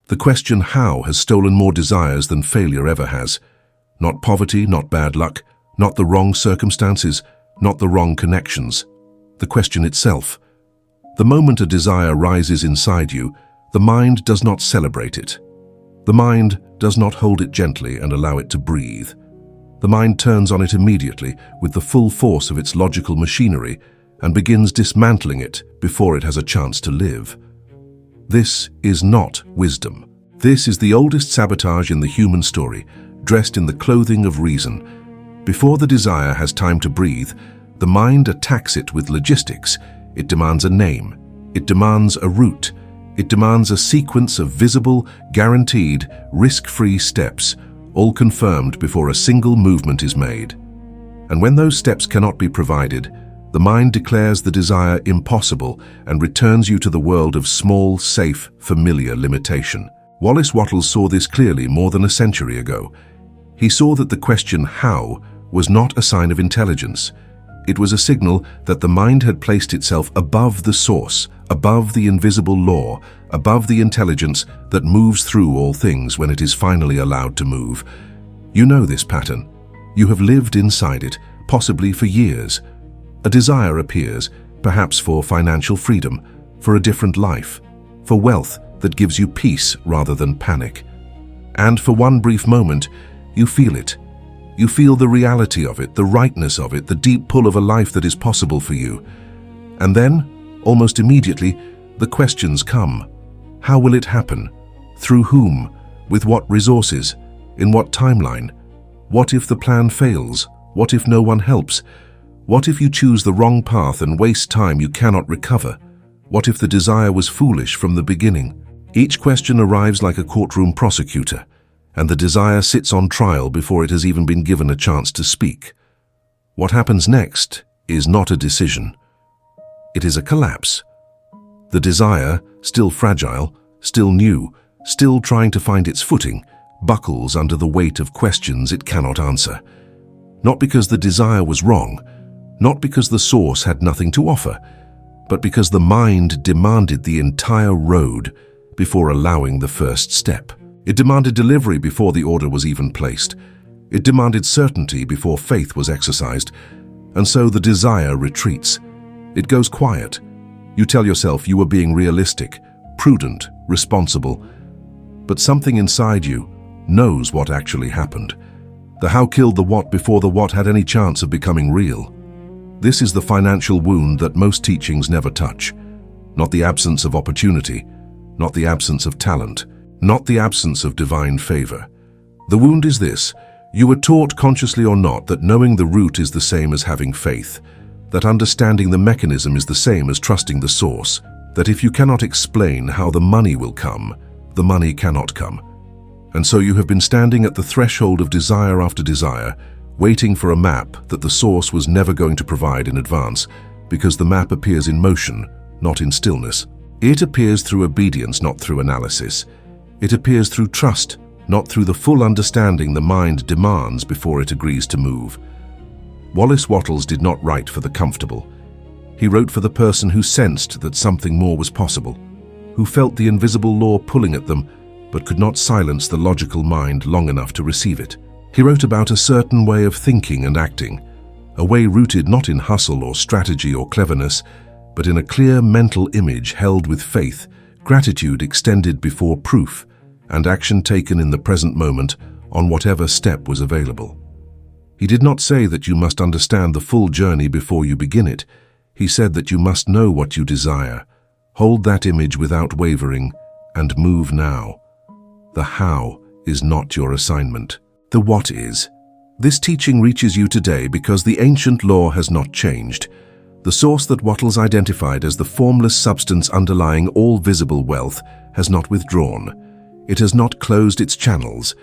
The question how has stolen more desires than failure ever has. Not poverty, not bad luck, not the wrong circumstances, not the wrong connections. The question itself. The moment a desire rises inside you, the mind does not celebrate it. The mind does not hold it gently and allow it to breathe. The mind turns on it immediately with the full force of its logical machinery and begins dismantling it before it has a chance to live. This is not wisdom. This is the oldest sabotage in the human story, dressed in the clothing of reason. Before the desire has time to breathe, the mind attacks it with logistics. It demands a name. It demands a route. It demands a sequence of visible, guaranteed, risk-free steps, all confirmed before a single movement is made. And when those steps cannot be provided, the mind declares the desire impossible and returns you to the world of small, safe, familiar limitation. Wallace Wattles saw this clearly more than a century ago. He saw that the question how was not a sign of intelligence. It was a signal that the mind had placed itself above the source, above the invisible law, above the intelligence that moves through all things when it is finally allowed to move. You know this pattern. You have lived inside it, possibly for years. A desire appears, perhaps for financial freedom, for a different life, for wealth that gives you peace rather than panic. And for one brief moment, you feel it. You feel the reality of it, the rightness of it, the deep pull of a life that is possible for you. And then, almost immediately, the questions come. How will it happen? Through whom? With what resources? In what timeline? What if the plan fails? What if no one helps? What if you choose the wrong path and waste time you cannot recover? What if the desire was foolish from the beginning? Each question arrives like a courtroom prosecutor, and the desire sits on trial before it has even been given a chance to speak. What happens next is not a decision. It is a collapse. The desire, still fragile, still new, still trying to find its footing, buckles under the weight of questions it cannot answer. Not because the desire was wrong, not because the source had nothing to offer, but because the mind demanded the entire road before allowing the first step. It demanded delivery before the order was even placed. It demanded certainty before faith was exercised. And so the desire retreats. It goes quiet. You tell yourself you were being realistic, prudent, responsible. But something inside you knows what actually happened. The how killed the what before the what had any chance of becoming real. This is the financial wound that most teachings never touch. Not the absence of opportunity, not the absence of talent, not the absence of divine favor. The wound is this: you were taught, consciously or not, that knowing the root is the same as having faith, that understanding the mechanism is the same as trusting the source, that if you cannot explain how the money will come, the money cannot come. And so you have been standing at the threshold of desire after desire, waiting for a map that the source was never going to provide in advance, because the map appears in motion, not in stillness. It appears through obedience, not through analysis. It appears through trust, not through the full understanding the mind demands before it agrees to move. Wallace Wattles did not write for the comfortable. He wrote for the person who sensed that something more was possible, who felt the invisible law pulling at them, but could not silence the logical mind long enough to receive it. He wrote about a certain way of thinking and acting, a way rooted not in hustle or strategy or cleverness, but in a clear mental image held with faith, gratitude extended before proof, and action taken in the present moment on whatever step was available. He did not say that you must understand the full journey before you begin it. He said that you must know what you desire, hold that image without wavering, and move now. The how is not your assignment. The what is. This teaching reaches you today because the ancient law has not changed. The source that Wattles identified as the formless substance underlying all visible wealth has not withdrawn. It has not closed its channels.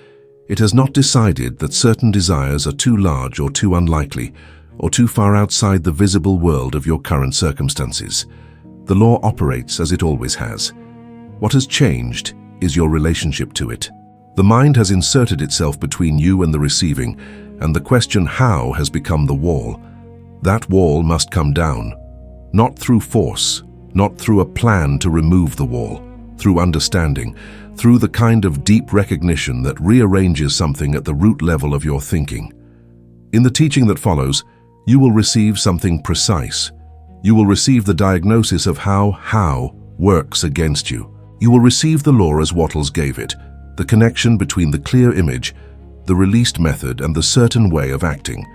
It has not decided that certain desires are too large or too unlikely, or too far outside the visible world of your current circumstances. The law operates as it always has. What has changed is your relationship to it. The mind has inserted itself between you and the receiving, and the question how has become the wall. That wall must come down, not through force, not through a plan to remove the wall, through understanding, through the kind of deep recognition that rearranges something at the root level of your thinking. In the teaching that follows, you will receive something precise. You will receive the diagnosis of how works against you. You will receive the law as Wattles gave it, the connection between the clear image, the released method, and the certain way of acting.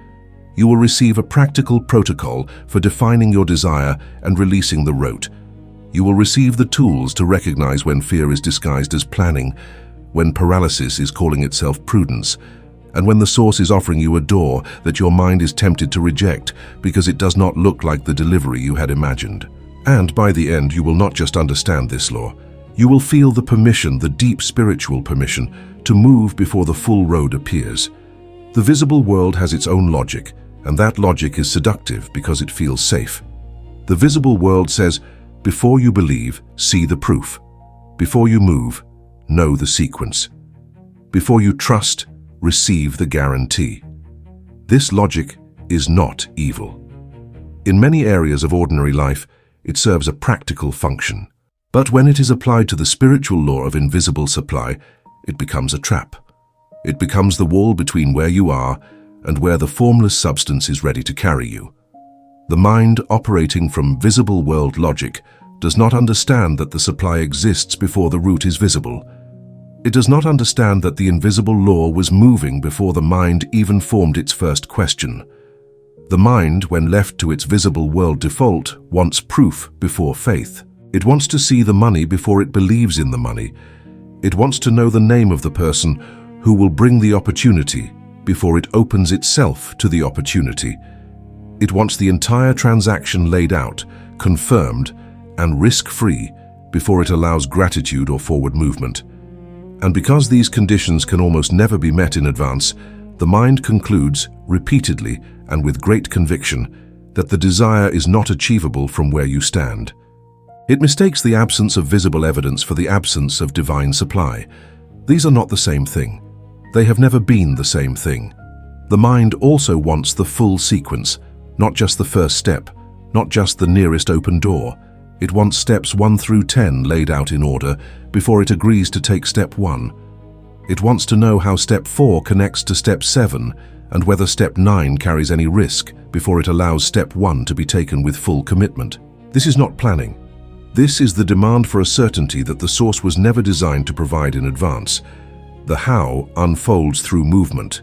You will receive a practical protocol for defining your desire and releasing the rote. You will receive the tools to recognize when fear is disguised as planning, when paralysis is calling itself prudence, and when the source is offering you a door that your mind is tempted to reject because it does not look like the delivery you had imagined. And by the end, you will not just understand this law. You will feel the permission, the deep spiritual permission, to move before the full road appears. The visible world has its own logic, and that logic is seductive because it feels safe. The visible world says, before you believe, see the proof. Before you move, know the sequence. Before you trust, receive the guarantee. This logic is not evil. In many areas of ordinary life, it serves a practical function. But when it is applied to the spiritual law of invisible supply, it becomes a trap. It becomes the wall between where you are and where the formless substance is ready to carry you. The mind, operating from visible world logic, does not understand that the supply exists before the root is visible. It does not understand that the invisible law was moving before the mind even formed its first question. The mind, when left to its visible world default, wants proof before faith. It wants to see the money before it believes in the money. It wants to know the name of the person who will bring the opportunity before it opens itself to the opportunity. It wants the entire transaction laid out, confirmed, and risk-free before it allows gratitude or forward movement. And because these conditions can almost never be met in advance, the mind concludes, repeatedly and with great conviction, that the desire is not achievable from where you stand. It mistakes the absence of visible evidence for the absence of divine supply. These are not the same thing. They have never been the same thing. The mind also wants the full sequence, not just the first step, not just the nearest open door. It wants steps 1 through 10 laid out in order before it agrees to take step 1. It wants to know how step 4 connects to step 7 and whether step 9 carries any risk before it allows step 1 to be taken with full commitment. This is not planning. This is the demand for a certainty that the source was never designed to provide in advance. The how unfolds through movement.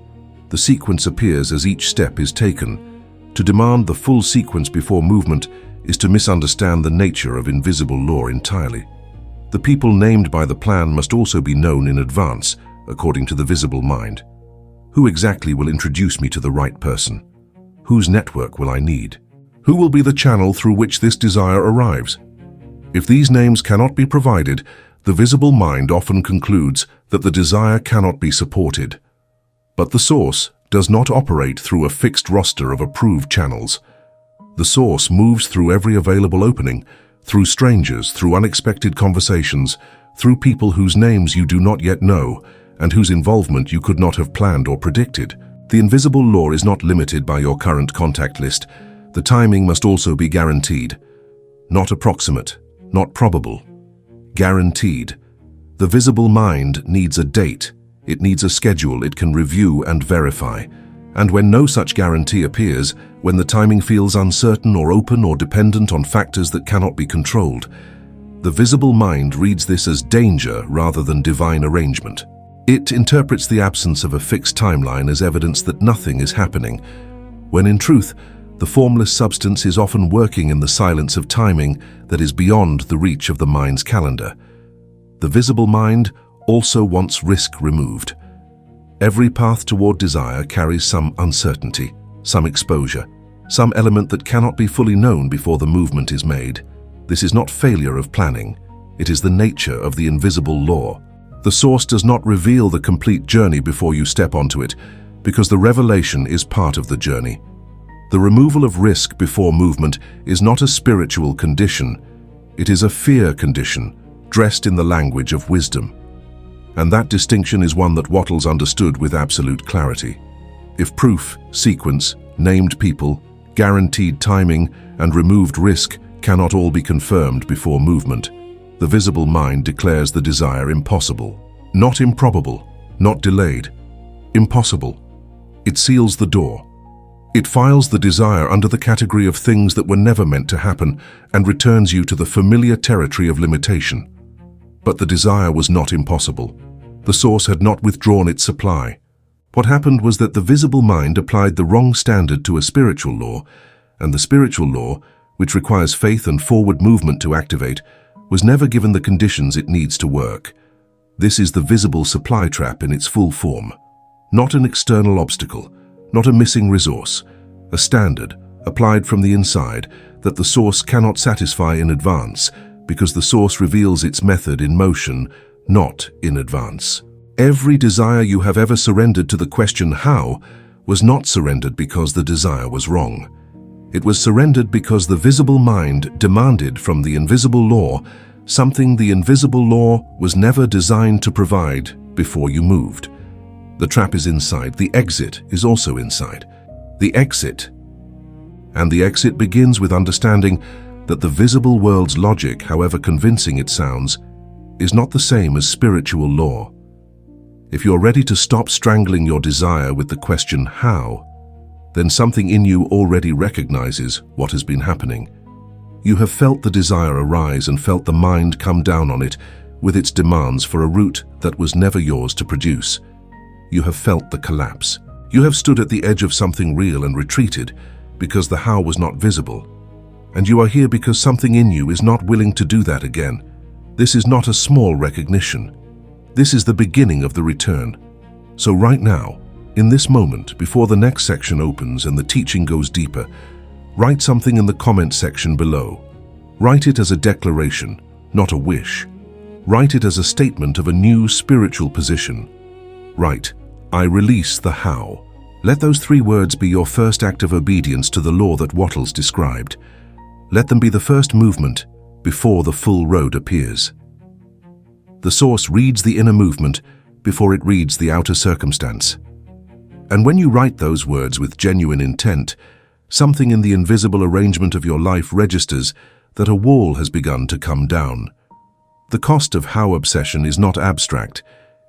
The sequence appears as each step is taken. To demand the full sequence before movement is to misunderstand the nature of invisible law entirely. The people named by the plan must also be known in advance, according to the visible mind. Who exactly will introduce me to the right person? Whose network will I need? Who will be the channel through which this desire arrives? If these names cannot be provided, the visible mind often concludes that the desire cannot be supported. But the source does not operate through a fixed roster of approved channels. The source moves through every available opening, through strangers, through unexpected conversations, through people whose names you do not yet know and whose involvement you could not have planned or predicted. The invisible law is not limited by your current contact list. The timing must also be guaranteed. Not approximate, not probable. Guaranteed. The visible mind needs a date. It needs a schedule it can review and verify. And when no such guarantee appears, when the timing feels uncertain or open or dependent on factors that cannot be controlled, the visible mind reads this as danger rather than divine arrangement. It interprets the absence of a fixed timeline as evidence that nothing is happening, when in truth, the formless substance is often working in the silence of timing that is beyond the reach of the mind's calendar. The visible mind also wants risk removed. Every path toward desire carries some uncertainty, some exposure, some element that cannot be fully known before the movement is made. This is not failure of planning. It is the nature of the invisible law. The source does not reveal the complete journey before you step onto it, because the revelation is part of the journey. The removal of risk before movement is not a spiritual condition. It is a fear condition, dressed in the language of wisdom. And that distinction is one that Wattles understood with absolute clarity. If proof, sequence, named people, guaranteed timing, and removed risk cannot all be confirmed before movement, The visible mind declares the desire impossible. Not improbable, not delayed. Impossible. It seals the door. It files the desire under the category of things that were never meant to happen and returns you to the familiar territory of limitation. But the desire was not impossible. The source had not withdrawn its supply. What happened was that the visible mind applied the wrong standard to a spiritual law, and the spiritual law, which requires faith and forward movement to activate, was never given the conditions it needs to work. This is the visible supply trap in its full form. Not an external obstacle, not a missing resource, a standard applied from the inside that the source cannot satisfy in advance because the source reveals its method in motion, not in advance. Every desire you have ever surrendered to the question how was not surrendered because the desire was wrong. It was surrendered because the visible mind demanded from the invisible law something the invisible law was never designed to provide before you moved. The trap is inside, the exit is also inside. The exit. And the exit begins with understanding that the visible world's logic, however convincing it sounds, is not the same as spiritual law. If you're ready to stop strangling your desire with the question how, then something in you already recognizes what has been happening. You have felt the desire arise and felt the mind come down on it with its demands for a route that was never yours to produce. You have felt the collapse. You have stood at the edge of something real and retreated because the how was not visible. And you are here because something in you is not willing to do that again. This is not a small recognition. This is the beginning of the return. So right now, in this moment, before the next section opens and the teaching goes deeper, write something in the comment section below. Write it as a declaration, not a wish. Write it as a statement of a new spiritual position. Write, I release the how. Let those 3 words be your first act of obedience to the law that Wattles described. Let them be the first movement before the full road appears. The source reads the inner movement before it reads the outer circumstance. And when you write those words with genuine intent, something in the invisible arrangement of your life registers that a wall has begun to come down. The cost of how obsession is not abstract.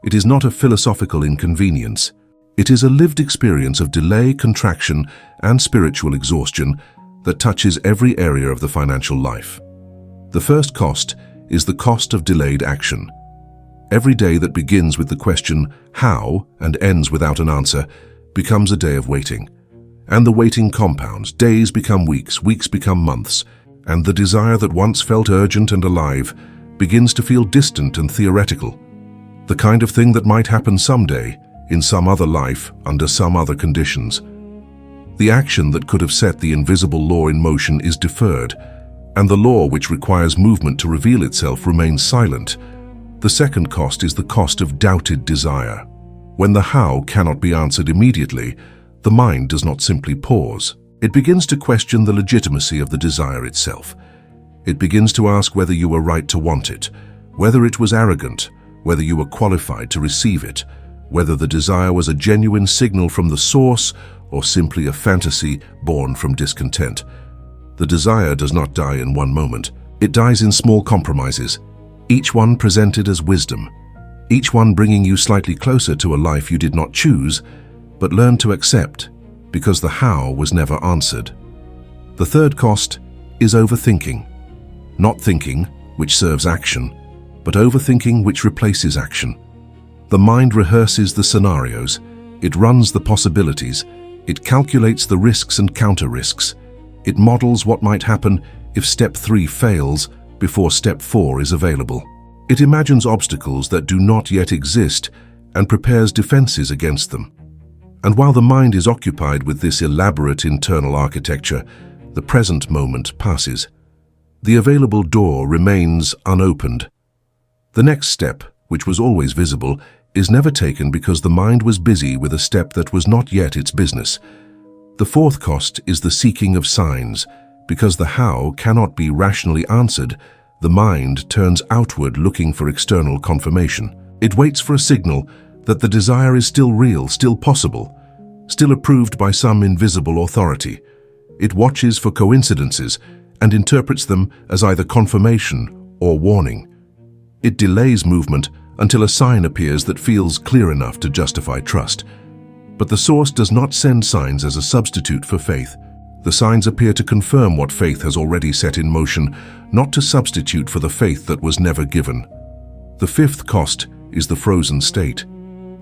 It is not a philosophical inconvenience. It is a lived experience of delay, contraction, and spiritual exhaustion that touches every area of the financial life. The first cost is the cost of delayed action. Every day that begins with the question, how, and ends without an answer, becomes a day of waiting. And the waiting compounds. Days become weeks, weeks become months, and the desire that once felt urgent and alive begins to feel distant and theoretical. The kind of thing that might happen someday, in some other life, under some other conditions. The action that could have set the invisible law in motion is deferred, and the law which requires movement to reveal itself remains silent. The second cost is the cost of doubted desire. When the how cannot be answered immediately, the mind does not simply pause. It begins to question the legitimacy of the desire itself. It begins to ask whether you were right to want it, whether it was arrogant, whether you were qualified to receive it, whether the desire was a genuine signal from the source or simply a fantasy born from discontent. The desire does not die in one moment. It dies in small compromises, each one presented as wisdom, each one bringing you slightly closer to a life you did not choose, but learned to accept because the how was never answered. The third cost is overthinking. Not thinking, which serves action, but overthinking which replaces action. The mind rehearses the scenarios, it runs the possibilities, it calculates the risks and counter-risks. It models what might happen if step 3 fails before step 4 is available. It imagines obstacles that do not yet exist and prepares defenses against them. And while the mind is occupied with this elaborate internal architecture, the present moment passes. The available door remains unopened. The next step, which was always visible, is never taken because the mind was busy with a step that was not yet its business. The fourth cost is the seeking of signs. Because the how cannot be rationally answered, the mind turns outward looking for external confirmation. It waits for a signal that the desire is still real, still possible, still approved by some invisible authority. It watches for coincidences and interprets them as either confirmation or warning. It delays movement until a sign appears that feels clear enough to justify trust. But the source does not send signs as a substitute for faith. The signs appear to confirm what faith has already set in motion, not to substitute for the faith that was never given. The fifth cost is the frozen state.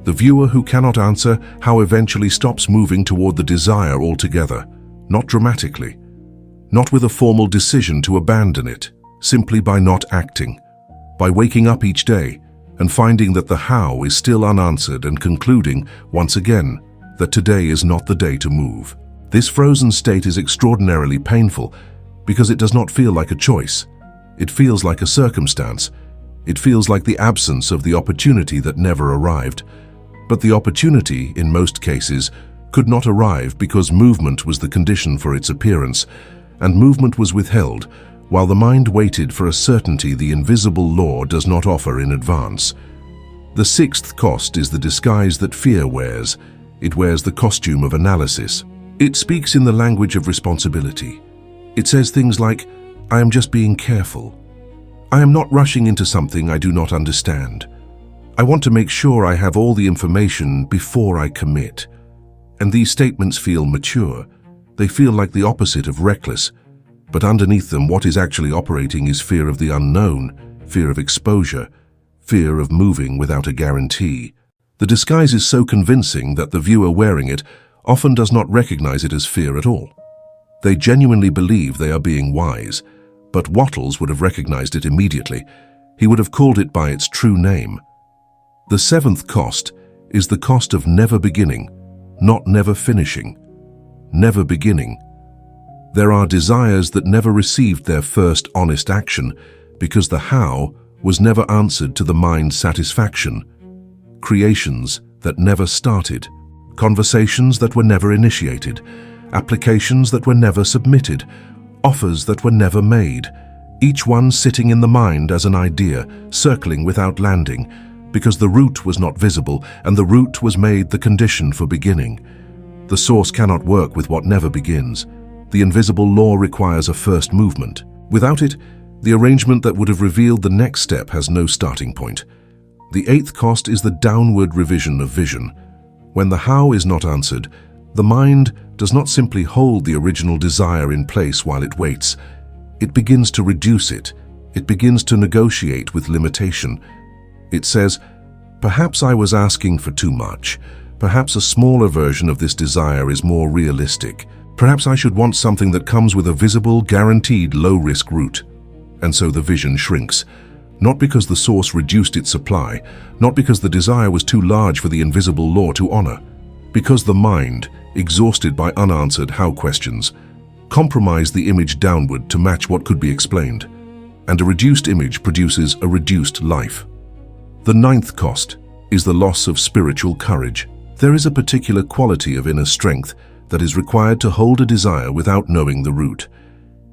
The viewer who cannot answer how eventually stops moving toward the desire altogether, not dramatically, not with a formal decision to abandon it, simply by not acting, by waking up each day and finding that the how is still unanswered and concluding, once again, that today is not the day to move. This frozen state is extraordinarily painful because it does not feel like a choice. It feels like a circumstance. It feels like the absence of the opportunity that never arrived. But the opportunity, in most cases, could not arrive because movement was the condition for its appearance, and movement was withheld while the mind waited for a certainty the invisible law does not offer in advance. The sixth cost is the disguise that fear wears. It wears the costume of analysis. It speaks in the language of responsibility. It says things like, "I am just being careful. I am not rushing into something I do not understand. I want to make sure I have all the information before I commit." And these statements feel mature. They feel like the opposite of reckless. But underneath them, what is actually operating is fear of the unknown, fear of exposure, fear of moving without a guarantee. The disguise is so convincing that the viewer wearing it often does not recognize it as fear at all. They genuinely believe they are being wise, but Wattles would have recognized it immediately. He would have called it by its true name. The seventh cost is the cost of never beginning, not never finishing. Never beginning. There are desires that never received their first honest action because the how was never answered to the mind's satisfaction. Creations that never started, conversations that were never initiated, applications that were never submitted, offers that were never made, each one sitting in the mind as an idea, circling without landing, because the root was not visible and the root was made the condition for beginning. The source cannot work with what never begins. The invisible law requires a first movement. Without it, the arrangement that would have revealed the next step has no starting point. The eighth cost is the downward revision of vision. When the how is not answered, the mind does not simply hold the original desire in place while it waits. It begins to reduce it. It begins to negotiate with limitation. It says, "Perhaps I was asking for too much. Perhaps a smaller version of this desire is more realistic. Perhaps I should want something that comes with a visible, guaranteed low-risk route." And so the vision shrinks. Not because the source reduced its supply, not because the desire was too large for the invisible law to honor, because the mind, exhausted by unanswered how questions, compromised the image downward to match what could be explained. And a reduced image produces a reduced life. The ninth cost is the loss of spiritual courage. There is a particular quality of inner strength that is required to hold a desire without knowing the root.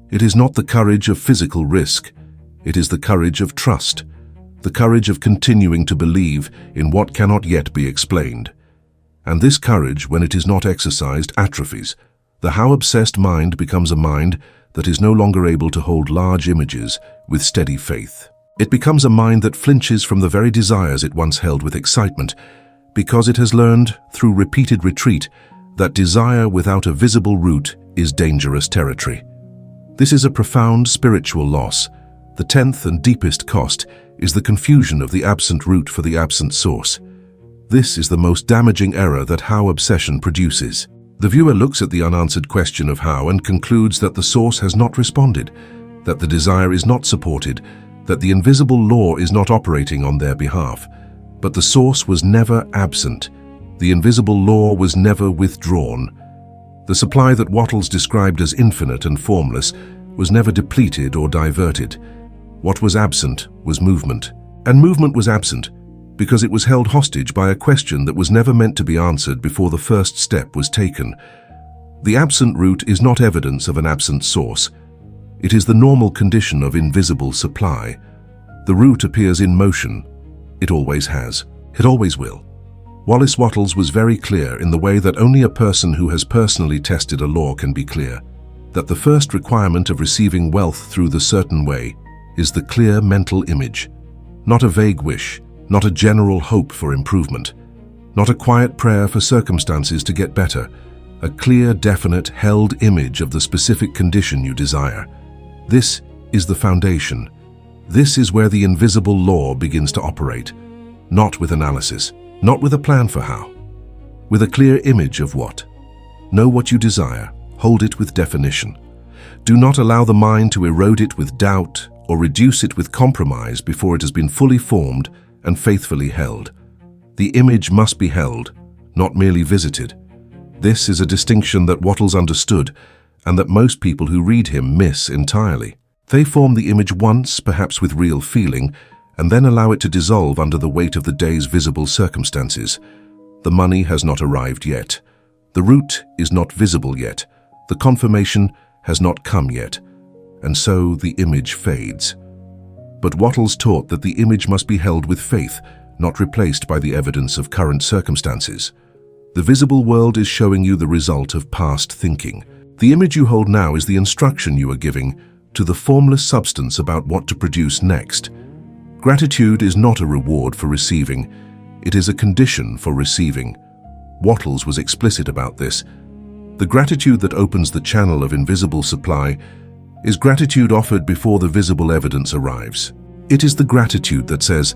It is not the courage of physical risk. It is the courage of trust, the courage of continuing to believe in what cannot yet be explained. And this courage, when it is not exercised, atrophies. The how-obsessed mind becomes a mind that is no longer able to hold large images with steady faith. It becomes a mind that flinches from the very desires it once held with excitement, because it has learned, through repeated retreat, that desire without a visible root is dangerous territory. This is a profound spiritual loss. The 10th and deepest cost is the confusion of the absent root for the absent source. This is the most damaging error that how obsession produces. The viewer looks at the unanswered question of how and concludes that the source has not responded, that the desire is not supported, that the invisible law is not operating on their behalf. But the source was never absent. The invisible law was never withdrawn. The supply that Wattles described as infinite and formless was never depleted or diverted. What was absent was movement. And movement was absent because it was held hostage by a question that was never meant to be answered before the first step was taken. The absent root is not evidence of an absent source. It is the normal condition of invisible supply. The root appears in motion. It always has. It always will. Wallace Wattles was very clear in the way that only a person who has personally tested a law can be clear, that the first requirement of receiving wealth through the certain way is the clear mental image. Not a vague wish, not a general hope for improvement, not a quiet prayer for circumstances to get better, a clear, definite, held image of the specific condition you desire. This is the foundation. This is where the invisible law begins to operate, not with analysis, not with a plan for how, with a clear image of what. Know what you desire, hold it with definition. Do not allow the mind to erode it with doubt or reduce it with compromise before it has been fully formed and faithfully held. The image must be held, not merely visited. This is a distinction that Wattles understood and that most people who read him miss entirely. They form the image once, perhaps with real feeling, and then allow it to dissolve under the weight of the day's visible circumstances. The money has not arrived yet. The root is not visible yet. The confirmation has not come yet. And so the image fades. But Wattles taught that the image must be held with faith, not replaced by the evidence of current circumstances. The visible world is showing you the result of past thinking. The image you hold now is the instruction you are giving to the formless substance about what to produce next. Gratitude is not a reward for receiving. It is a condition for receiving. Wattles was explicit about this. The gratitude that opens the channel of invisible supply is gratitude offered before the visible evidence arrives. It is the gratitude that says,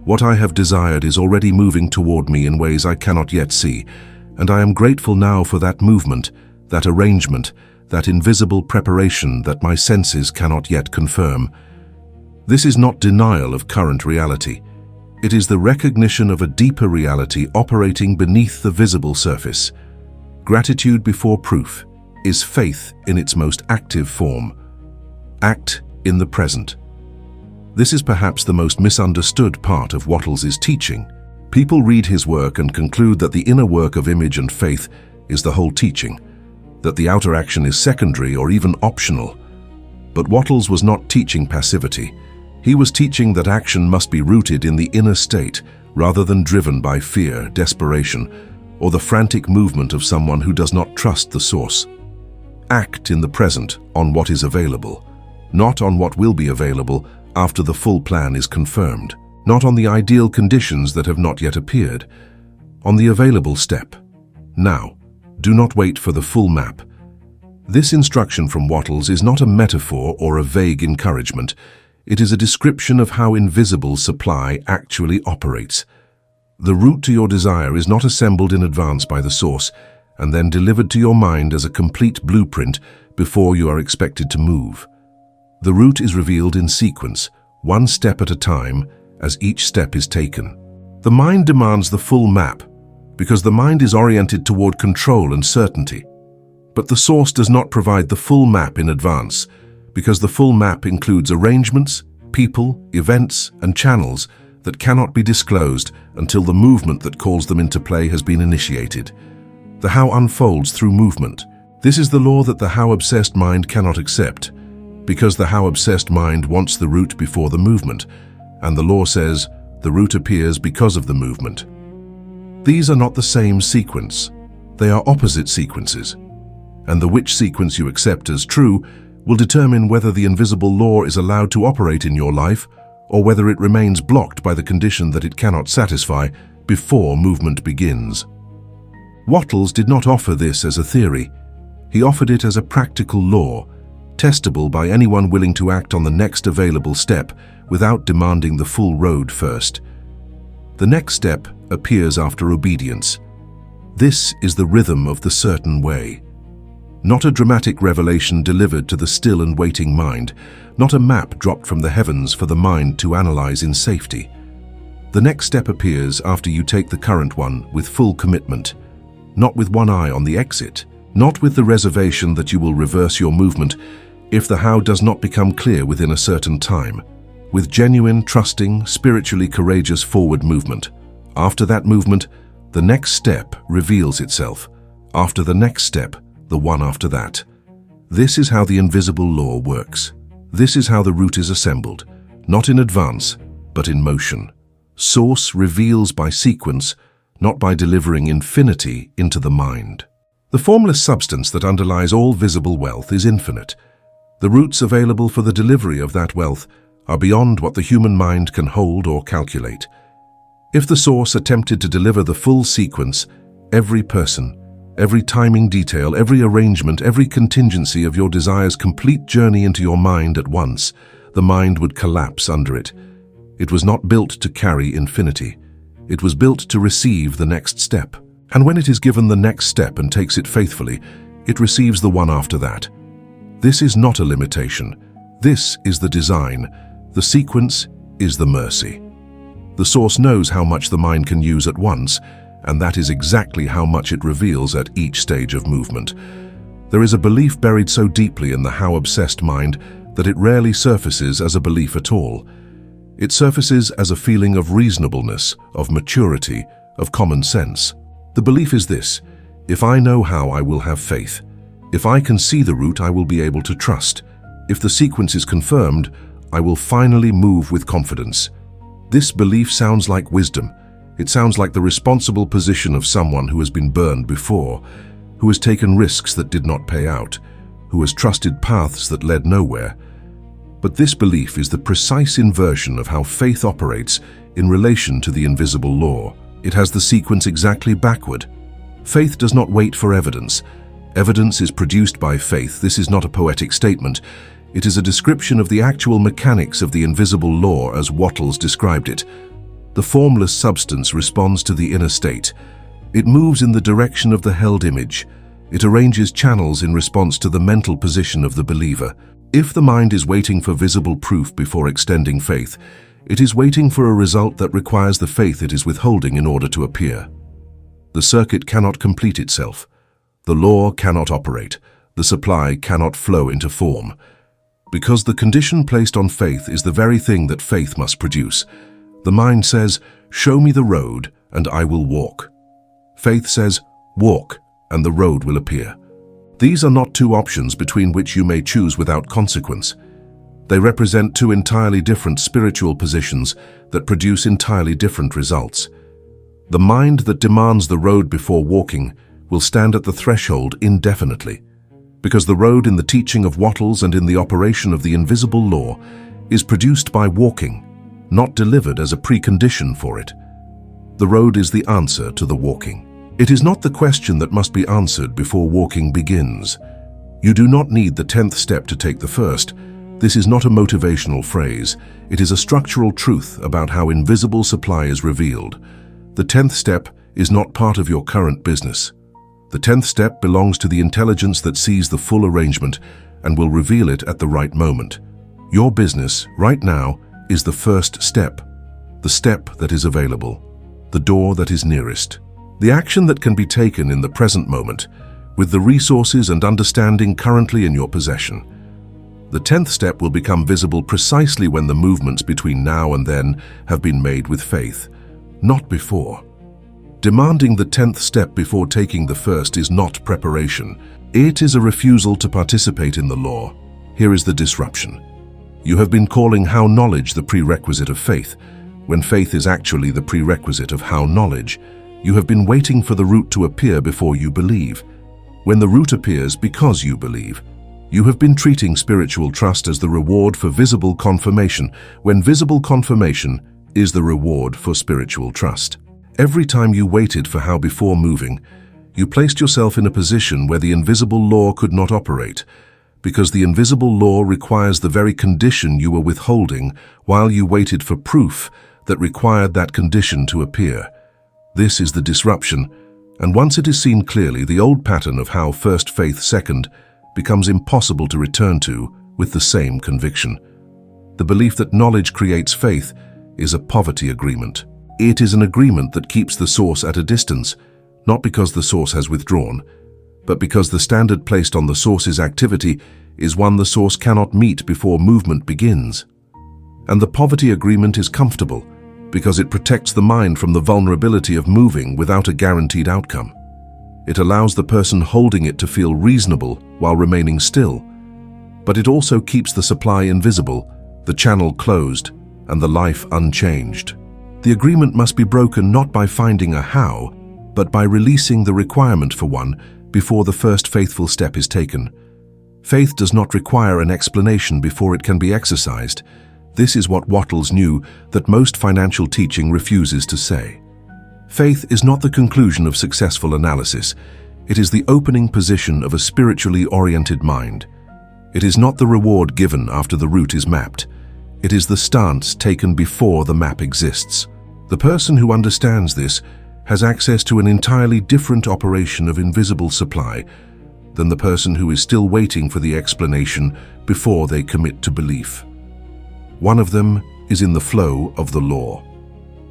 "What I have desired is already moving toward me in ways I cannot yet see, and I am grateful now for that movement, that arrangement, that invisible preparation that my senses cannot yet confirm." This is not denial of current reality. It is the recognition of a deeper reality operating beneath the visible surface. Gratitude before proof is faith in its most active form. Act in the present. This is perhaps the most misunderstood part of Wattles' teaching. People read his work and conclude that the inner work of image and faith is the whole teaching, that the outer action is secondary or even optional. But Wattles was not teaching passivity. He was teaching that action must be rooted in the inner state rather than driven by fear, desperation, or the frantic movement of someone who does not trust the source. Act in the present on what is available, not on what will be available after the full plan is confirmed, not on the ideal conditions that have not yet appeared, on the available step. Now, do not wait for the full map. This instruction from Wattles is not a metaphor or a vague encouragement. It is a description of how invisible supply actually operates. The route to your desire is not assembled in advance by the source and then delivered to your mind as a complete blueprint before you are expected to move. The route is revealed in sequence, one step at a time, as each step is taken. The mind demands the full map because the mind is oriented toward control and certainty. But the source does not provide the full map in advance because the full map includes arrangements, people, events, and channels that cannot be disclosed until the movement that calls them into play has been initiated. The how unfolds through movement. This is the law that the how-obsessed mind cannot accept, because the how-obsessed mind wants the root before the movement, and the law says the root appears because of the movement. These are not the same sequence. They are opposite sequences, and the which sequence you accept as true will determine whether the invisible law is allowed to operate in your life or whether it remains blocked by the condition that it cannot satisfy before movement begins. Wattles did not offer this as a theory. He offered it as a practical law, testable by anyone willing to act on the next available step without demanding the full road first. The next step appears after obedience. This is the rhythm of the certain way. Not a dramatic revelation delivered to the still and waiting mind, not a map dropped from the heavens for the mind to analyze in safety. The next step appears after you take the current one with full commitment, not with one eye on the exit, not with the reservation that you will reverse your movement if the how does not become clear within a certain time, with genuine, trusting, spiritually courageous forward movement. After that movement, the next step reveals itself. After the next step, the one after that. This is how the invisible law works. This is how the route is assembled, not in advance, but in motion. Source reveals by sequence, not by delivering infinity into the mind. The formless substance that underlies all visible wealth is infinite. The routes available for the delivery of that wealth are beyond what the human mind can hold or calculate. If the source attempted to deliver the full sequence, every person, every timing detail, every arrangement, every contingency of your desire's complete journey into your mind at once, the mind would collapse under it. It was not built to carry infinity. It was built to receive the next step. And when it is given the next step and takes it faithfully, it receives the one after that. This is not a limitation. This is the design. The sequence is the mercy. The source knows how much the mind can use at once, and that is exactly how much it reveals at each stage of movement. There is a belief buried so deeply in the how-obsessed mind that it rarely surfaces as a belief at all. It surfaces as a feeling of reasonableness, of maturity, of common sense. The belief is this: if I know how, I will have faith. If I can see the route, I will be able to trust. If the sequence is confirmed, I will finally move with confidence. This belief sounds like wisdom. It sounds like the responsible position of someone who has been burned before, who has taken risks that did not pay out, who has trusted paths that led nowhere. But this belief is the precise inversion of how faith operates in relation to the invisible law. It has the sequence exactly backward. Faith does not wait for evidence. Evidence is produced by faith. This is not a poetic statement. It is a description of the actual mechanics of the invisible law as Wattles described it. The formless substance responds to the inner state. It moves in the direction of the held image. It arranges channels in response to the mental position of the believer. If the mind is waiting for visible proof before extending faith, it is waiting for a result that requires the faith it is withholding in order to appear. The circuit cannot complete itself. The law cannot operate. The supply cannot flow into form. Because the condition placed on faith is the very thing that faith must produce. The mind says, "Show me the road, and I will walk." Faith says, "Walk, and the road will appear." These are not two options between which you may choose without consequence. They represent two entirely different spiritual positions that produce entirely different results. The mind that demands the road before walking will stand at the threshold indefinitely, because the road in the teaching of Wattles and in the operation of the invisible law is produced by walking, not delivered as a precondition for it. The road is the answer to the walking. It is not the question that must be answered before walking begins. You do not need the 10th step to take the first. This is not a motivational phrase. It is a structural truth about how invisible supply is revealed. The 10th step is not part of your current business. The 10th step belongs to the intelligence that sees the full arrangement and will reveal it at the right moment. Your business, right now, is the first step, the step that is available, the door that is nearest, the action that can be taken in the present moment, with the resources and understanding currently in your possession. The 10th step will become visible precisely when the movements between now and then have been made with faith, not before. Demanding the 10th step before taking the first is not preparation. It is a refusal to participate in the law. Here is the disruption. You have been calling how knowledge the prerequisite of faith, when faith is actually the prerequisite of how knowledge. You have been waiting for the root to appear before you believe. When the root appears because you believe, you have been treating spiritual trust as the reward for visible confirmation, when visible confirmation is the reward for spiritual trust. Every time you waited for how before moving, you placed yourself in a position where the invisible law could not operate, because the invisible law requires the very condition you were withholding while you waited for proof that required that condition to appear. This is the disruption, and once it is seen clearly, the old pattern of how first faith second becomes impossible to return to with the same conviction. The belief that knowledge creates faith is a poverty agreement. It is an agreement that keeps the source at a distance, not because the source has withdrawn, but because the standard placed on the source's activity is one the source cannot meet before movement begins. And the poverty agreement is comfortable because it protects the mind from the vulnerability of moving without a guaranteed outcome. It allows the person holding it to feel reasonable while remaining still, but it also keeps the supply invisible, the channel closed, and the life unchanged. The agreement must be broken not by finding a how, but by releasing the requirement for one before the first faithful step is taken. Faith does not require an explanation before it can be exercised, This is what Wattles knew that most financial teaching refuses to say. Faith is not the conclusion of successful analysis. It is the opening position of a spiritually oriented mind. It is not the reward given after the route is mapped. It is the stance taken before the map exists. The person who understands this has access to an entirely different operation of invisible supply than the person who is still waiting for the explanation before they commit to belief. One of them is in the flow of the law.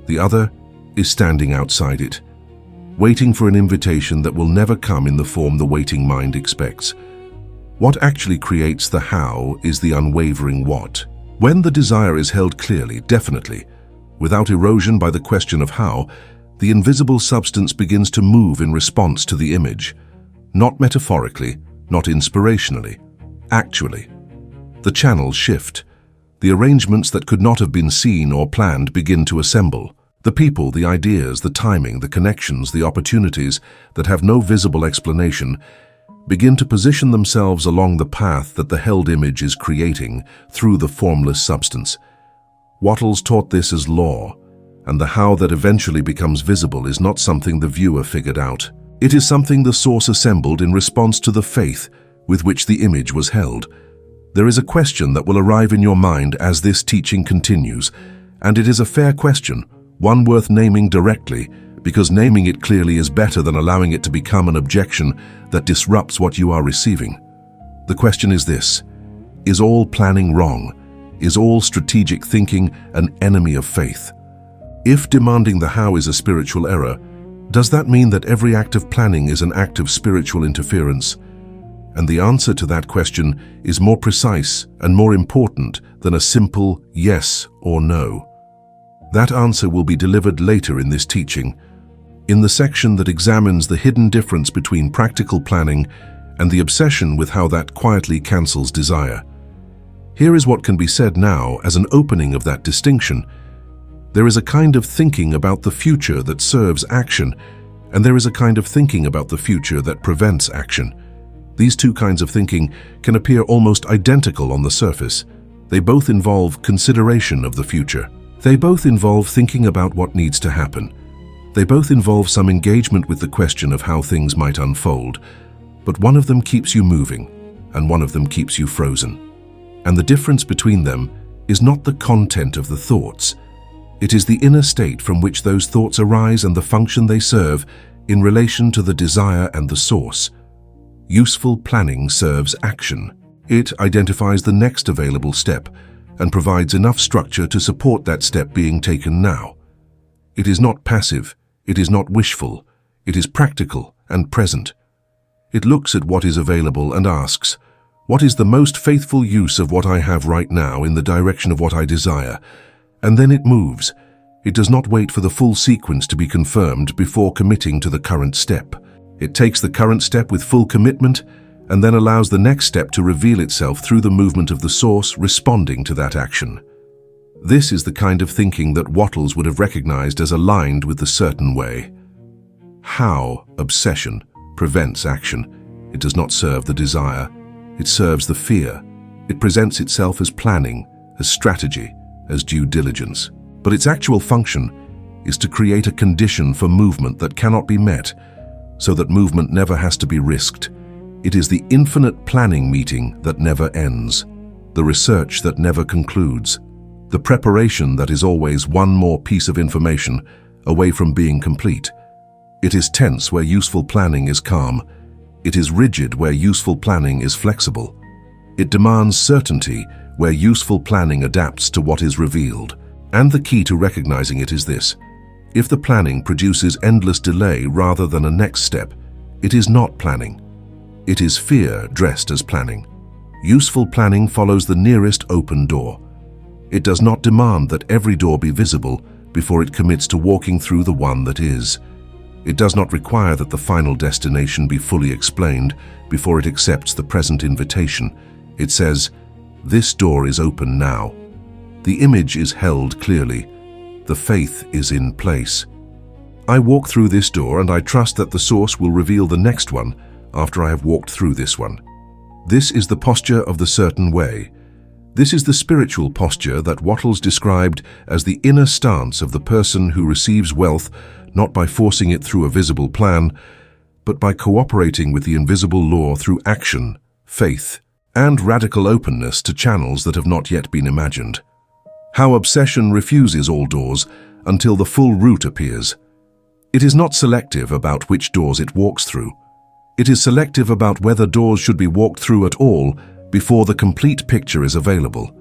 The other is standing outside it, waiting for an invitation that will never come in the form the waiting mind expects. What actually creates the how is the unwavering what. When the desire is held clearly, definitely, without erosion by the question of how, the invisible substance begins to move in response to the image, not metaphorically, not inspirationally, actually. The channels shift. The arrangements that could not have been seen or planned begin to assemble. The people, the ideas, the timing, the connections, the opportunities that have no visible explanation begin to position themselves along the path that the held image is creating through the formless substance. Wattles taught this as law, and the how that eventually becomes visible is not something the viewer figured out. It is something the source assembled in response to the faith with which the image was held. There is a question that will arrive in your mind as this teaching continues, and it is a fair question, one worth naming directly, because naming it clearly is better than allowing it to become an objection that disrupts what you are receiving. The question is this: is all planning wrong? Is all strategic thinking an enemy of faith? If demanding the how is a spiritual error, does that mean that every act of planning is an act of spiritual interference? And the answer to that question is more precise and more important than a simple yes or no. That answer will be delivered later in this teaching, in the section that examines the hidden difference between practical planning and the obsession with how that quietly cancels desire. Here is what can be said now as an opening of that distinction. There is a kind of thinking about the future that serves action, and there is a kind of thinking about the future that prevents action. These two kinds of thinking can appear almost identical on the surface. They both involve consideration of the future. They both involve thinking about what needs to happen. They both involve some engagement with the question of how things might unfold, but one of them keeps you moving, and one of them keeps you frozen. And the difference between them is not the content of the thoughts. It is the inner state from which those thoughts arise and the function they serve in relation to the desire and the source. Useful planning serves action. It identifies the next available step and provides enough structure to support that step being taken now. It is not passive, it is not wishful, it is practical and present. It looks at what is available and asks, what is the most faithful use of what I have right now in the direction of what I desire? And then it moves. It does not wait for the full sequence to be confirmed before committing to the current step. It takes the current step with full commitment and then allows the next step to reveal itself through the movement of the source responding to that action. This is the kind of thinking that Wattles would have recognized as aligned with the certain way. How obsession prevents action. It does not serve the desire. It serves the fear. It presents itself as planning, as strategy, as due diligence. But its actual function is to create a condition for movement that cannot be met, so that movement never has to be risked. It is the infinite planning meeting that never ends, the research that never concludes, the preparation that is always one more piece of information away from being complete. It is tense where useful planning is calm. It is rigid where useful planning is flexible. It demands certainty where useful planning adapts to what is revealed. And the key to recognizing it is this: if the planning produces endless delay rather than a next step, it is not planning. It is fear dressed as planning. Useful planning follows the nearest open door. It does not demand that every door be visible before it commits to walking through the one that is. It does not require that the final destination be fully explained before it accepts the present invitation. It says, "This door is open now." The image is held clearly. The faith is in place. I walk through this door and I trust that the source will reveal the next one after I have walked through this one. This is the posture of the certain way. This is the spiritual posture that Wattles described as the inner stance of the person who receives wealth not by forcing it through a visible plan, but by cooperating with the invisible law through action, faith, and radical openness to channels that have not yet been imagined. How obsession refuses all doors until the full root appears. It is not selective about which doors it walks through. It is selective about whether doors should be walked through at all before the complete picture is available.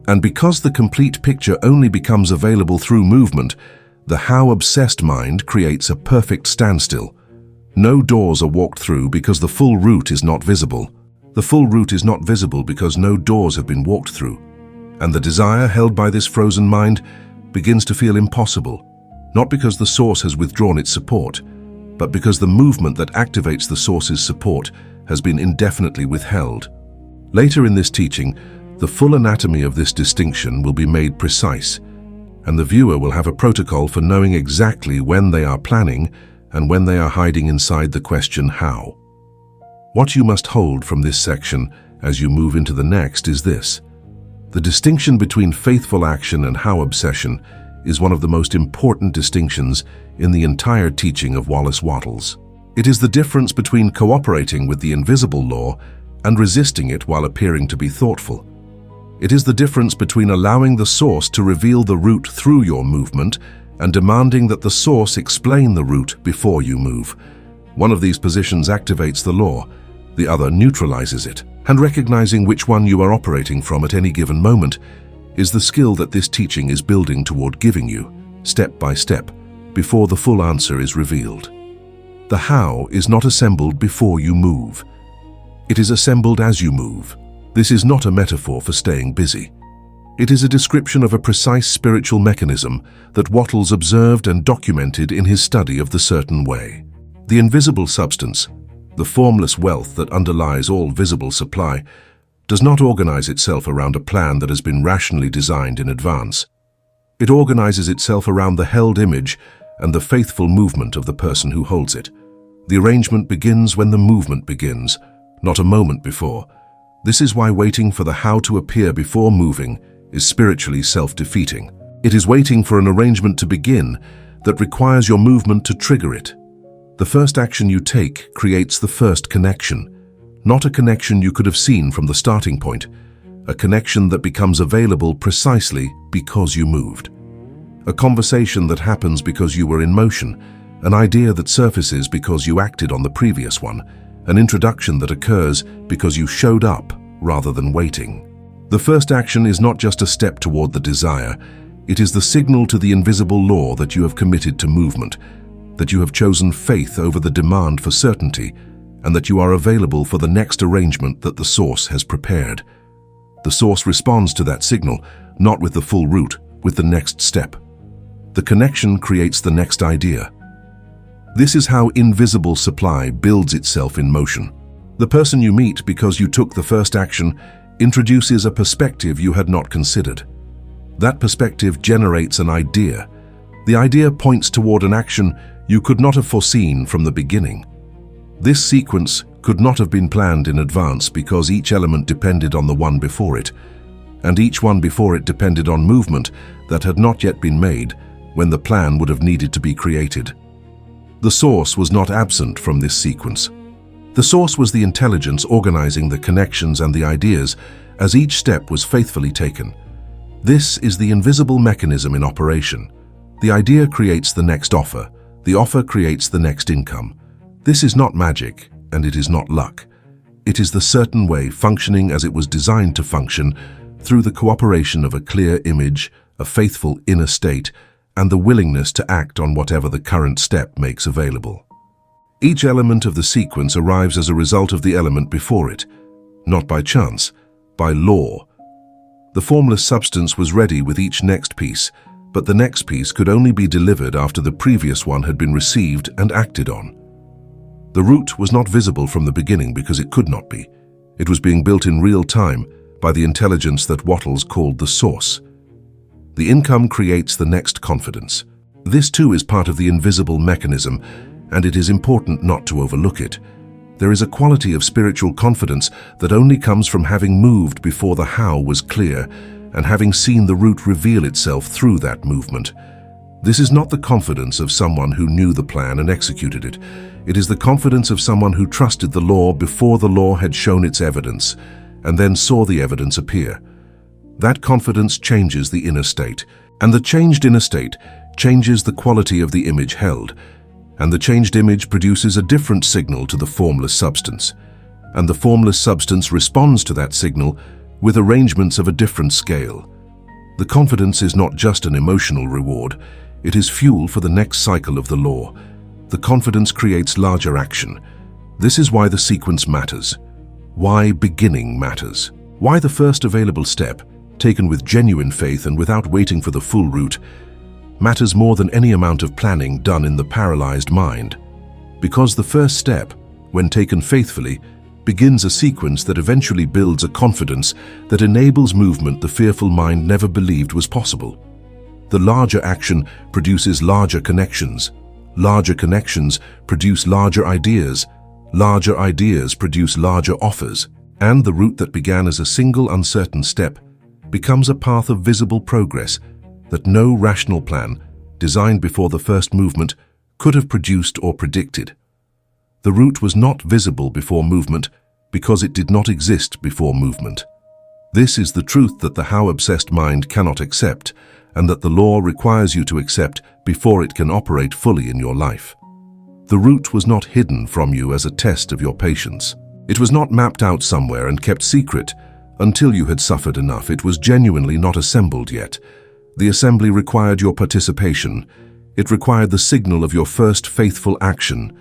And because the complete picture only becomes available through movement, the how-obsessed mind creates a perfect standstill. No doors are walked through because the full route is not visible. The full route is not visible because no doors have been walked through. And the desire held by this frozen mind begins to feel impossible, not because the source has withdrawn its support, but because the movement that activates the source's support has been indefinitely withheld. Later in this teaching, the full anatomy of this distinction will be made precise, and the viewer will have a protocol for knowing exactly when they are planning and when they are hiding inside the question how. What you must hold from this section as you move into the next is this. The distinction between faithful action and how obsession is one of the most important distinctions in the entire teaching of Wallace Wattles. It is the difference between cooperating with the invisible law and resisting it while appearing to be thoughtful. It is the difference between allowing the source to reveal the route through your movement and demanding that the source explain the route before you move. One of these positions activates the law, the other neutralizes it. And recognizing which one you are operating from at any given moment is the skill that this teaching is building toward giving you, step by step, before the full answer is revealed. The how is not assembled before you move. It is assembled as you move. This is not a metaphor for staying busy. It is a description of a precise spiritual mechanism that Wattles observed and documented in his study of the certain way. The invisible substance, the formless wealth that underlies all visible supply, does not organize itself around a plan that has been rationally designed in advance. It organizes itself around the held image and the faithful movement of the person who holds it. The arrangement begins when the movement begins, not a moment before. This is why waiting for the how to appear before moving is spiritually self-defeating. It is waiting for an arrangement to begin that requires your movement to trigger it. The first action you take creates the first connection, not a connection you could have seen from the starting point, a connection that becomes available precisely because you moved. A conversation that happens because you were in motion, an idea that surfaces because you acted on the previous one, an introduction that occurs because you showed up rather than waiting. The first action is not just a step toward the desire, it is the signal to the invisible law that you have committed to movement, that you have chosen faith over the demand for certainty, and that you are available for the next arrangement that the source has prepared. The source responds to that signal, not with the full route, with the next step. The connection creates the next idea. This is how invisible supply builds itself in motion. The person you meet because you took the first action introduces a perspective you had not considered. That perspective generates an idea. The idea points toward an action you could not have foreseen from the beginning. This sequence could not have been planned in advance because each element depended on the one before it, and each one before it depended on movement that had not yet been made when the plan would have needed to be created. The source was not absent from this sequence. The source was the intelligence organizing the connections and the ideas as each step was faithfully taken. This is the invisible mechanism in operation. The idea creates the next offer. The offer creates the next income. This is not magic, and it is not luck. It is the certain way functioning as it was designed to function through the cooperation of a clear image, a faithful inner state, and the willingness to act on whatever the current step makes available. Each element of the sequence arrives as a result of the element before it, not by chance, by law. The formless substance was ready with each next piece, but the next piece could only be delivered after the previous one had been received and acted on. The route was not visible from the beginning because it could not be. It was being built in real time by the intelligence that Wattles called the source. The income creates the next confidence. This too is part of the invisible mechanism, and it is important not to overlook it. There is a quality of spiritual confidence that only comes from having moved before the how was clear and having seen the route reveal itself through that movement. This is not the confidence of someone who knew the plan and executed it. It is the confidence of someone who trusted the law before the law had shown its evidence, and then saw the evidence appear. That confidence changes the inner state, and the changed inner state changes the quality of the image held, and the changed image produces a different signal to the formless substance, and the formless substance responds to that signal with arrangements of a different scale. The confidence is not just an emotional reward, it is fuel for the next cycle of the law. The confidence creates larger action. This is why the sequence matters. Why beginning matters. Why the first available step, taken with genuine faith and without waiting for the full route, matters more than any amount of planning done in the paralyzed mind. Because the first step, when taken faithfully, begins a sequence that eventually builds a confidence that enables movement the fearful mind never believed was possible. The larger action produces larger connections. Larger connections produce larger ideas. Larger ideas produce larger offers. And the route that began as a single uncertain step becomes a path of visible progress that no rational plan, designed before the first movement, could have produced or predicted. The route was not visible before movement because it did not exist before movement. This is the truth that the how-obsessed mind cannot accept, and that the law requires you to accept before it can operate fully in your life. The route was not hidden from you as a test of your patience. It was not mapped out somewhere and kept secret until you had suffered enough. It was genuinely not assembled yet. The assembly required your participation. It required the signal of your first faithful action.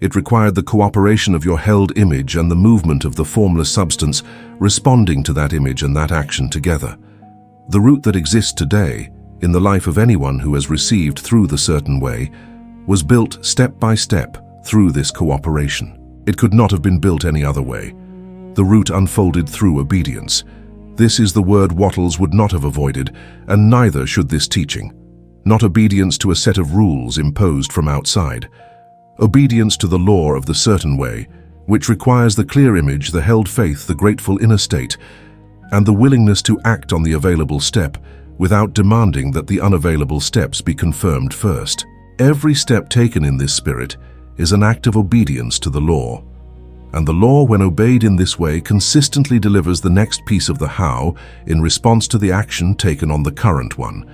It required the cooperation of your held image and the movement of the formless substance responding to that image and that action together. The route that exists today, in the life of anyone who has received through the certain way, was built step by step through this cooperation. It could not have been built any other way. The route unfolded through obedience. This is the word Wattles would not have avoided, and neither should this teaching. Not obedience to a set of rules imposed from outside. Obedience to the law of the certain way, which requires the clear image, the held faith, the grateful inner state, and the willingness to act on the available step without demanding that the unavailable steps be confirmed first. Every step taken in this spirit is an act of obedience to the law. And the law, when obeyed in this way, consistently delivers the next piece of the how in response to the action taken on the current one.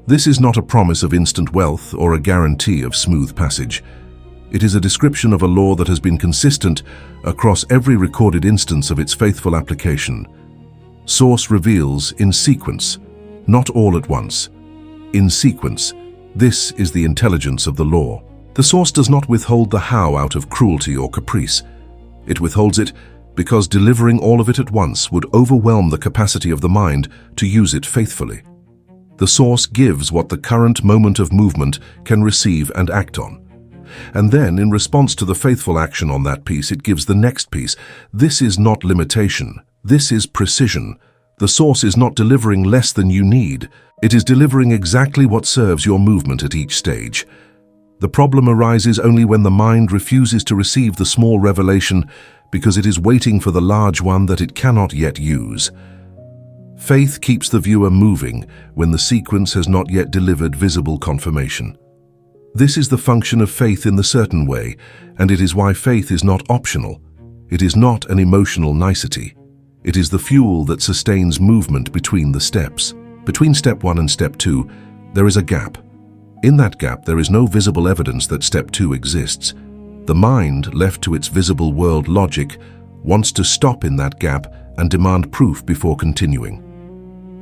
This is not a promise of instant wealth or a guarantee of smooth passage. It is a description of a law that has been consistent across every recorded instance of its faithful application. Source reveals in sequence, not all at once. In sequence, this is the intelligence of the law. The source does not withhold the how out of cruelty or caprice. It withholds it because delivering all of it at once would overwhelm the capacity of the mind to use it faithfully. The source gives what the current moment of movement can receive and act on. And then, in response to the faithful action on that piece, it gives the next piece. This is not limitation. This is precision. The source is not delivering less than you need. It is delivering exactly what serves your movement at each stage. The problem arises only when the mind refuses to receive the small revelation because it is waiting for the large one that it cannot yet use. Faith keeps the viewer moving when the sequence has not yet delivered visible confirmation. This is the function of faith in the certain way, and it is why faith is not optional. It is not an emotional nicety. It is the fuel that sustains movement between the steps. Between step 1 and step 2, there is a gap. In that gap, there is no visible evidence that step 2 exists. The mind, left to its visible world logic, wants to stop in that gap and demand proof before continuing.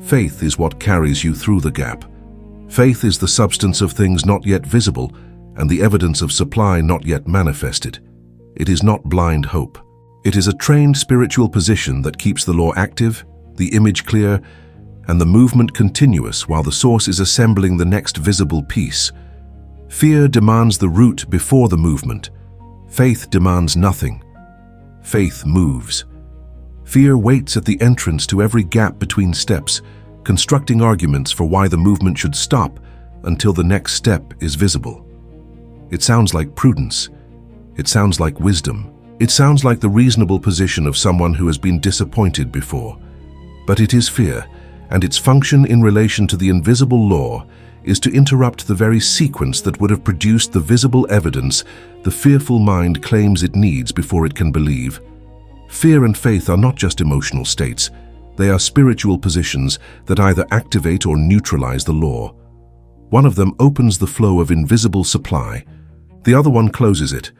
Faith is what carries you through the gap. Faith is the substance of things not yet visible and the evidence of supply not yet manifested. It is not blind hope. It is a trained spiritual position that keeps the law active, the image clear, and the movement continuous while the source is assembling the next visible piece. Fear demands the route before the movement. Faith demands nothing. Faith moves. Fear waits at the entrance to every gap between steps, constructing arguments for why the movement should stop until the next step is visible. It sounds like prudence. It sounds like wisdom. It sounds like the reasonable position of someone who has been disappointed before. But it is fear, and its function in relation to the invisible law is to interrupt the very sequence that would have produced the visible evidence the fearful mind claims it needs before it can believe. Fear and faith are not just emotional states. They are spiritual positions that either activate or neutralize the law. One of them opens the flow of invisible supply. The other one closes it.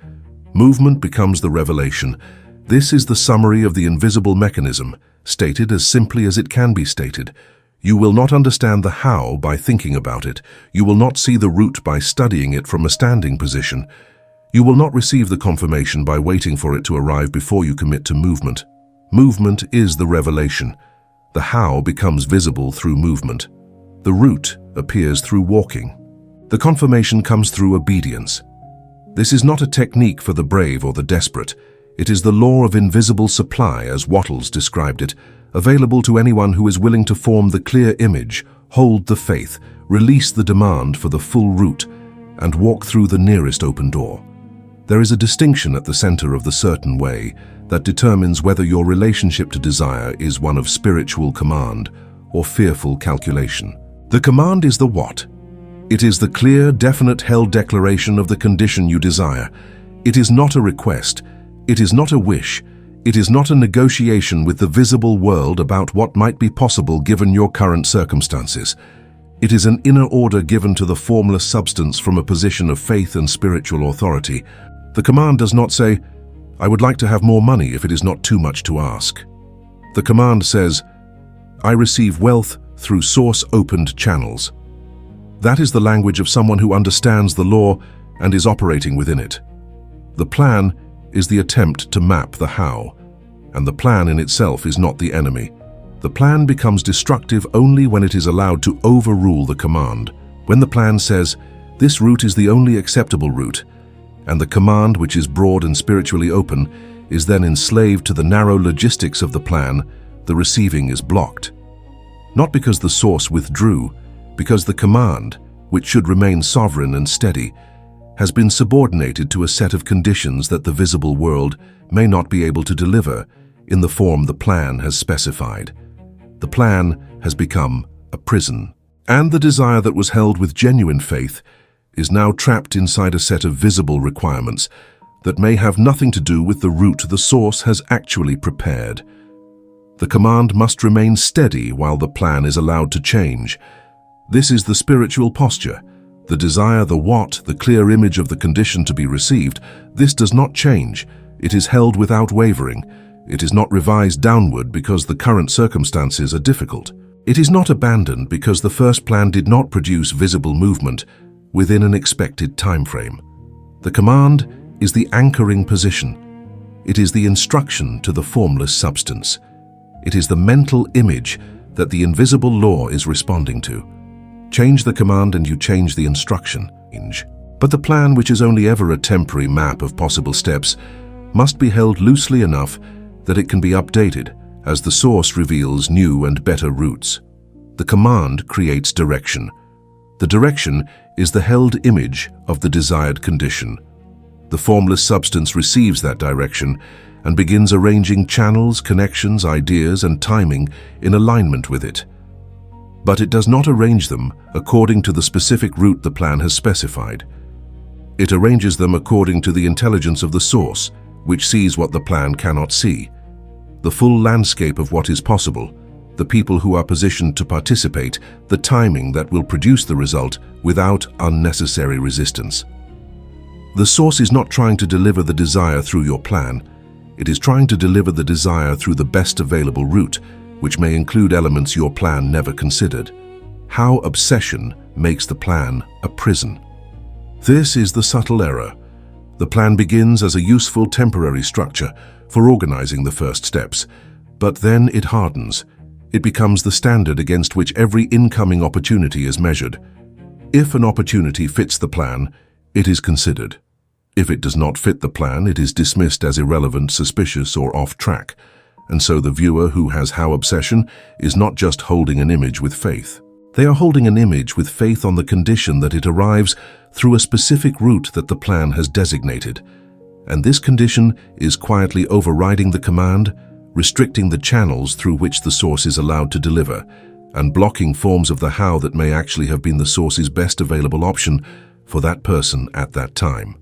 Movement becomes the revelation. This is the summary of the invisible mechanism, stated as simply as it can be stated. You will not understand the how by thinking about it. You will not see the root by studying it from a standing position. You will not receive the confirmation by waiting for it to arrive before you commit to movement. Movement is the revelation. The how becomes visible through movement. The root appears through walking. The confirmation comes through obedience. This is not a technique for the brave or the desperate. It is the law of invisible supply, as Wattles described it, available to anyone who is willing to form the clear image, hold the faith, release the demand for the full route, and walk through the nearest open door. There is a distinction at the center of the certain way that determines whether your relationship to desire is one of spiritual command or fearful calculation. The command is the what. It is the clear, definite, held declaration of the condition you desire. It is not a request. It is not a wish. It is not a negotiation with the visible world about what might be possible given your current circumstances. It is an inner order given to the formless substance from a position of faith and spiritual authority. The command does not say, "I would like to have more money if it is not too much to ask." The command says, "I receive wealth through source-opened channels." That is the language of someone who understands the law and is operating within it. The plan is the attempt to map the how, and the plan in itself is not the enemy. The plan becomes destructive only when it is allowed to overrule the command. When the plan says, "This route is the only acceptable route," and the command, which is broad and spiritually open, is then enslaved to the narrow logistics of the plan, the receiving is blocked. Not because the source withdrew, because the command, which should remain sovereign and steady, has been subordinated to a set of conditions that the visible world may not be able to deliver in the form the plan has specified. The plan has become a prison, and the desire that was held with genuine faith is now trapped inside a set of visible requirements that may have nothing to do with the route the source has actually prepared. The command must remain steady while the plan is allowed to change. This is the spiritual posture. The desire, the what, the clear image of the condition to be received, this does not change. It is held without wavering. It is not revised downward because the current circumstances are difficult. It is not abandoned because the first plan did not produce visible movement within an expected time frame. The command is the anchoring position. It is the instruction to the formless substance. It is the mental image that the invisible law is responding to. Change the command and you change the instruction. But the plan, which is only ever a temporary map of possible steps, must be held loosely enough that it can be updated as the source reveals new and better routes. The command creates direction. The direction is the held image of the desired condition. The formless substance receives that direction and begins arranging channels, connections, ideas, and timing in alignment with it. But it does not arrange them according to the specific route the plan has specified. It arranges them according to the intelligence of the source, which sees what the plan cannot see. The full landscape of what is possible, the people who are positioned to participate, the timing that will produce the result without unnecessary resistance. The source is not trying to deliver the desire through your plan. It is trying to deliver the desire through the best available route, which may include elements your plan never considered. How obsession makes the plan a prison. This is the subtle error. The plan begins as a useful temporary structure for organizing the first steps, but then it hardens. It becomes the standard against which every incoming opportunity is measured. If an opportunity fits the plan, it is considered. If it does not fit the plan, it is dismissed as irrelevant, suspicious, or off track. And so the viewer who has how obsession is not just holding an image with faith. They are holding an image with faith on the condition that it arrives through a specific route that the plan has designated. and this condition is quietly overriding the command, restricting the channels through which the source is allowed to deliver, and blocking forms of the how that may actually have been the source's best available option for that person at that time.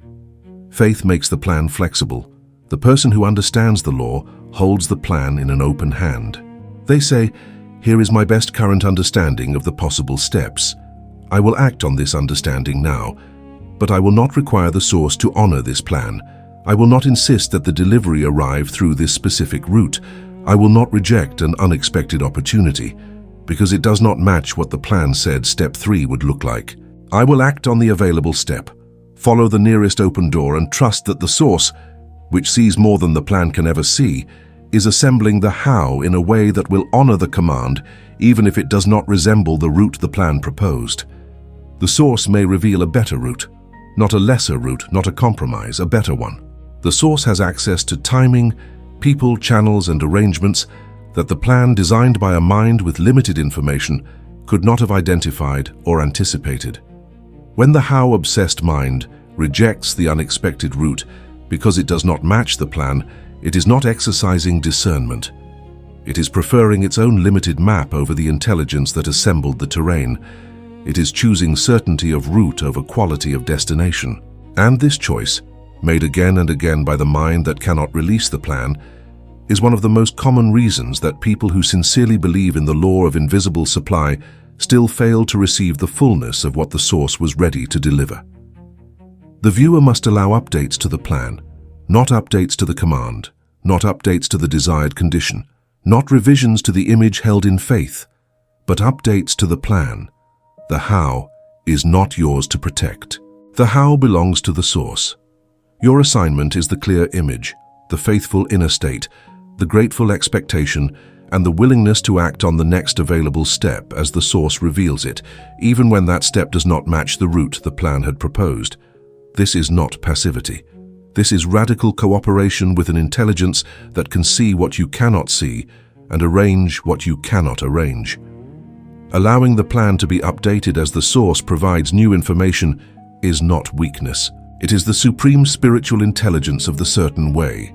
Faith makes the plan flexible. The person who understands the law holds the plan in an open hand. They say, "Here is my best current understanding of the possible steps. I will act on this understanding now, but I will not require the source to honor this plan. I will not insist that the delivery arrive through this specific route. I will not reject an unexpected opportunity, because it does not match what the plan said step 3 would look like. I will act on the available step, follow the nearest open door, and trust that the source, which sees more than the plan can ever see, is assembling the how in a way that will honor the command, even if it does not resemble the route the plan proposed. The source may reveal a better route, not a lesser route, not a compromise, a better one. The source has access to timing, people, channels, and arrangements that the plan designed by a mind with limited information could not have identified or anticipated. When the how-obsessed mind rejects the unexpected route because it does not match the plan, it is not exercising discernment. It is preferring its own limited map over the intelligence that assembled the terrain. It is choosing certainty of route over quality of destination. And this choice, made again and again by the mind that cannot release the plan, is one of the most common reasons that people who sincerely believe in the law of invisible supply still fail to receive the fullness of what the source was ready to deliver. The viewer must allow updates to the plan, not updates to the command, not updates to the desired condition, not revisions to the image held in faith, but updates to the plan. The how is not yours to protect. The how belongs to the source. Your assignment is the clear image, the faithful inner state, the grateful expectation, and the willingness to act on the next available step as the source reveals it, even when that step does not match the route the plan had proposed. This is not passivity. This is radical cooperation with an intelligence that can see what you cannot see and arrange what you cannot arrange. Allowing the plan to be updated as the source provides new information is not weakness. It is the supreme spiritual intelligence of the certain way.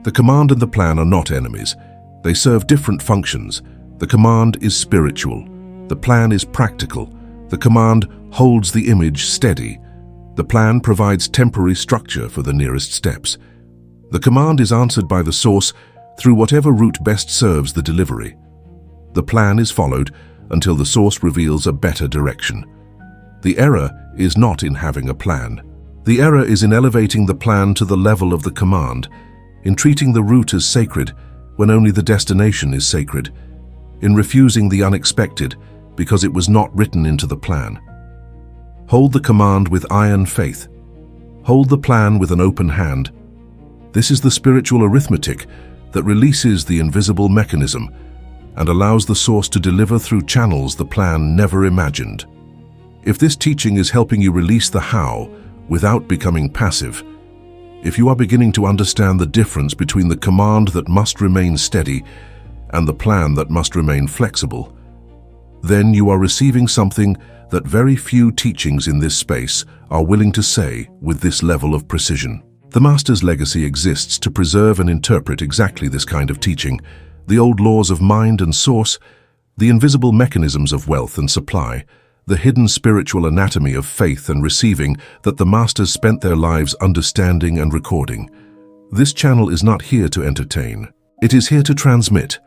The command and the plan are not enemies. They serve different functions. The command is spiritual. The plan is practical. The command holds the image steady. The plan provides temporary structure for the nearest steps. The command is answered by the source through whatever route best serves the delivery. The plan is followed until the source reveals a better direction. The error is not in having a plan. The error is in elevating the plan to the level of the command, in treating the route as sacred when only the destination is sacred, in refusing the unexpected because it was not written into the plan. Hold the command with iron faith. Hold the plan with an open hand. This is the spiritual arithmetic that releases the invisible mechanism and allows the source to deliver through channels the plan never imagined. If this teaching is helping you release the how without becoming passive, if you are beginning to understand the difference between the command that must remain steady and the plan that must remain flexible, then you are receiving something that very few teachings in this space are willing to say with this level of precision. The Master's legacy exists to preserve and interpret exactly this kind of teaching, the old laws of mind and source, the invisible mechanisms of wealth and supply, the hidden spiritual anatomy of faith and receiving that the Masters spent their lives understanding and recording. This channel is not here to entertain. It is here to transmit.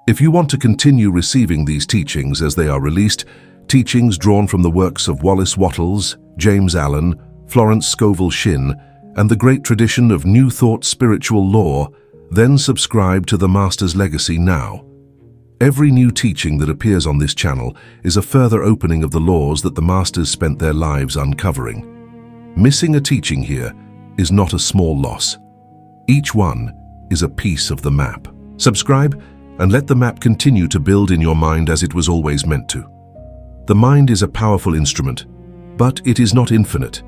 If you want to continue receiving these teachings as they are released, teachings drawn from the works of Wallace Wattles, James Allen, Florence Scovel Shinn, and the great tradition of New Thought spiritual law, then subscribe to the Master's legacy now. Every new teaching that appears on this channel is a further opening of the laws that the Masters spent their lives uncovering. Missing a teaching here is not a small loss. Each one is a piece of the map. Subscribe and let the map continue to build in your mind as it was always meant to. The mind is a powerful instrument, but it is not infinite.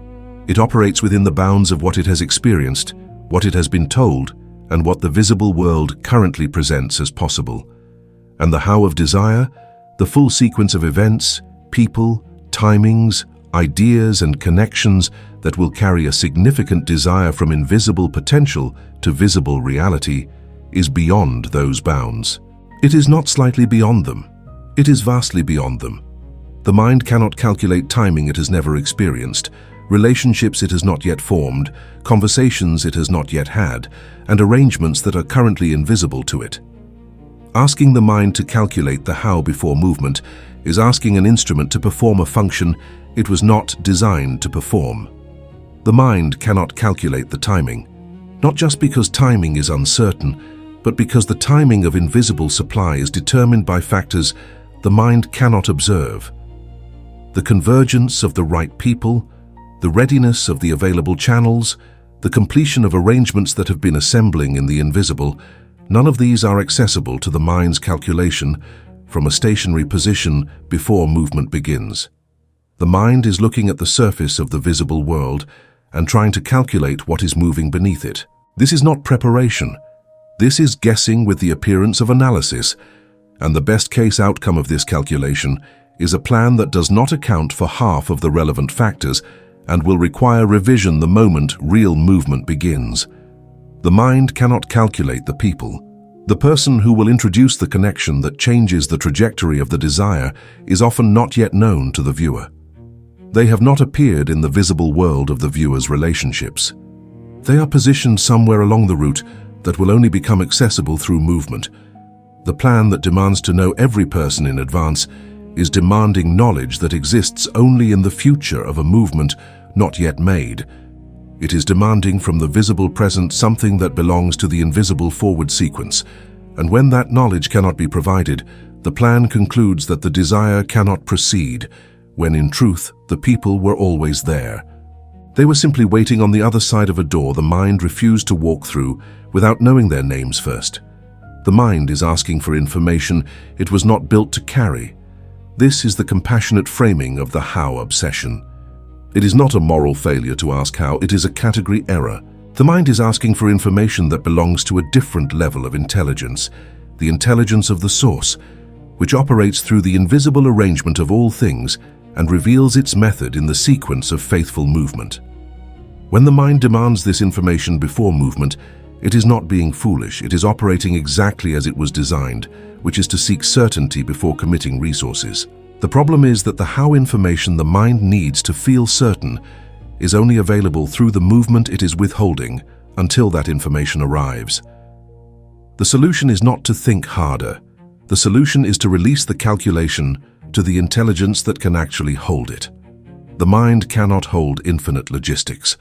It operates within the bounds of what it has experienced, what it has been told, and what the visible world currently presents as possible. And the how of desire, the full sequence of events, people, timings, ideas and connections that will carry a significant desire from invisible potential to visible reality, is beyond those bounds. It is not slightly beyond them. It is vastly beyond them. The mind cannot calculate timing it has never experienced, relationships it has not yet formed, conversations it has not yet had, and arrangements that are currently invisible to it. Asking the mind to calculate the how before movement is asking an instrument to perform a function it was not designed to perform. The mind cannot calculate the timing, not just because timing is uncertain, but because the timing of invisible supply is determined by factors the mind cannot observe. The convergence of the right people, the readiness of the available channels, the completion of arrangements that have been assembling in the invisible, none of these are accessible to the mind's calculation from a stationary position before movement begins. The mind is looking at the surface of the visible world and trying to calculate what is moving beneath it. This is not preparation. This is guessing with the appearance of analysis, and the best case outcome of this calculation is a plan that does not account for half of the relevant factors and will require revision the moment real movement begins. The mind cannot calculate the people. The person who will introduce the connection that changes the trajectory of the desire is often not yet known to the viewer. They have not appeared in the visible world of the viewer's relationships. They are positioned somewhere along the route that will only become accessible through movement. The plan that demands to know every person in advance is demanding knowledge that exists only in the future of a movement not yet made. It is demanding from the visible present something that belongs to the invisible forward sequence, and when that knowledge cannot be provided, the plan concludes that the desire cannot proceed, when in truth the people were always there. They were simply waiting on the other side of a door the mind refused to walk through without knowing their names first. The mind is asking for information it was not built to carry. This is the compassionate framing of the how obsession. It is not a moral failure to ask how, it is a category error. The mind is asking for information that belongs to a different level of intelligence, the intelligence of the source, which operates through the invisible arrangement of all things and reveals its method in the sequence of faithful movement. When the mind demands this information before movement, it is not being foolish, it is operating exactly as it was designed, which is to seek certainty before committing resources. The problem is that the how information the mind needs to feel certain is only available through the movement it is withholding until that information arrives. The solution is not to think harder. The solution is to release the calculation to the intelligence that can actually hold it. The mind cannot hold infinite logistics.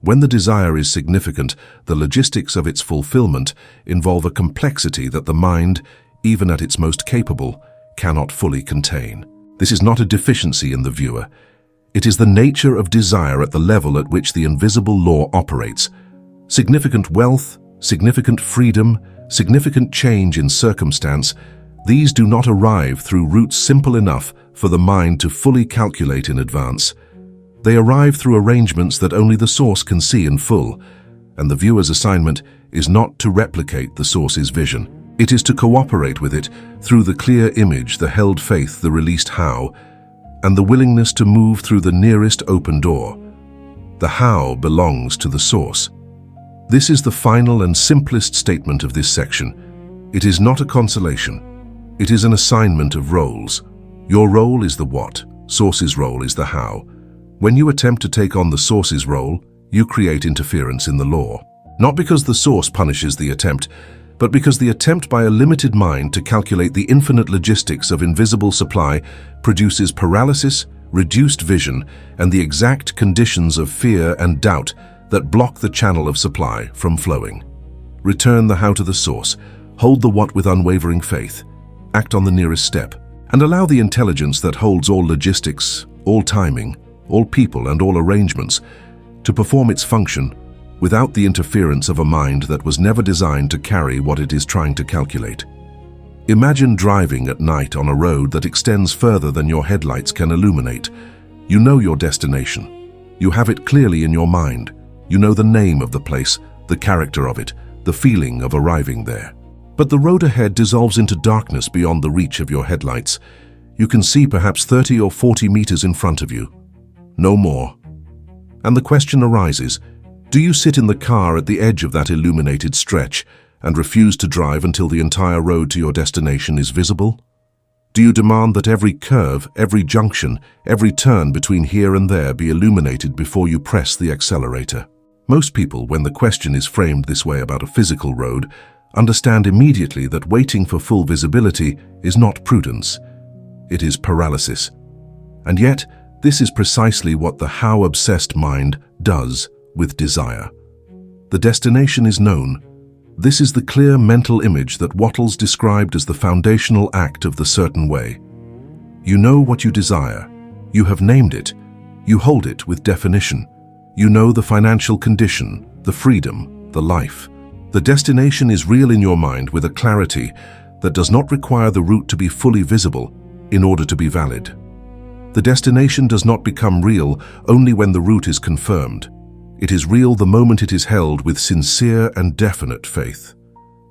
When the desire is significant, the logistics of its fulfillment involve a complexity that the mind, even at its most capable, cannot fully contain. This is not a deficiency in the viewer. It is the nature of desire at the level at which the invisible law operates. Significant wealth, significant freedom, significant change in circumstance, these do not arrive through routes simple enough for the mind to fully calculate in advance. They arrive through arrangements that only the source can see in full, and the viewer's assignment is not to replicate the source's vision. It is to cooperate with it through the clear image, the held faith, the released how, and the willingness to move through the nearest open door. The how belongs to the source. This is the final and simplest statement of this section. It is not a consolation. It is an assignment of roles. Your role is the what, source's role is the how. When you attempt to take on the source's role, you create interference in the law. Not because the source punishes the attempt, but because the attempt by a limited mind to calculate the infinite logistics of invisible supply produces paralysis, reduced vision, and the exact conditions of fear and doubt that block the channel of supply from flowing. Return the how to the source, hold the what with unwavering faith, act on the nearest step, and allow the intelligence that holds all logistics, all timing, all people and all arrangements to perform its function without the interference of a mind that was never designed to carry what it is trying to calculate. Imagine driving at night on a road that extends further than your headlights can illuminate. You know your destination. You have it clearly in your mind. You know the name of the place, the character of it, the feeling of arriving there. But the road ahead dissolves into darkness beyond the reach of your headlights. You can see perhaps 30 or 40 meters in front of you. no more. And the question arises, do you sit in the car at the edge of that illuminated stretch and refuse to drive until the entire road to your destination is visible? Do you demand that every curve, every junction, every turn between here and there be illuminated before you press the accelerator? Most people, when the question is framed this way about a physical road, understand immediately that waiting for full visibility is not prudence. It is paralysis. And yet, this is precisely what the how-obsessed mind does with desire. The destination is known. This is the clear mental image that Wattles described as the foundational act of the certain way. You know what you desire. You have named it. You hold it with definition. You know the financial condition, the freedom, the life. The destination is real in your mind with a clarity that does not require the route to be fully visible in order to be valid. The destination does not become real only when the route is confirmed. It is real the moment it is held with sincere and definite faith.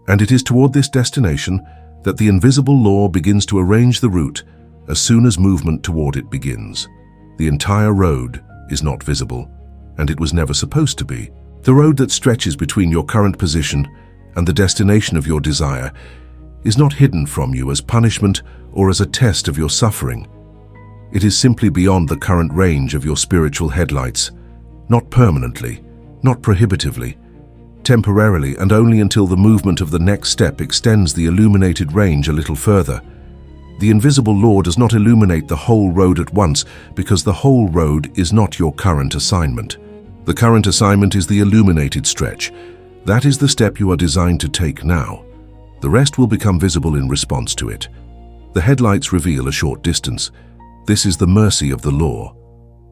And it is toward this destination that the invisible law begins to arrange the route as soon as movement toward it begins. The entire road is not visible, and it was never supposed to be. The road that stretches between your current position and the destination of your desire is not hidden from you as punishment or as a test of your suffering. It is simply beyond the current range of your spiritual headlights, not permanently, not prohibitively, temporarily, and only until the movement of the next step extends the illuminated range a little further. The invisible law does not illuminate the whole road at once because the whole road is not your current assignment. The current assignment is the illuminated stretch. That is the step you are designed to take now. The rest will become visible in response to it. The headlights reveal a short distance. This is the mercy of the law.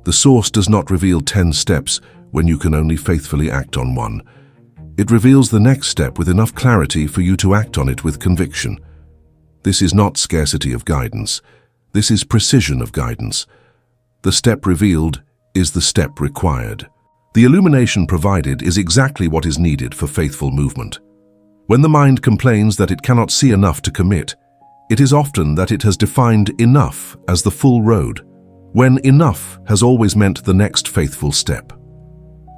The source does not reveal 10 steps when you can only faithfully act on one. It reveals the next step with enough clarity for you to act on it with conviction. This is not scarcity of guidance. This is precision of guidance. The step revealed is the step required. The illumination provided is exactly what is needed for faithful movement. When the mind complains that it cannot see enough to commit, it is often that it has defined enough as the full road, when enough has always meant the next faithful step.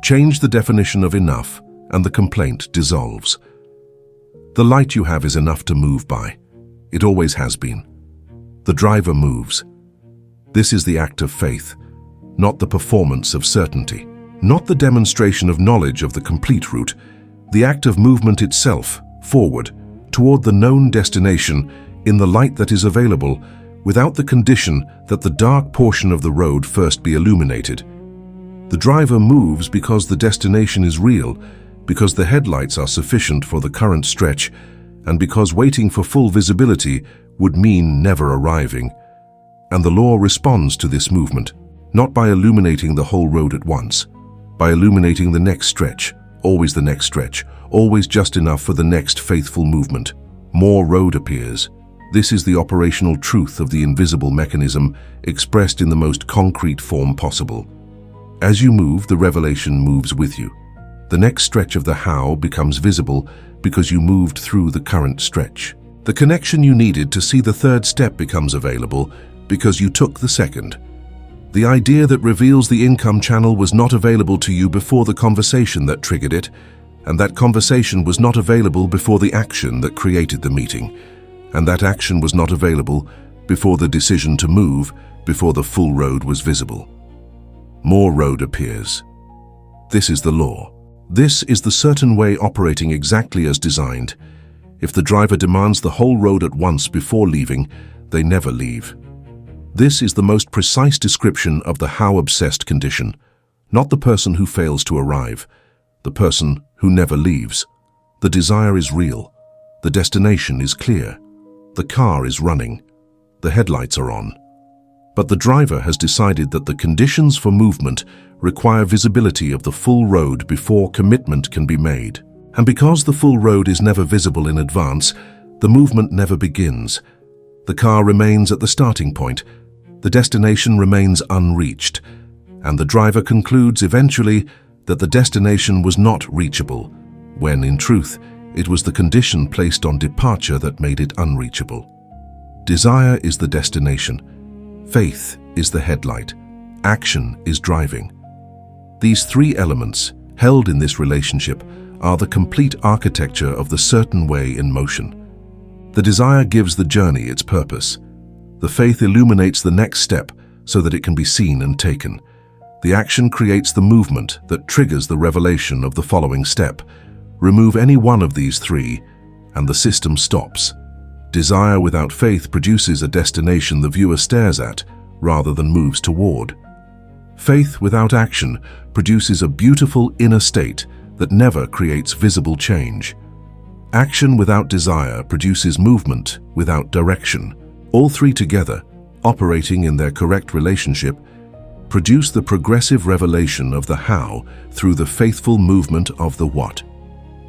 Change the definition of enough, and the complaint dissolves. The light you have is enough to move by. It always has been. The driver moves. This is the act of faith, not the performance of certainty, not the demonstration of knowledge of the complete route, the act of movement itself, forward, toward the known destination in the light that is available, without the condition that the dark portion of the road first be illuminated. The driver moves because the destination is real, because the headlights are sufficient for the current stretch, and because waiting for full visibility would mean never arriving. And the law responds to this movement, not by illuminating the whole road at once, by illuminating the next stretch, always the next stretch, always just enough for the next faithful movement. More road appears. This is the operational truth of the invisible mechanism expressed in the most concrete form possible. As you move, the revelation moves with you. The next stretch of the how becomes visible because you moved through the current stretch. The connection you needed to see the third step becomes available because you took the second. The idea that reveals the income channel was not available to you before the conversation that triggered it, and that conversation was not available before the action that created the meeting. And that action was not available before the decision to move, before the full road was visible. More road appears. This is the law. This is the certain way operating exactly as designed. If the driver demands the whole road at once before leaving, they never leave. This is the most precise description of the how-obsessed condition, not the person who fails to arrive, the person who never leaves. The desire is real. The destination is clear. The car is running. The headlights are on. But the driver has decided that the conditions for movement require visibility of the full road before commitment can be made. And because the full road is never visible in advance, the movement never begins. The car remains at the starting point. The destination remains unreached. And the driver concludes eventually that the destination was not reachable, when in truth, it was the condition placed on departure that made it unreachable. Desire is the destination. Faith is the headlight. action is driving. These three elements, held in this relationship, are the complete architecture of the certain way in motion. The desire gives the journey its purpose. The faith illuminates the next step so that it can be seen and taken. The action creates the movement that triggers the revelation of the following step. Remove any one of these three, and the system stops. Desire without faith produces a destination the viewer stares at, rather than moves toward. Faith without action produces a beautiful inner state that never creates visible change. Action without desire produces movement without direction. All three together, operating in their correct relationship, produce the progressive revelation of the how through the faithful movement of the what.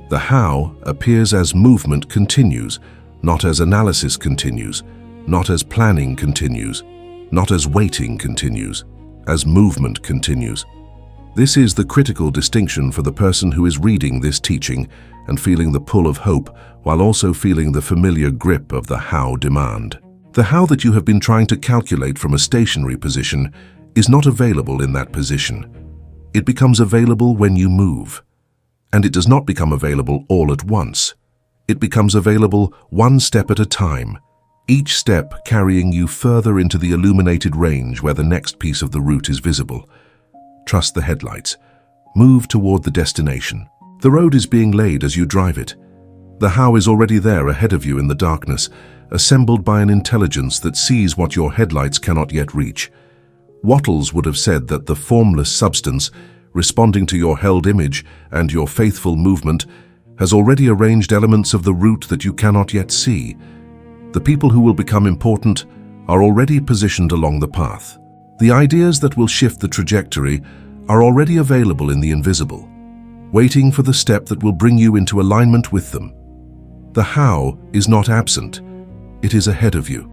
The how appears as movement continues, not as analysis continues, not as planning continues, not as waiting continues, as movement continues. This is the critical distinction for the person who is reading this teaching and feeling the pull of hope while also feeling the familiar grip of the how demand. The how that you have been trying to calculate from a stationary position is not available in that position. It becomes available when you move. And it does not become available all at once. It becomes available one step at a time, each step carrying you further into the illuminated range where the next piece of the route is visible. Trust the headlights. Move toward the destination. The road is being laid as you drive it. The how is already there ahead of you in the darkness, assembled by an intelligence that sees what your headlights cannot yet reach. Wattles would have said that the formless substance, responding to your held image and your faithful movement, has already arranged elements of the route that you cannot yet see. The people who will become important are already positioned along the path. The ideas that will shift the trajectory are already available in the invisible, waiting for the step that will bring you into alignment with them. The how is not absent, it is ahead of you.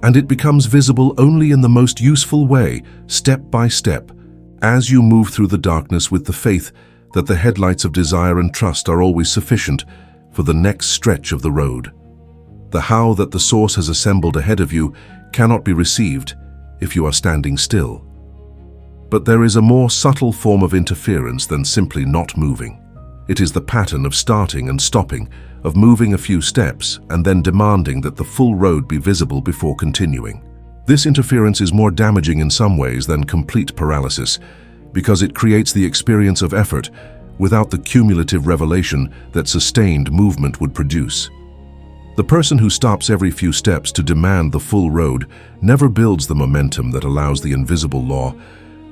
And it becomes visible only in the most useful way, step by step, as you move through the darkness with the faith that the headlights of desire and trust are always sufficient for the next stretch of the road. The how that the source has assembled ahead of you cannot be received if you are standing still. But there is a more subtle form of interference than simply not moving. It is the pattern of starting and stopping, of moving a few steps and then demanding that the full road be visible before continuing. This interference is more damaging in some ways than complete paralysis, because it creates the experience of effort without the cumulative revelation that sustained movement would produce. The person who stops every few steps to demand the full road never builds the momentum that allows the invisible law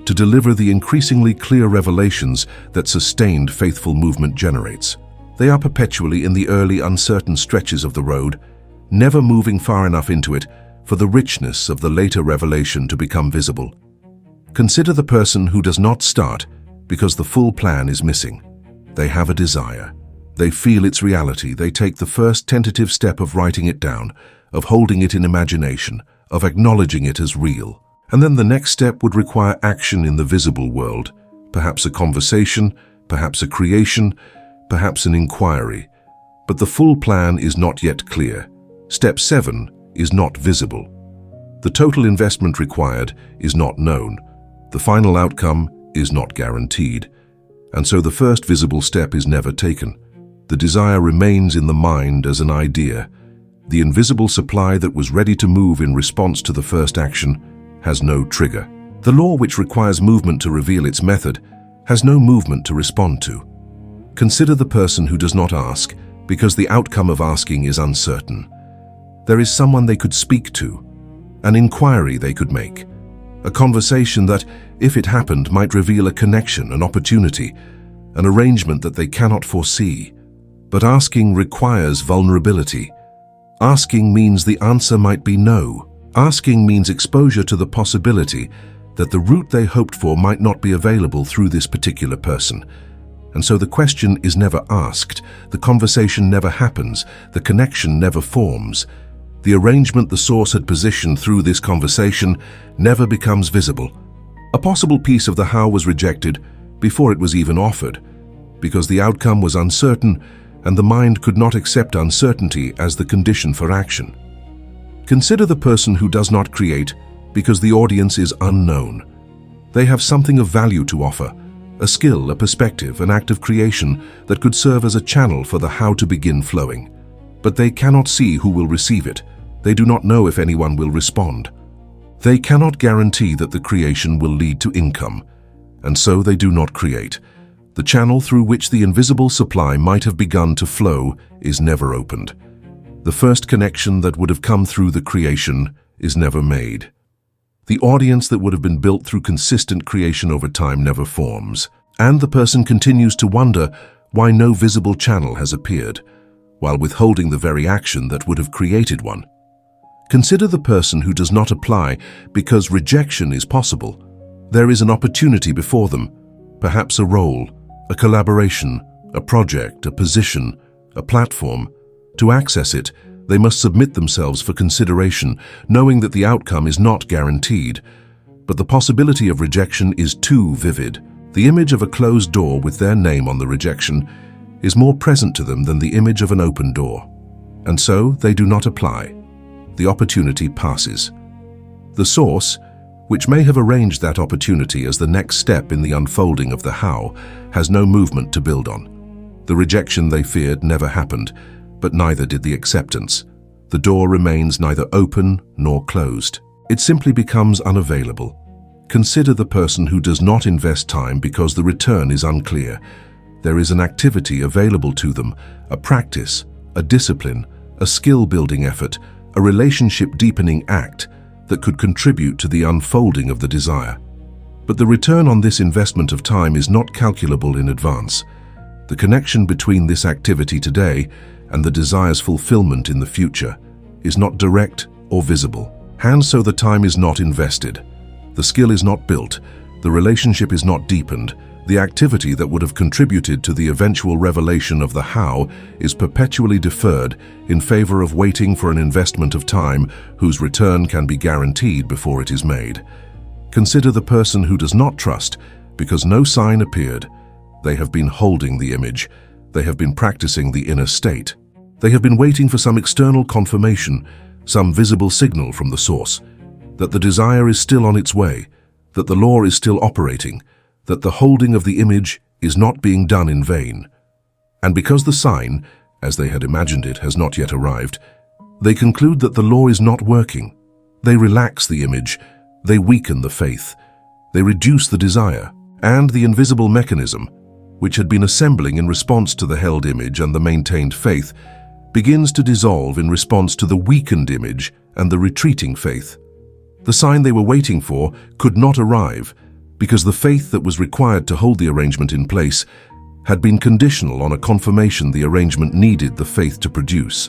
to deliver the increasingly clear revelations that sustained faithful movement generates. They are perpetually in the early uncertain stretches of the road, never moving far enough into it for the richness of the later revelation to become visible. Consider the person who does not start because the full plan is missing. They have a desire. They feel its reality. They take the first tentative step of writing it down, of holding it in imagination, of acknowledging it as real. And then the next step would require action in the visible world, perhaps a conversation, perhaps a creation, perhaps an inquiry. But the full plan is not yet clear. Step 7 is not visible. The total investment required is not known. The final outcome is not guaranteed. And so the first visible step is never taken. The desire remains in the mind as an idea. The invisible supply that was ready to move in response to the first action has no trigger. The law which requires movement to reveal its method has no movement to respond to. Consider the person who does not ask because the outcome of asking is uncertain. There is someone they could speak to, an inquiry they could make, a conversation that, if it happened, might reveal a connection, an opportunity, an arrangement that they cannot foresee. But asking requires vulnerability. Asking means the answer might be no. Asking means exposure to the possibility that the route they hoped for might not be available through this particular person. And so the question is never asked, the conversation never happens, the connection never forms. The arrangement the source had positioned through this conversation never becomes visible. A possible piece of the how was rejected before it was even offered, because the outcome was uncertain and the mind could not accept uncertainty as the condition for action. Consider the person who does not create because the audience is unknown. They have something of value to offer, a skill, a perspective, an act of creation that could serve as a channel for the how to begin flowing. But they cannot see who will receive it. They do not know if anyone will respond. They cannot guarantee that the creation will lead to income, and so they do not create. The channel through which the invisible supply might have begun to flow is never opened. The first connection that would have come through the creation is never made. The audience that would have been built through consistent creation over time never forms, and the person continues to wonder why no visible channel has appeared, while withholding the very action that would have created one. Consider the person who does not apply because rejection is possible. There is an opportunity before them, perhaps a role, a collaboration, a project, a position, a platform. To access it, they must submit themselves for consideration, knowing that the outcome is not guaranteed. But the possibility of rejection is too vivid. The image of a closed door with their name on the rejection is more present to them than the image of an open door. And so they do not apply. The opportunity passes. The source, which may have arranged that opportunity as the next step in the unfolding of the how, has no movement to build on. The rejection they feared never happened, but neither did the acceptance. The door remains neither open nor closed. It simply becomes unavailable. Consider the person who does not invest time because the return is unclear. There is an activity available to them, a practice, a discipline, a skill-building effort, a relationship-deepening act that could contribute to the unfolding of the desire. But the return on this investment of time is not calculable in advance. The connection between this activity today and the desire's fulfillment in the future is not direct or visible. And so the time is not invested. The skill is not built. The relationship is not deepened. The activity that would have contributed to the eventual revelation of the how is perpetually deferred in favor of waiting for an investment of time whose return can be guaranteed before it is made. Consider the person who does not trust because no sign appeared. They have been holding the image. They have been practicing the inner state. They have been waiting for some external confirmation, some visible signal from the source, that the desire is still on its way, that the law is still operating, that the holding of the image is not being done in vain. And because the sign, as they had imagined it, has not yet arrived, they conclude that the law is not working. They relax the image, they weaken the faith, they reduce the desire, and the invisible mechanism, which had been assembling in response to the held image and the maintained faith, begins to dissolve in response to the weakened image and the retreating faith. The sign they were waiting for could not arrive because the faith that was required to hold the arrangement in place had been conditional on a confirmation the arrangement needed the faith to produce.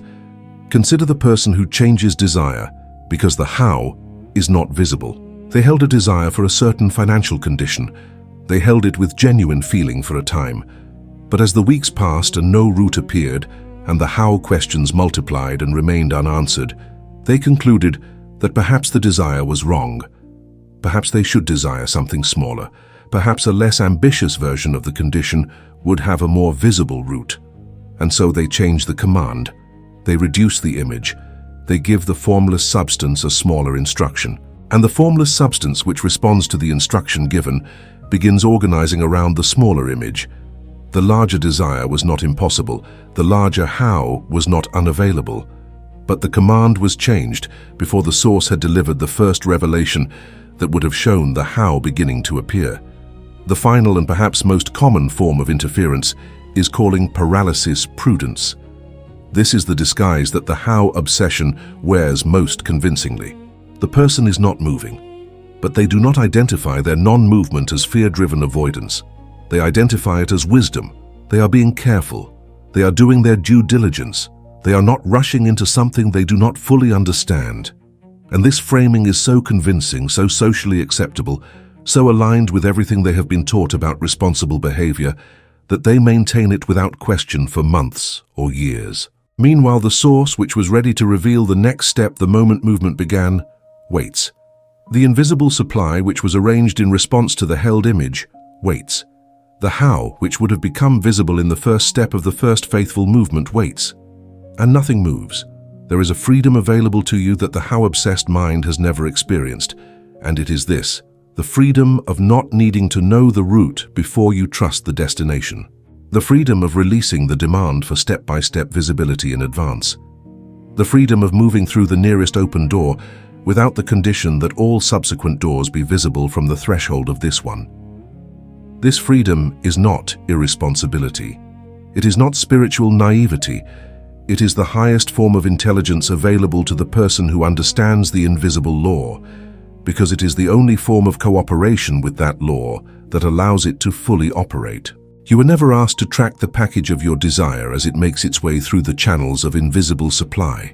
Consider the person who changes desire because the how is not visible. They held a desire for a certain financial condition. They held it with genuine feeling for a time. But as the weeks passed and no route appeared, and the how questions multiplied and remained unanswered, they concluded that perhaps the desire was wrong. Perhaps they should desire something smaller. Perhaps a less ambitious version of the condition would have a more visible route. And so they change the command. They reduce the image. They give the formless substance a smaller instruction. And the formless substance which responds to the instruction given begins organizing around the smaller image. The larger desire was not impossible. The larger how was not unavailable. But the command was changed before the source had delivered the first revelation that would have shown the how beginning to appear. The final and perhaps most common form of interference is calling paralysis prudence. This is the disguise that the how obsession wears most convincingly. The person is not moving, but they do not identify their non-movement as fear-driven avoidance. They identify it as wisdom. They are being careful. They are doing their due diligence. They are not rushing into something they do not fully understand. And this framing is so convincing, so socially acceptable, so aligned with everything they have been taught about responsible behavior, that they maintain it without question for months or years. Meanwhile, the source, which was ready to reveal the next step the moment movement began, waits. The invisible supply, which was arranged in response to the held image, waits. The how, which would have become visible in the first step of the first faithful movement, waits. And nothing moves. There is a freedom available to you that the how-obsessed mind has never experienced, and it is this: The freedom of not needing to know the route before you trust the destination. The freedom of releasing the demand for step-by-step visibility in advance. The freedom of moving through the nearest open door without the condition that all subsequent doors be visible from the threshold of this one. This freedom is not irresponsibility. It is not spiritual naivety. It is the highest form of intelligence available to the person who understands the invisible law, because it is the only form of cooperation with that law that allows it to fully operate. You were never asked to track the package of your desire as it makes its way through the channels of invisible supply.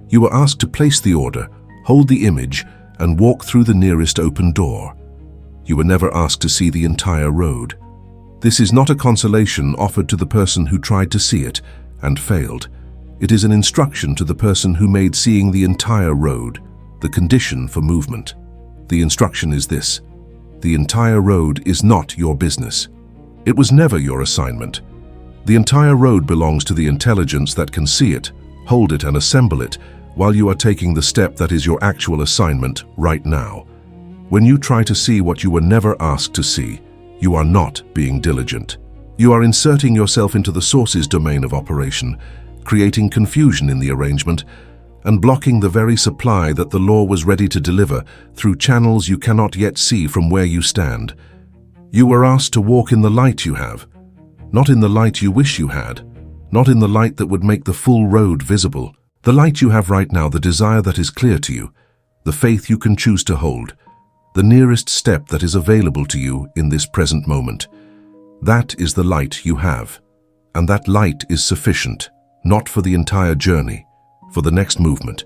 You were asked to place the order, hold the image, and walk through the nearest open door. You were never asked to see the entire road. This is not a consolation offered to the person who tried to see it and failed. It is an instruction to the person who made seeing the entire road the condition for movement. The instruction is this: the entire road is not your business. It was never your assignment. The entire road belongs to the intelligence that can see it, hold it, and assemble it while you are taking the step that is your actual assignment right now. When you try to see what you were never asked to see, you are not being diligent. You are inserting yourself into the source's domain of operation, creating confusion in the arrangement, and blocking the very supply that the law was ready to deliver through channels you cannot yet see from where you stand. You were asked to walk in the light you have, not in the light you wish you had, not in the light that would make the full road visible. The light you have right now, the desire that is clear to you, the faith you can choose to hold, the nearest step that is available to you in this present moment. That is the light you have, and that light is sufficient, not for the entire journey, for the next movement.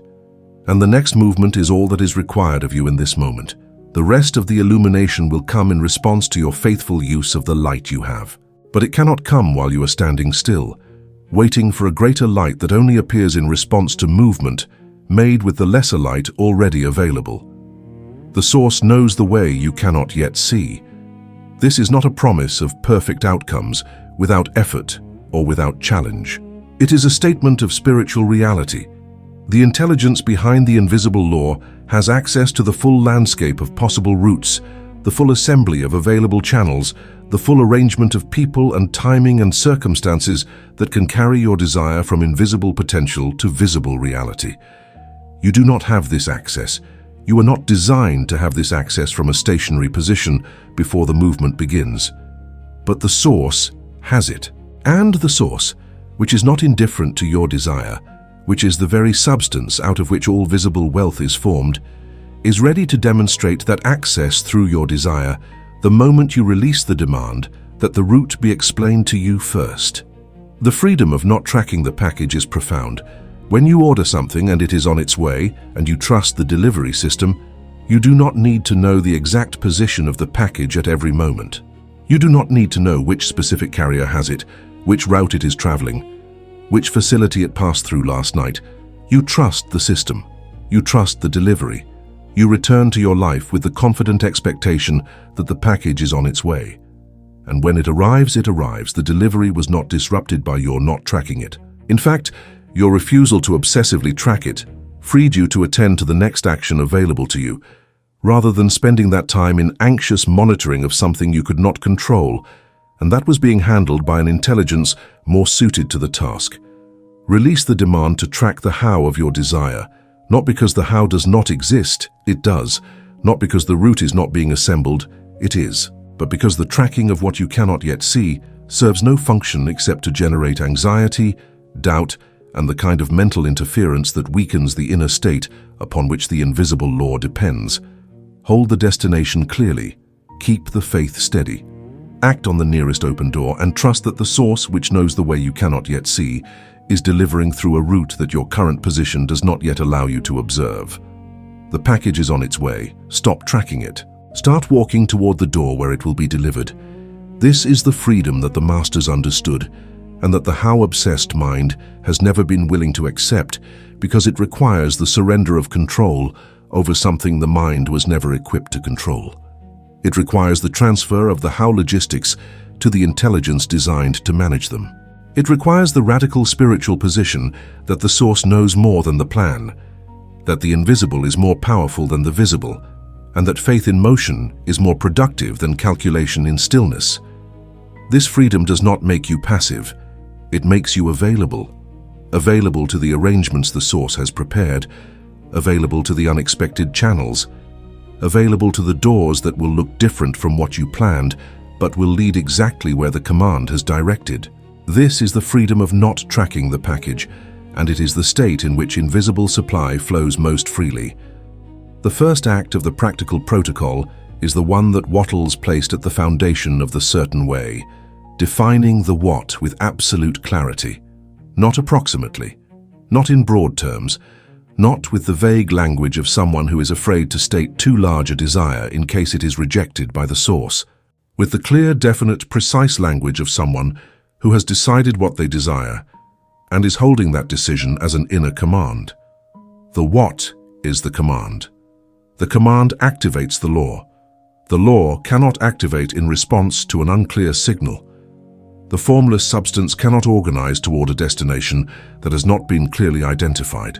And the next movement is all that is required of you in this moment. The rest of the illumination will come in response to your faithful use of the light you have. But it cannot come while you are standing still, waiting for a greater light that only appears in response to movement made with the lesser light already available. The source knows the way you cannot yet see. This is not a promise of perfect outcomes without effort or without challenge. It is a statement of spiritual reality. The intelligence behind the invisible law has access to the full landscape of possible routes, the full assembly of available channels, the full arrangement of people and timing and circumstances that can carry your desire from invisible potential to visible reality. You do not have this access. You are not designed to have this access from a stationary position before the movement begins. But the source has it. And the source, which is not indifferent to your desire, which is the very substance out of which all visible wealth is formed, is ready to demonstrate that access through your desire the moment you release the demand that the route be explained to you first. The freedom of not tracking the package is profound. When you order something and it is on its way and you trust the delivery system, you do not need to know the exact position of the package at every moment. You do not need to know which specific carrier has it, which route it is traveling, which facility it passed through last night. You trust the system. You trust the delivery. You return to your life with the confident expectation that the package is on its way. And when it arrives, the delivery was not disrupted by your not tracking it. In fact, your refusal to obsessively track it freed you to attend to the next action available to you, rather than spending that time in anxious monitoring of something you could not control, and that was being handled by an intelligence more suited to the task. Release the demand to track the how of your desire, not because the how does not exist, it does, not because the route is not being assembled, it is, but because the tracking of what you cannot yet see serves no function except to generate anxiety, doubt, and the kind of mental interference that weakens the inner state upon which the invisible law depends. Hold the destination clearly. Keep the faith steady. Act on the nearest open door and trust that the source, which knows the way you cannot yet see, is delivering through a route that your current position does not yet allow you to observe. The package is on its way. Stop tracking it. Start walking toward the door where it will be delivered. This is the freedom that the masters understood, and that the how-obsessed mind has never been willing to accept because it requires the surrender of control over something the mind was never equipped to control. It requires the transfer of the how logistics to the intelligence designed to manage them. It requires the radical spiritual position that the source knows more than the plan, that the invisible is more powerful than the visible, and that faith in motion is more productive than calculation in stillness. This freedom does not make you passive. It makes you available. Available to the arrangements the source has prepared, available to the unexpected channels, available to the doors that will look different from what you planned, but will lead exactly where the command has directed. This is the freedom of not tracking the package, and it is the state in which invisible supply flows most freely. The first act of the practical protocol is the one that Wattles placed at the foundation of the certain way, defining the what with absolute clarity, not approximately, not in broad terms, not with the vague language of someone who is afraid to state too large a desire in case it is rejected by the source, with the clear, definite, precise language of someone who has decided what they desire and is holding that decision as an inner command. The what is the command. The command activates the law. The law cannot activate in response to an unclear signal. The formless substance cannot organize toward a destination that has not been clearly identified.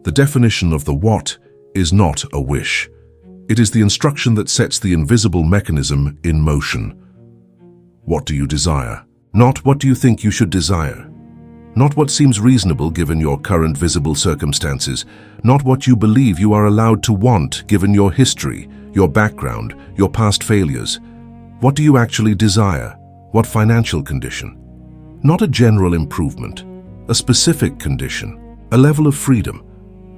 The definition of the what is not a wish. It is the instruction that sets the invisible mechanism in motion. What do you desire? Not what do you think you should desire. Not what seems reasonable given your current visible circumstances. Not what you believe you are allowed to want given your history, your background, your past failures. What do you actually desire? What financial condition? Not a general improvement, a specific condition, a level of freedom,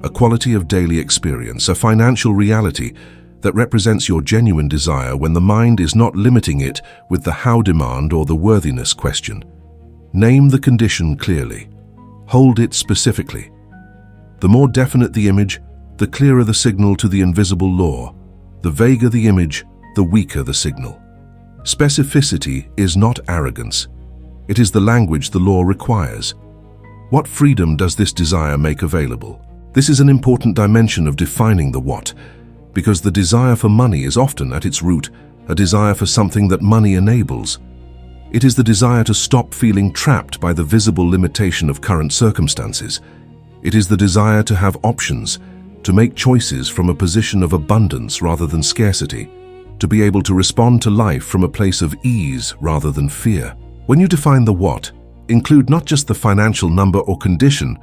a quality of daily experience, a financial reality that represents your genuine desire when the mind is not limiting it with the how demand or the worthiness question. Name the condition clearly. Hold it specifically. The more definite the image, the clearer the signal to the invisible law. The vaguer the image, the weaker the signal. Specificity is not arrogance. It is the language the law requires. What freedom does this desire make available? This is an important dimension of defining the what, because the desire for money is often at its root a desire for something that money enables. It is the desire to stop feeling trapped by the visible limitation of current circumstances. It is the desire to have options, to make choices from a position of abundance rather than scarcity, to be able to respond to life from a place of ease rather than fear. When you define the what, include not just the financial number or condition,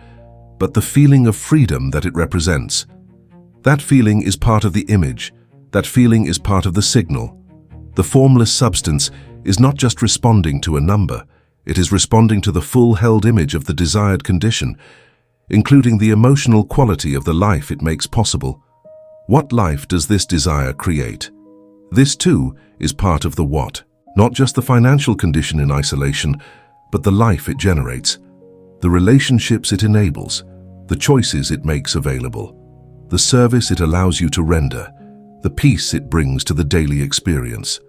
but the feeling of freedom that it represents. That feeling is part of the image. That feeling is part of the signal. The formless substance is not just responding to a number, it is responding to the full-held image of the desired condition, including the emotional quality of the life it makes possible. What life does this desire create? This too is part of the what, not just the financial condition in isolation, but the life it generates, the relationships it enables, the choices it makes available, the service it allows you to render, the peace it brings to the daily experience.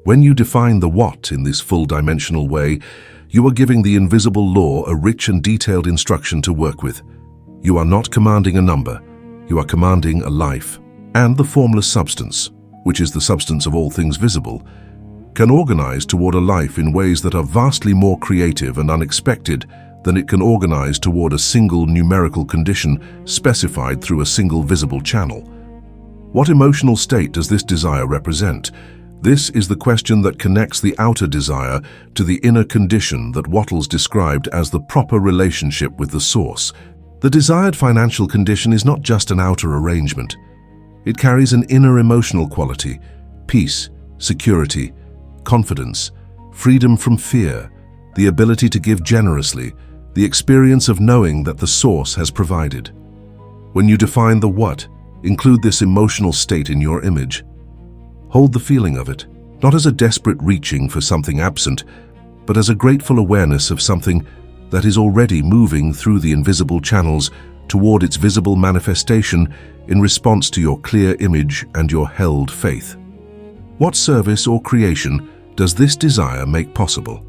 When you define the what in this full-dimensional way, you are giving the invisible law a rich and detailed instruction to work with. You are not commanding a number, you are commanding a life. And the formless substance, which is the substance of all things visible, can organize toward a life in ways that are vastly more creative and unexpected than it can organize toward a single numerical condition specified through a single visible channel. What emotional state does this desire represent? This is the question that connects the outer desire to the inner condition that Wattles described as the proper relationship with the source. The desired financial condition is not just an outer arrangement. It carries an inner emotional quality: peace, security, confidence, freedom from fear, the ability to give generously, the experience of knowing that the source has provided. When you define the what, include this emotional state in your image. Hold the feeling of it, not as a desperate reaching for something absent, but as a grateful awareness of something that is already moving through the invisible channels toward its visible manifestation in response to your clear image and your held faith. What service or creation does this desire make possible?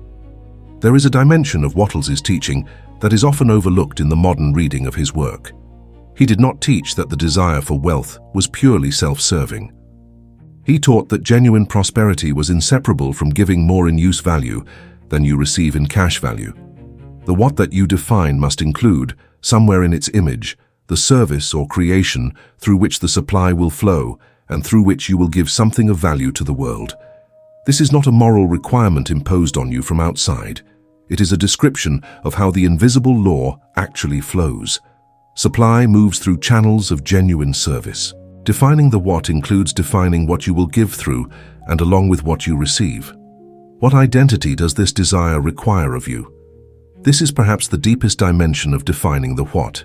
There is a dimension of Wattles' teaching that is often overlooked in the modern reading of his work. He did not teach that the desire for wealth was purely self-serving. He taught that genuine prosperity was inseparable from giving more in use value than you receive in cash value. The what that you define must include, somewhere in its image, the service or creation through which the supply will flow and through which you will give something of value to the world. This is not a moral requirement imposed on you from outside. It is a description of how the invisible law actually flows. Supply moves through channels of genuine service. Defining the what includes defining what you will give through and along with what you receive. What identity does this desire require of you? This is perhaps the deepest dimension of defining the what.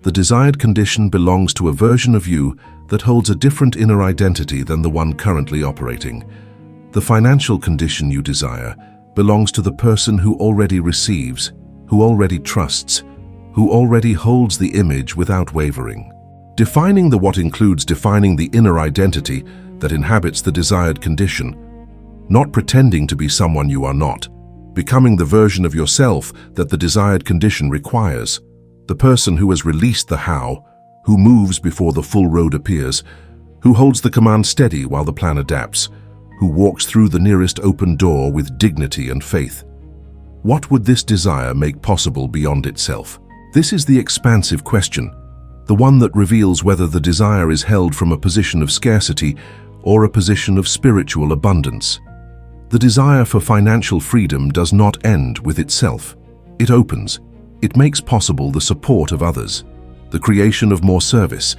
The desired condition belongs to a version of you that holds a different inner identity than the one currently operating. The financial condition you desire belongs to the person who already receives, who already trusts, who already holds the image without wavering. Defining the what includes defining the inner identity that inhabits the desired condition, not pretending to be someone you are not, becoming the version of yourself that the desired condition requires, the person who has released the how, who moves before the full road appears, who holds the command steady while the plan adapts, who walks through the nearest open door with dignity and faith. What would this desire make possible beyond itself? This is the expansive question, the one that reveals whether the desire is held from a position of scarcity or a position of spiritual abundance. The desire for financial freedom does not end with itself. It opens. It makes possible the support of others, the creation of more service,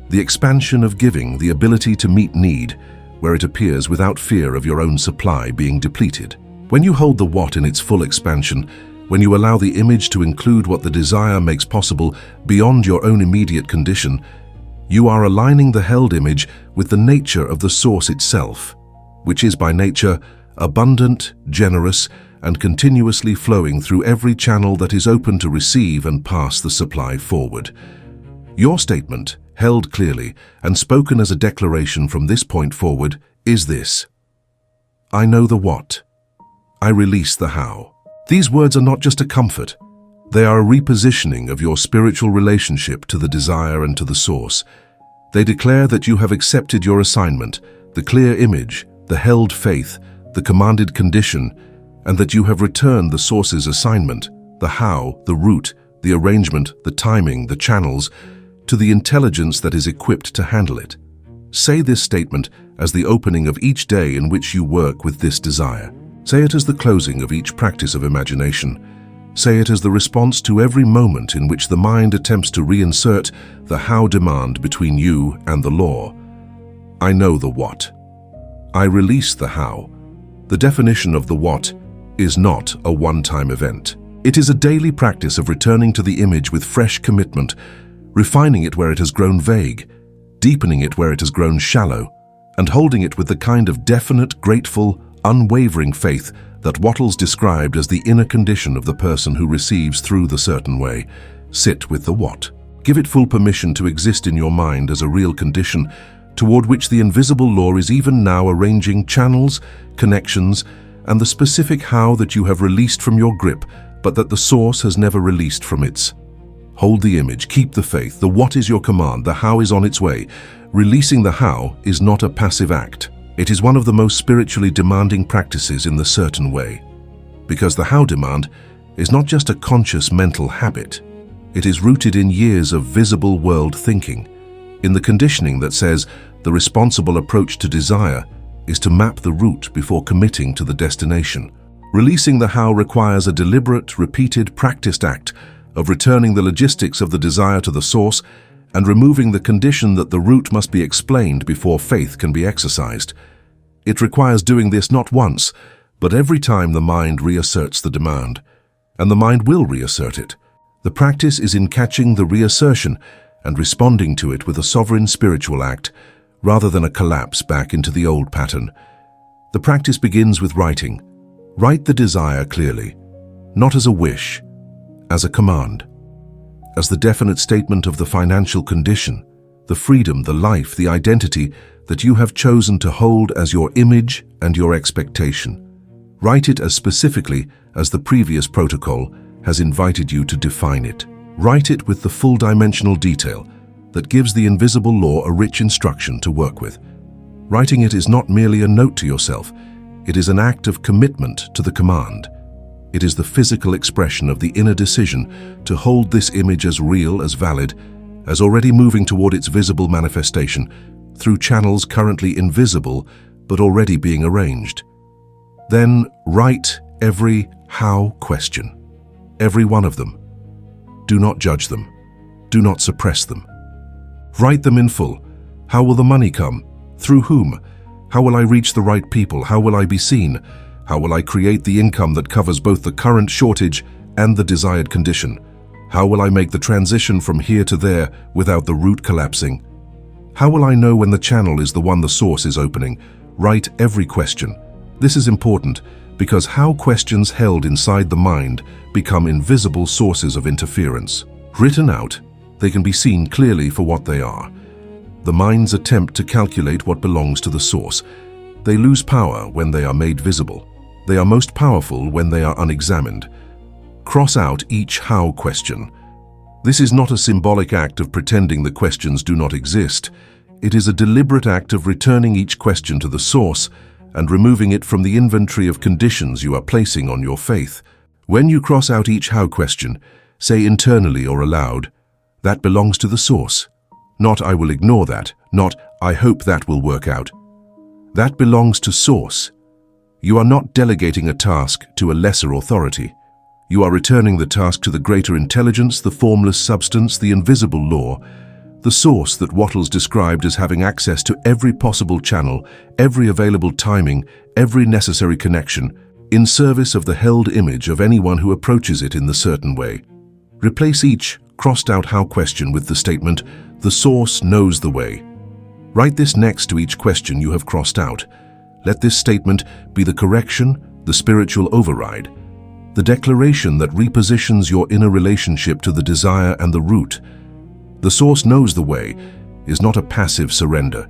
the expansion of giving, the ability to meet need where it appears without fear of your own supply being depleted. When you hold the what in its full expansion, when you allow the image to include what the desire makes possible beyond your own immediate condition, you are aligning the held image with the nature of the source itself, which is by nature abundant, generous, and continuously flowing through every channel that is open to receive and pass the supply forward. Your statement, held clearly and spoken as a declaration from this point forward, is this: I know the what. I release the how. These words are not just a comfort. They are a repositioning of your spiritual relationship to the desire and to the source. They declare that you have accepted your assignment, the clear image, the held faith, the commanded condition, and that you have returned the source's assignment, the how, the route, the arrangement, the timing, the channels, to the intelligence that is equipped to handle it. Say this statement as the opening of each day in which you work with this desire. Say it as the closing of each practice of imagination. Say it as the response to every moment in which the mind attempts to reinsert the how demand between you and the law. I know the what. I release the how. The definition of the what is not a one-time event. It is a daily practice of returning to the image with fresh commitment, refining it where it has grown vague, deepening it where it has grown shallow, and holding it with the kind of definite, grateful, unwavering faith that Wattles described as the inner condition of the person who receives through the certain way. Sit with the what. Give it full permission to exist in your mind as a real condition toward which the invisible law is even now arranging channels, connections, and the specific how that you have released from your grip, but that the source has never released from its. Hold the image, keep the faith. The what is your command, the how is on its way. Releasing the how is not a passive act. It is one of the most spiritually demanding practices in the certain way, because the how demand is not just a conscious mental habit. It is rooted in years of visible world thinking, in the conditioning that says the responsible approach to desire is to map the route before committing to the destination. Releasing the how requires a deliberate, repeated, practiced act of returning the logistics of the desire to the source and removing the condition that the route must be explained before faith can be exercised. It requires doing this not once, but every time the mind reasserts the demand, and the mind will reassert it. The practice is in catching the reassertion and responding to it with a sovereign spiritual act, rather than a collapse back into the old pattern. The practice begins with writing. Write the desire clearly, not as a wish, as a command, as the definite statement of the financial condition, the freedom, the life, the identity that you have chosen to hold as your image and your expectation. Write it as specifically as the previous protocol has invited you to define it. Write it with the full dimensional detail that gives the invisible law a rich instruction to work with. Writing it is not merely a note to yourself, it is an act of commitment to the command. It is the physical expression of the inner decision to hold this image as real, as valid, as already moving toward its visible manifestation, through channels currently invisible but already being arranged. Then write every how question, every one of them. Do not judge them. Do not suppress them. Write them in full. How will the money come? Through whom? How will I reach the right people? How will I be seen? How will I create the income that covers both the current shortage and the desired condition? How will I make the transition from here to there without the root collapsing? How will I know when the channel is the one the source is opening? Write every question. This is important because how questions held inside the mind become invisible sources of interference. Written out, they can be seen clearly for what they are. The mind's attempt to calculate what belongs to the source. They lose power when they are made visible. They are most powerful when they are unexamined. Cross out each how question. This is not a symbolic act of pretending the questions do not exist. It is a deliberate act of returning each question to the source and removing it from the inventory of conditions you are placing on your faith. When you cross out each how question, say internally or aloud, "That belongs to the source." Not "I will ignore that," not "I hope that will work out." That belongs to source. You are not delegating a task to a lesser authority. You are returning the task to the greater intelligence, the formless substance, the invisible law, the source that Wattles described as having access to every possible channel, every available timing, every necessary connection, in service of the held image of anyone who approaches it in the certain way. Replace each crossed out how question with the statement, "The source knows the way." Write this next to each question you have crossed out. Let this statement be the correction, the spiritual override, the declaration that repositions your inner relationship to the desire and the root. "The source knows the way" is not a passive surrender.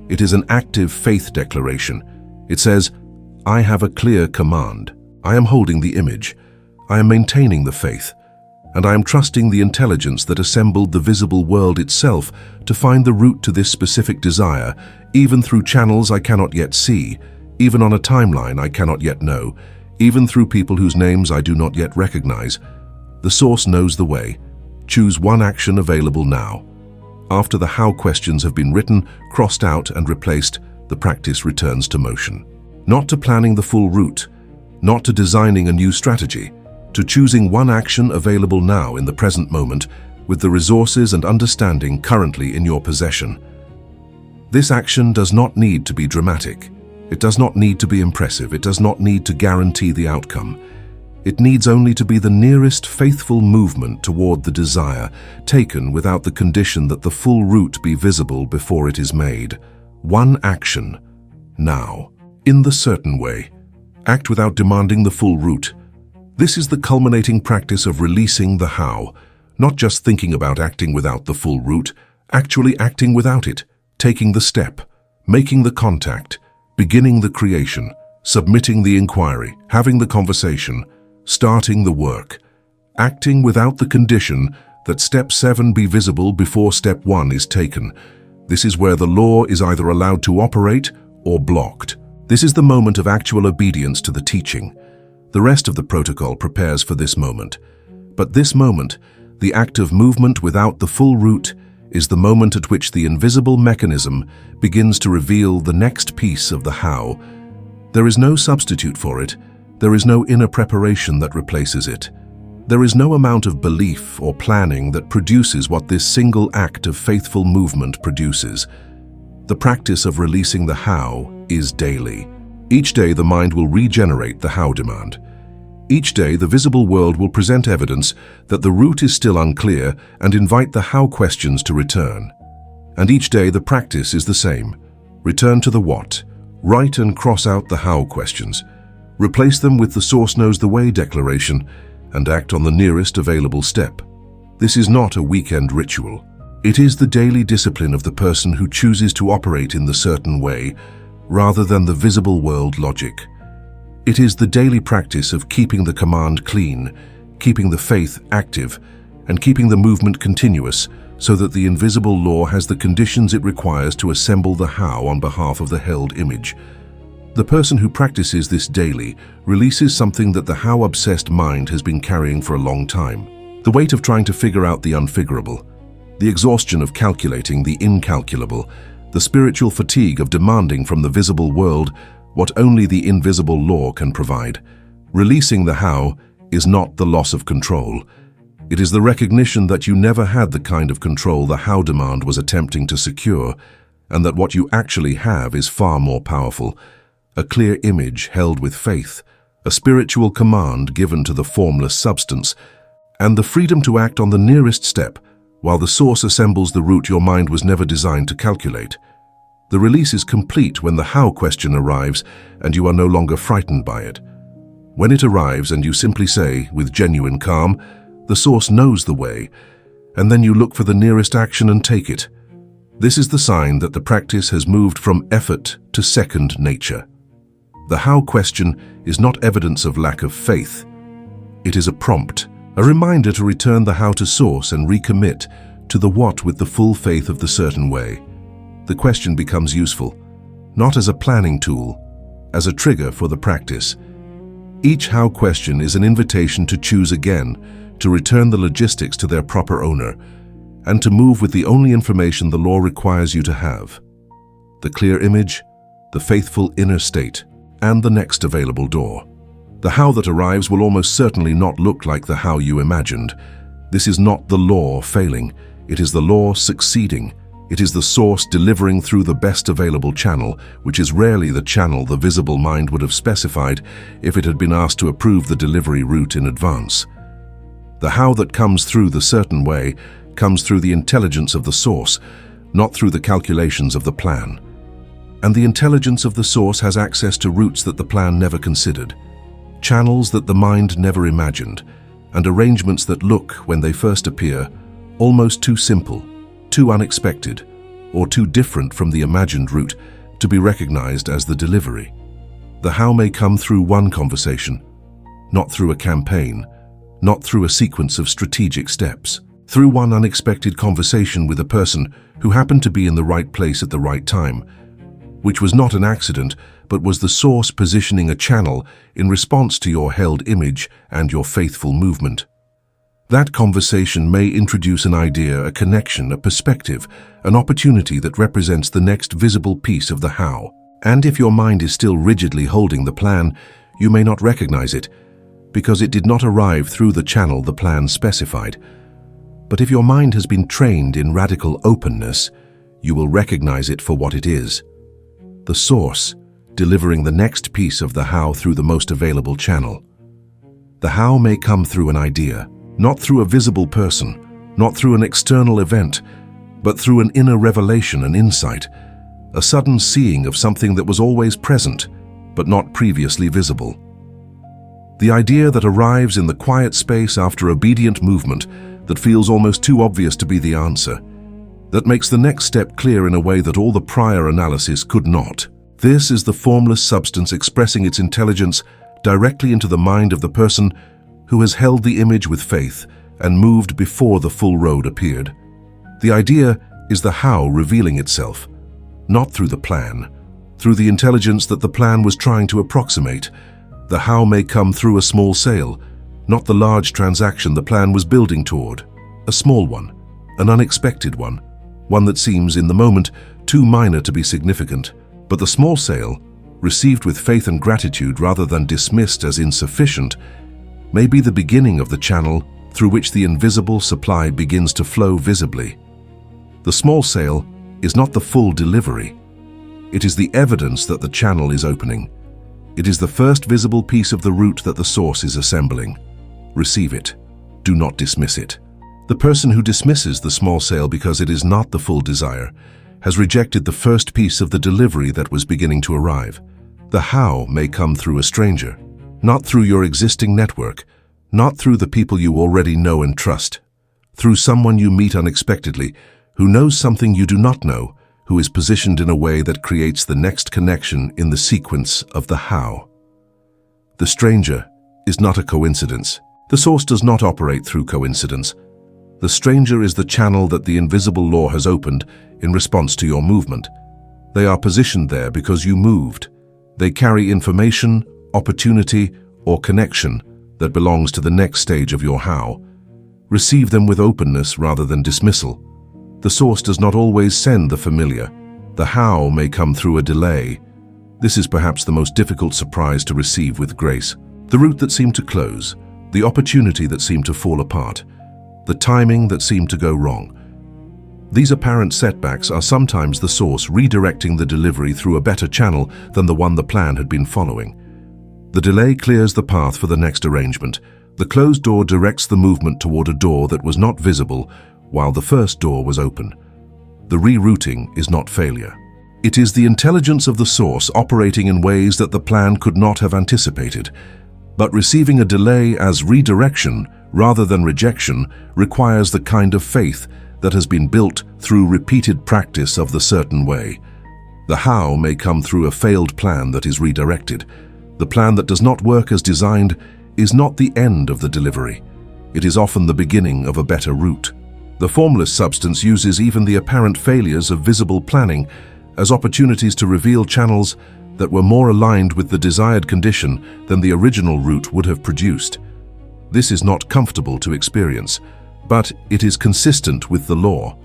It is an active faith declaration. It says, "I have a clear command. I am holding the image. I am maintaining the faith. And I am trusting the intelligence that assembled the visible world itself to find the route to this specific desire, even through channels I cannot yet see, even on a timeline I cannot yet know, even through people whose names I do not yet recognize. The source knows the way. Choose one action available now." After the how questions have been written, crossed out, and replaced, the practice returns to motion. Not to planning the full route, not to designing a new strategy, to choosing one action available now in the present moment with the resources and understanding currently in your possession. This action does not need to be dramatic. It does not need to be impressive. It does not need to guarantee the outcome. It needs only to be the nearest faithful movement toward the desire, taken without the condition that the full route be visible before it is made. One action, now, in the certain way. Act without demanding the full route. This is the culminating practice of releasing the how, not just thinking about acting without the full route, actually acting without it, taking the step, making the contact, beginning the creation, submitting the inquiry, having the conversation, starting the work, acting without the condition that step 7 be visible before step 1 is taken. This is where the law is either allowed to operate or blocked. This is the moment of actual obedience to the teaching. The rest of the protocol prepares for this moment. But this moment, the act of movement without the full route, is the moment at which the invisible mechanism begins to reveal the next piece of the how. There is no substitute for it. There is no inner preparation that replaces it. There is no amount of belief or planning that produces what this single act of faithful movement produces. The practice of releasing the how is daily. Each day the mind will regenerate the how demand. Each day the visible world will present evidence that the route is still unclear and invite the how questions to return. And each day the practice is the same. Return to the what. Write and cross out the how questions. Replace them with the source knows the way declaration and act on the nearest available step. This is not a weekend ritual. It is the daily discipline of the person who chooses to operate in the certain way rather than the visible world logic. It is the daily practice of keeping the command clean, keeping the faith active, and keeping the movement continuous so that the invisible law has the conditions it requires to assemble the how on behalf of the held image. The person who practices this daily releases something that the how-obsessed mind has been carrying for a long time. The weight of trying to figure out the unfigurable, the exhaustion of calculating the incalculable, the spiritual fatigue of demanding from the visible world what only the invisible law can provide. Releasing the how is not the loss of control. It is the recognition that you never had the kind of control the how demand was attempting to secure, and that what you actually have is far more powerful. A clear image held with faith, a spiritual command given to the formless substance, and the freedom to act on the nearest step, while the source assembles the route your mind was never designed to calculate. The release is complete when the how question arrives and you are no longer frightened by it. When it arrives and you simply say, with genuine calm, the source knows the way, and then you look for the nearest action and take it. This is the sign that the practice has moved from effort to second nature. The how question is not evidence of lack of faith. It is a prompt, a reminder to return the how to source and recommit to the what with the full faith of the certain way. The question becomes useful, not as a planning tool, as a trigger for the practice. Each how question is an invitation to choose again, to return the logistics to their proper owner, and to move with the only information the law requires you to have: the clear image, the faithful inner state, and the next available door. The how that arrives will almost certainly not look like the how you imagined. This is not the law failing, it is the law succeeding. It is the source delivering through the best available channel, which is rarely the channel the visible mind would have specified if it had been asked to approve the delivery route in advance. The how that comes through the certain way comes through the intelligence of the source, not through the calculations of the plan. And the intelligence of the source has access to routes that the plan never considered, channels that the mind never imagined, and arrangements that look, when they first appear, almost too simple, too unexpected, or too different from the imagined route to be recognized as the delivery. The how may come through one conversation, not through a campaign, not through a sequence of strategic steps, through one unexpected conversation with a person who happened to be in the right place at the right time, which was not an accident, but was the source positioning a channel in response to your held image and your faithful movement. That conversation may introduce an idea, a connection, a perspective, an opportunity that represents the next visible piece of the how. And if your mind is still rigidly holding the plan, you may not recognize it, because it did not arrive through the channel the plan specified. But if your mind has been trained in radical openness, you will recognize it for what it is: the source, delivering the next piece of the how through the most available channel. The how may come through an idea, not through a visible person, not through an external event, but through an inner revelation and insight, a sudden seeing of something that was always present, but not previously visible. The idea that arrives in the quiet space after obedient movement that feels almost too obvious to be the answer, that makes the next step clear in a way that all the prior analysis could not. This is the formless substance expressing its intelligence directly into the mind of the person who has held the image with faith and moved before the full road appeared. The idea is the how revealing itself, not through the plan, through the intelligence that the plan was trying to approximate. The how may come through a small sale, not the large transaction the plan was building toward. A small one, an unexpected one that seems in the moment too minor to be significant. But the small sale, received with faith and gratitude rather than dismissed as insufficient, may be the beginning of the channel through which the invisible supply begins to flow visibly. The small sale is not the full delivery. It is the evidence that the channel is opening. It is the first visible piece of the route that the source is assembling. Receive it. Do not dismiss it. The person who dismisses the small sale because it is not the full desire has rejected the first piece of the delivery that was beginning to arrive. The how may come through a stranger, not through your existing network, not through the people you already know and trust, through someone you meet unexpectedly, who knows something you do not know, who is positioned in a way that creates the next connection in the sequence of the how. The stranger is not a coincidence. The source does not operate through coincidence. The stranger is the channel that the invisible law has opened in response to your movement. They are positioned there because you moved. They carry information, opportunity, or connection that belongs to the next stage of your how. Receive them with openness rather than dismissal. The source does not always send the familiar, The how may come through a delay. This is perhaps the most difficult surprise to receive with grace. The route that seemed to close, the opportunity that seemed to fall apart, the timing that seemed to go wrong. These apparent setbacks are sometimes the source redirecting the delivery through a better channel than the one the plan had been following. The delay clears the path for the next arrangement. The closed door directs the movement toward a door that was not visible while the first door was open. The rerouting is not failure. It is the intelligence of the source operating in ways that the plan could not have anticipated. But receiving a delay as redirection rather than rejection requires the kind of faith that has been built through repeated practice of the certain way. The how may come through a failed plan that is redirected. The plan that does not work as designed is not the end of the delivery. It is often the beginning of a better route. The formless substance uses even the apparent failures of visible planning as opportunities to reveal channels that were more aligned with the desired condition than the original route would have produced. This is not comfortable to experience, but it is consistent with the law.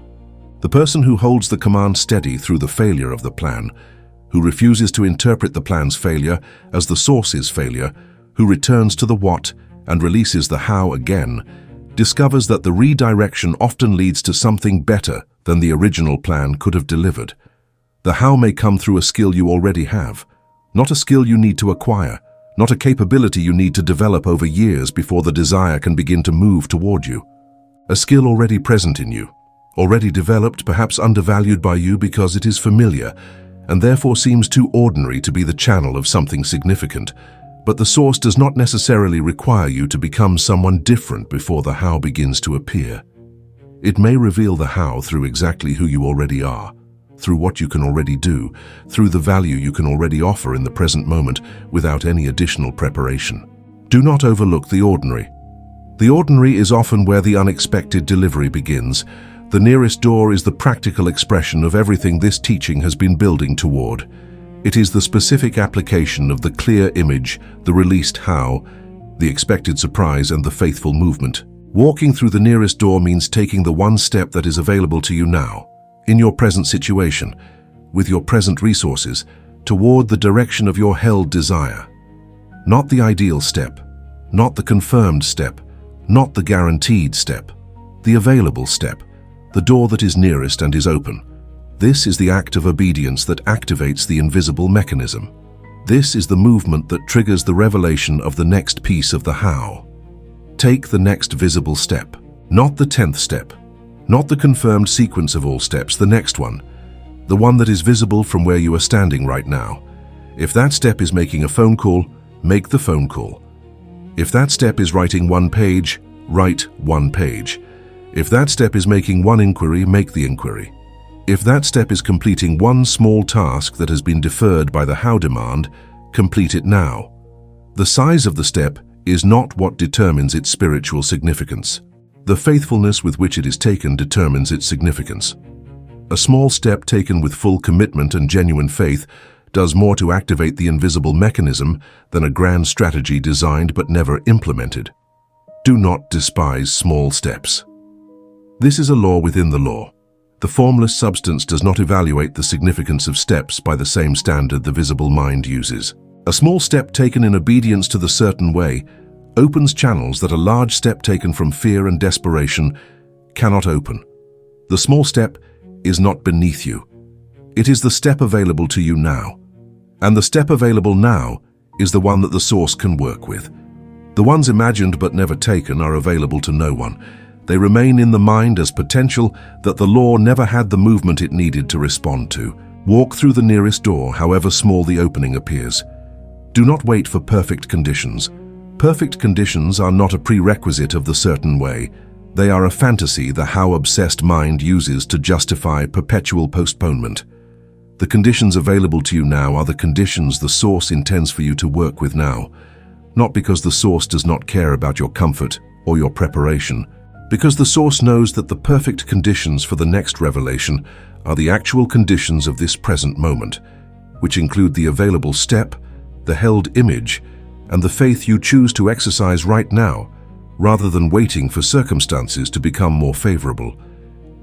The person who holds the command steady through the failure of the plan, who refuses to interpret the plan's failure as the source's failure, who returns to the what and releases the how again, discovers that the redirection often leads to something better than the original plan could have delivered. The how may come through a skill you already have, not a skill you need to acquire, not a capability you need to develop over years before the desire can begin to move toward you. A skill already present in you, already developed, perhaps undervalued by you because it is familiar and therefore seems too ordinary to be the channel of something significant. But the source does not necessarily require you to become someone different before the how begins to appear. It may reveal the how through exactly who you already are, through what you can already do, through the value you can already offer in the present moment without any additional preparation. Do not overlook the ordinary. The ordinary is often where the unexpected delivery begins. The nearest door is the practical expression of everything this teaching has been building toward. It is the specific application of the clear image, the released how, the expected surprise, and the faithful movement. Walking through the nearest door means taking the one step that is available to you now, in your present situation, with your present resources, toward the direction of your held desire. Not the ideal step, not the confirmed step, not the guaranteed step, the available step, the door that is nearest and is open. This is the act of obedience that activates the invisible mechanism. This is the movement that triggers the revelation of the next piece of the how. Take the next visible step, not the 10th step, not the confirmed sequence of all steps, the next one, the one that is visible from where you are standing right now. If that step is making a phone call, make the phone call. If that step is writing one page, write one page. If that step is making one inquiry, make the inquiry. If that step is completing one small task that has been deferred by the how demand, complete it now. The size of the step is not what determines its spiritual significance. The faithfulness with which it is taken determines its significance. A small step taken with full commitment and genuine faith does more to activate the invisible mechanism than a grand strategy designed but never implemented. Do not despise small steps. This is a law within the law. The formless substance does not evaluate the significance of steps by the same standard the visible mind uses. A small step taken in obedience to the certain way opens channels that a large step taken from fear and desperation cannot open. The small step is not beneath you. It is the step available to you now. And the step available now is the one that the source can work with. The ones imagined but never taken are available to no one. They remain in the mind as potential that the law never had the movement it needed to respond to. Walk through the nearest door, however small the opening appears. Do not wait for perfect conditions. Perfect conditions are not a prerequisite of the certain way. They are a fantasy the how-obsessed mind uses to justify perpetual postponement. The conditions available to you now are the conditions the source intends for you to work with now, not because the source does not care about your comfort or your preparation, because the source knows that the perfect conditions for the next revelation are the actual conditions of this present moment, which include the available step, the held image, and the faith you choose to exercise right now, rather than waiting for circumstances to become more favorable.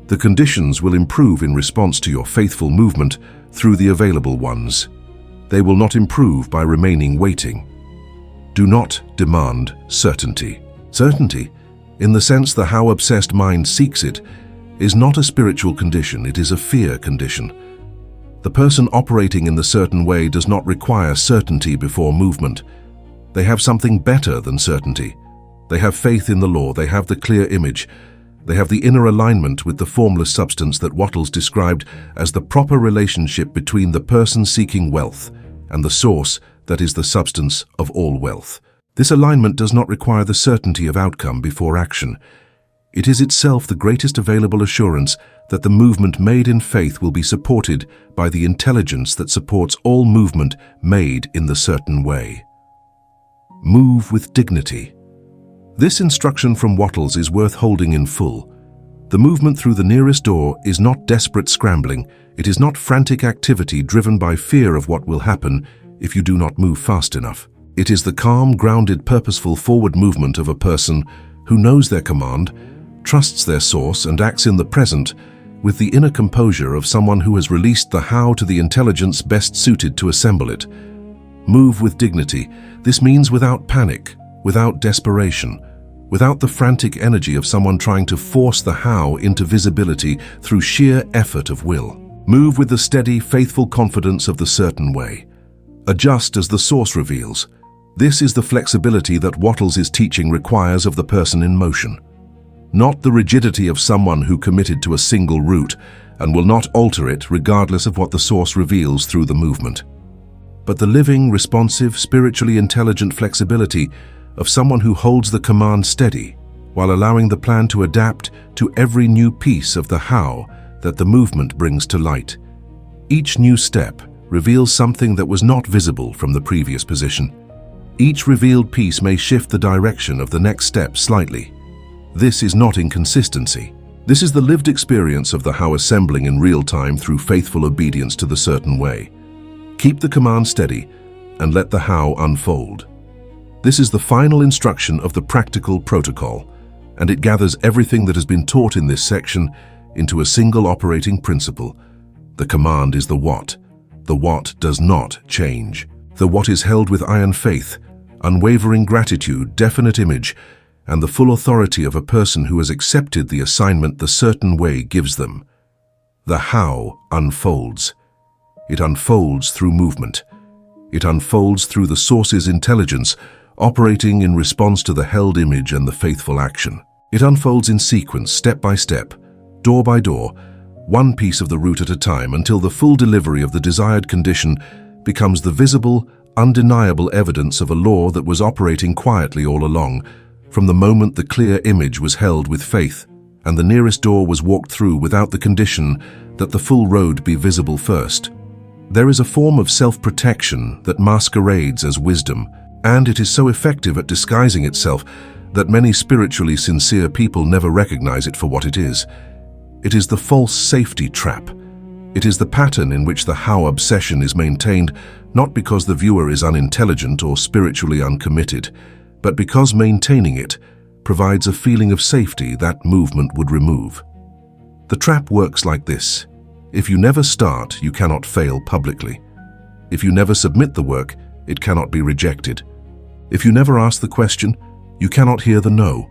The conditions will improve in response to your faithful movement, through the available ones. They will not improve by remaining waiting. Do not demand certainty. Certainty, in the sense the how-obsessed mind seeks it, is not a spiritual condition, it is a fear condition. The person operating in the certain way does not require certainty before movement. They have something better than certainty. They have faith in the law, they have the clear image, they have the inner alignment with the formless substance that Wattles described as the proper relationship between the person seeking wealth and the source that is the substance of all wealth. This alignment does not require the certainty of outcome before action. It is itself the greatest available assurance that the movement made in faith will be supported by the intelligence that supports all movement made in the certain way. Move with dignity. This instruction from Wattles is worth holding in full. The movement through the nearest door is not desperate scrambling. It is not frantic activity driven by fear of what will happen if you do not move fast enough. It is the calm, grounded, purposeful forward movement of a person who knows their command, trusts their source, and acts in the present with the inner composure of someone who has released the how to the intelligence best suited to assemble it. Move with dignity. This means without panic, without desperation, without the frantic energy of someone trying to force the how into visibility through sheer effort of will. Move with the steady, faithful confidence of the certain way. Adjust as the source reveals. This is the flexibility that Wattles' teaching requires of the person in motion. Not the rigidity of someone who committed to a single route and will not alter it regardless of what the source reveals through the movement, but the living, responsive, spiritually intelligent flexibility of someone who holds the command steady while allowing the plan to adapt to every new piece of the how that the movement brings to light. Each new step reveals something that was not visible from the previous position. Each revealed piece may shift the direction of the next step slightly. This is not inconsistency. This is the lived experience of the how assembling in real time through faithful obedience to the certain way. Keep the command steady and let the how unfold. This is the final instruction of the practical protocol, and it gathers everything that has been taught in this section into a single operating principle. The command is the what. The what does not change. The what is held with iron faith, unwavering gratitude, definite image, and the full authority of a person who has accepted the assignment the certain way gives them. The how unfolds. It unfolds through movement. It unfolds through the source's intelligence, operating in response to the held image and the faithful action. It unfolds in sequence, step by step, door by door, one piece of the route at a time, until the full delivery of the desired condition becomes the visible, undeniable evidence of a law that was operating quietly all along, from the moment the clear image was held with faith and the nearest door was walked through without the condition that the full road be visible first. There is a form of self-protection that masquerades as wisdom, and it is so effective at disguising itself that many spiritually sincere people never recognize it for what it is. It is the false safety trap. It is the pattern in which the how obsession is maintained, not because the viewer is unintelligent or spiritually uncommitted, but because maintaining it provides a feeling of safety that movement would remove. The trap works like this. If you never start, you cannot fail publicly. If you never submit the work, it cannot be rejected. If you never ask the question, you cannot hear the no.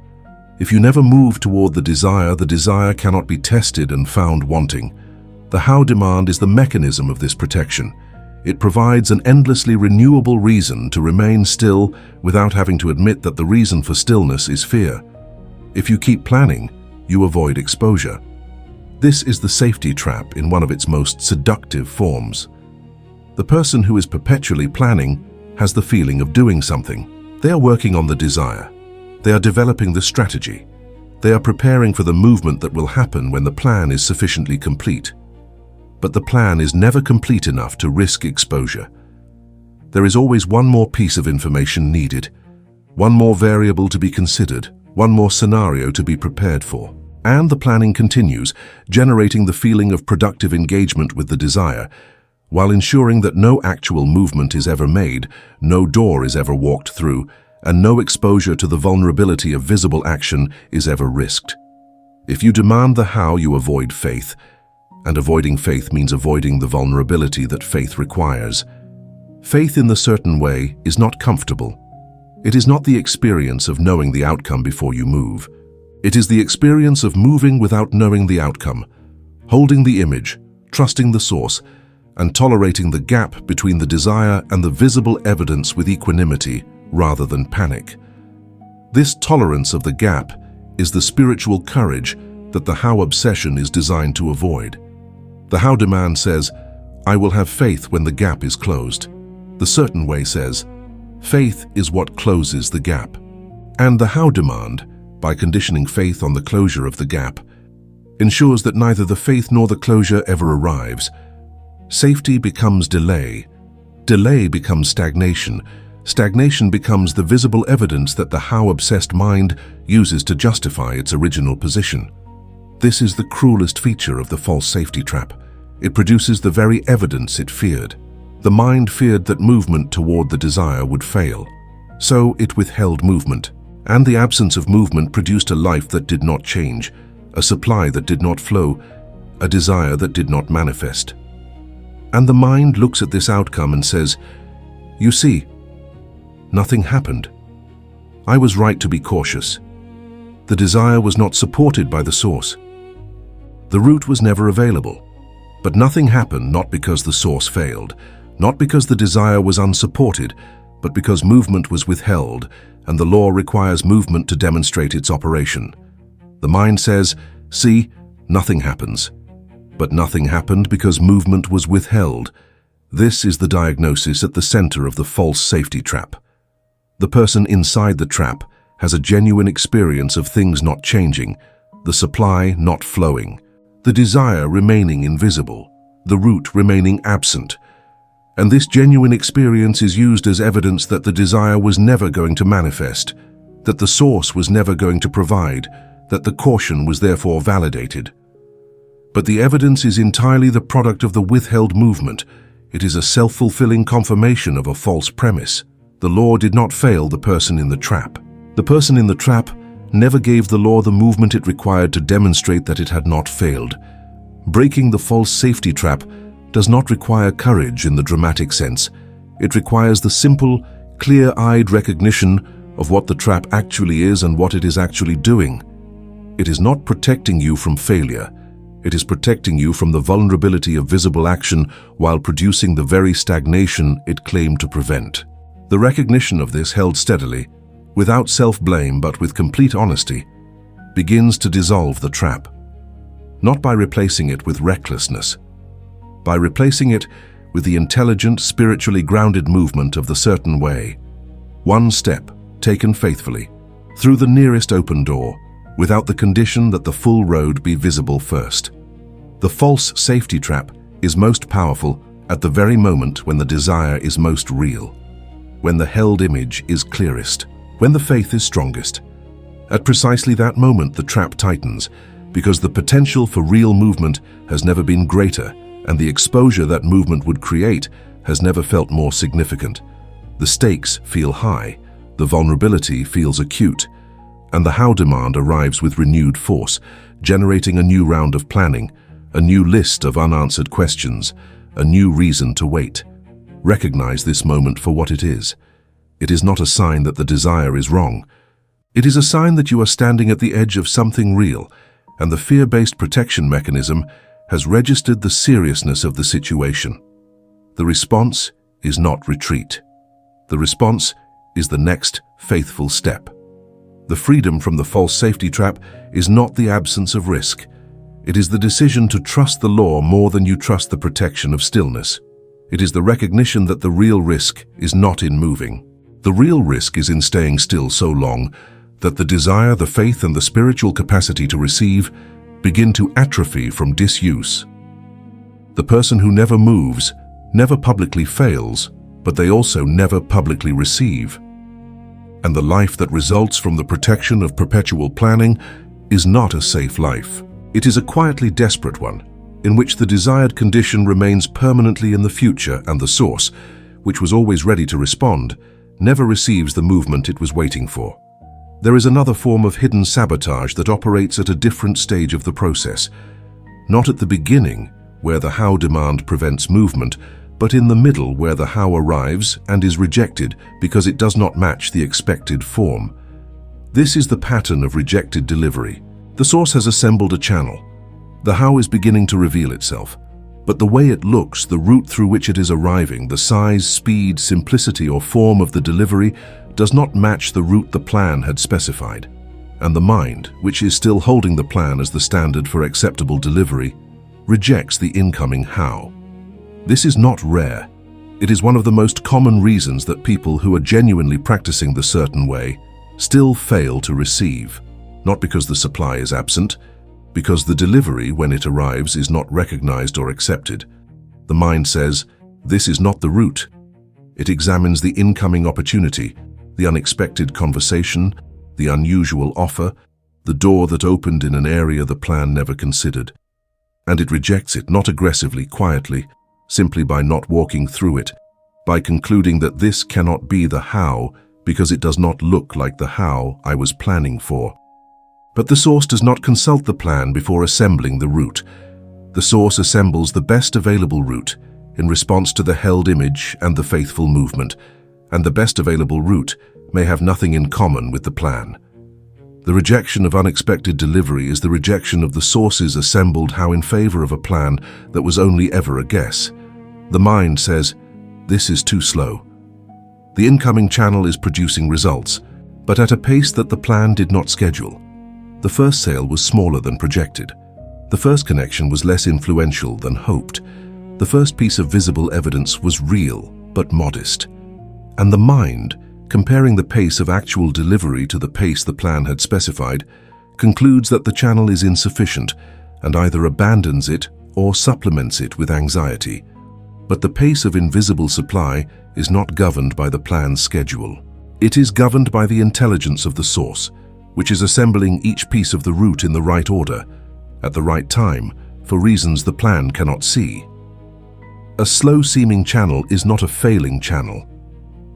If you never move toward the desire cannot be tested and found wanting. The how demand is the mechanism of this protection. It provides an endlessly renewable reason to remain still without having to admit that the reason for stillness is fear. If you keep planning, you avoid exposure. This is the safety trap in one of its most seductive forms. The person who is perpetually planning has the feeling of doing something. They are working on the desire. They are developing the strategy. They are preparing for the movement that will happen when the plan is sufficiently complete. But the plan is never complete enough to risk exposure. There is always one more piece of information needed, one more variable to be considered, one more scenario to be prepared for. And the planning continues, generating the feeling of productive engagement with the desire, while ensuring that no actual movement is ever made, no door is ever walked through, and no exposure to the vulnerability of visible action is ever risked. If you demand the how, you avoid faith. and avoiding faith means avoiding the vulnerability that faith requires. Faith in the certain way is not comfortable. It is not the experience of knowing the outcome before you move. It is the experience of moving without knowing the outcome, holding the image, trusting the source, and tolerating the gap between the desire and the visible evidence with equanimity rather than panic. This tolerance of the gap is the spiritual courage that the how obsession is designed to avoid. The how demand says, "I will have faith when the gap is closed." The certain way says, "Faith is what closes the gap." And the how demand, by conditioning faith on the closure of the gap, ensures that neither the faith nor the closure ever arrives. Safety becomes delay. Delay becomes stagnation. Stagnation becomes the visible evidence that the how-obsessed mind uses to justify its original position. This is the cruelest feature of the false safety trap. It produces the very evidence it feared. The mind feared that movement toward the desire would fail. So it withheld movement. And the absence of movement produced a life that did not change, a supply that did not flow, a desire that did not manifest. And the mind looks at this outcome and says, "You see, nothing happened. I was right to be cautious. The desire was not supported by the source. The route was never available. But nothing happened not because the source failed, not because the desire was unsupported, but because movement was withheld, and the law requires movement to demonstrate its operation. The mind says, 'See, nothing happens.' But nothing happened because movement was withheld. This is the diagnosis at the center of the false safety trap. The person inside the trap has a genuine experience of things not changing, the supply not flowing, the desire remaining invisible, the root remaining absent. And this genuine experience is used as evidence that the desire was never going to manifest, that the source was never going to provide, that the caution was therefore validated. But the evidence is entirely the product of the withheld movement. It is a self-fulfilling confirmation of a false premise. The law did not fail the person in the trap. The person in the trap never gave the law the movement it required to demonstrate that it had not failed. Breaking the false safety trap does not require courage in the dramatic sense. It requires the simple, clear-eyed recognition of what the trap actually is and what it is actually doing. It is not protecting you from failure. It is protecting you from the vulnerability of visible action while producing the very stagnation it claimed to prevent. The recognition of this held steadily, without self-blame but with complete honesty, begins to dissolve the trap. Not by replacing it with recklessness, by replacing it with the intelligent, spiritually grounded movement of the certain way. One step, taken faithfully, through the nearest open door, without the condition that the full road be visible first. The false safety trap is most powerful at the very moment when the desire is most real, when the held image is clearest, when the faith is strongest. At precisely that moment the trap tightens, because the potential for real movement has never been greater, and the exposure that movement would create has never felt more significant. The stakes feel high, the vulnerability feels acute, and the how demand arrives with renewed force, generating a new round of planning, a new list of unanswered questions, a new reason to wait. Recognize this moment for what it is. It is not a sign that the desire is wrong. It is a sign that you are standing at the edge of something real, and the fear-based protection mechanism has registered the seriousness of the situation. The response is not retreat. The response is the next faithful step. The freedom from the false safety trap is not the absence of risk. It is the decision to trust the law more than you trust the protection of stillness. It is the recognition that the real risk is not in moving. The real risk is in staying still so long that the desire, the faith, and the spiritual capacity to receive begin to atrophy from disuse. The person who never moves never publicly fails, but they also never publicly receive. And the life that results from the protection of perpetual planning is not a safe life. It is a quietly desperate one, in which the desired condition remains permanently in the future and the source, which was always ready to respond, never receives the movement it was waiting for. There is another form of hidden sabotage that operates at a different stage of the process. Not at the beginning, where the how demand prevents movement, but in the middle where the how arrives and is rejected because it does not match the expected form. This is the pattern of rejected delivery. The source has assembled a channel. The how is beginning to reveal itself. But the way it looks, the route through which it is arriving, the size, speed, simplicity, or form of the delivery does not match the route the plan had specified. And the mind, which is still holding the plan as the standard for acceptable delivery, rejects the incoming how. This is not rare. It is one of the most common reasons that people who are genuinely practicing the certain way still fail to receive. Not because the supply is absent, because the delivery, when it arrives, is not recognized or accepted. The mind says, "This is not the route." It examines the incoming opportunity, the unexpected conversation, the unusual offer, the door that opened in an area the plan never considered. And it rejects it, not aggressively, quietly, simply by not walking through it, by concluding that this cannot be the how because it does not look like the how I was planning for. But the source does not consult the plan before assembling the route. The source assembles the best available route in response to the held image and the faithful movement, and the best available route may have nothing in common with the plan. The rejection of unexpected delivery is the rejection of the source's assembled how in favor of a plan that was only ever a guess. The mind says, "This is too slow." The incoming channel is producing results, but at a pace that the plan did not schedule. The first sale was smaller than projected. The first connection was less influential than hoped. The first piece of visible evidence was real, but modest. And the mind, comparing the pace of actual delivery to the pace the plan had specified, concludes that the channel is insufficient and either abandons it or supplements it with anxiety. But the pace of invisible supply is not governed by the plan's schedule. It is governed by the intelligence of the source, which is assembling each piece of the route in the right order, at the right time, for reasons the plan cannot see. A slow-seeming channel is not a failing channel.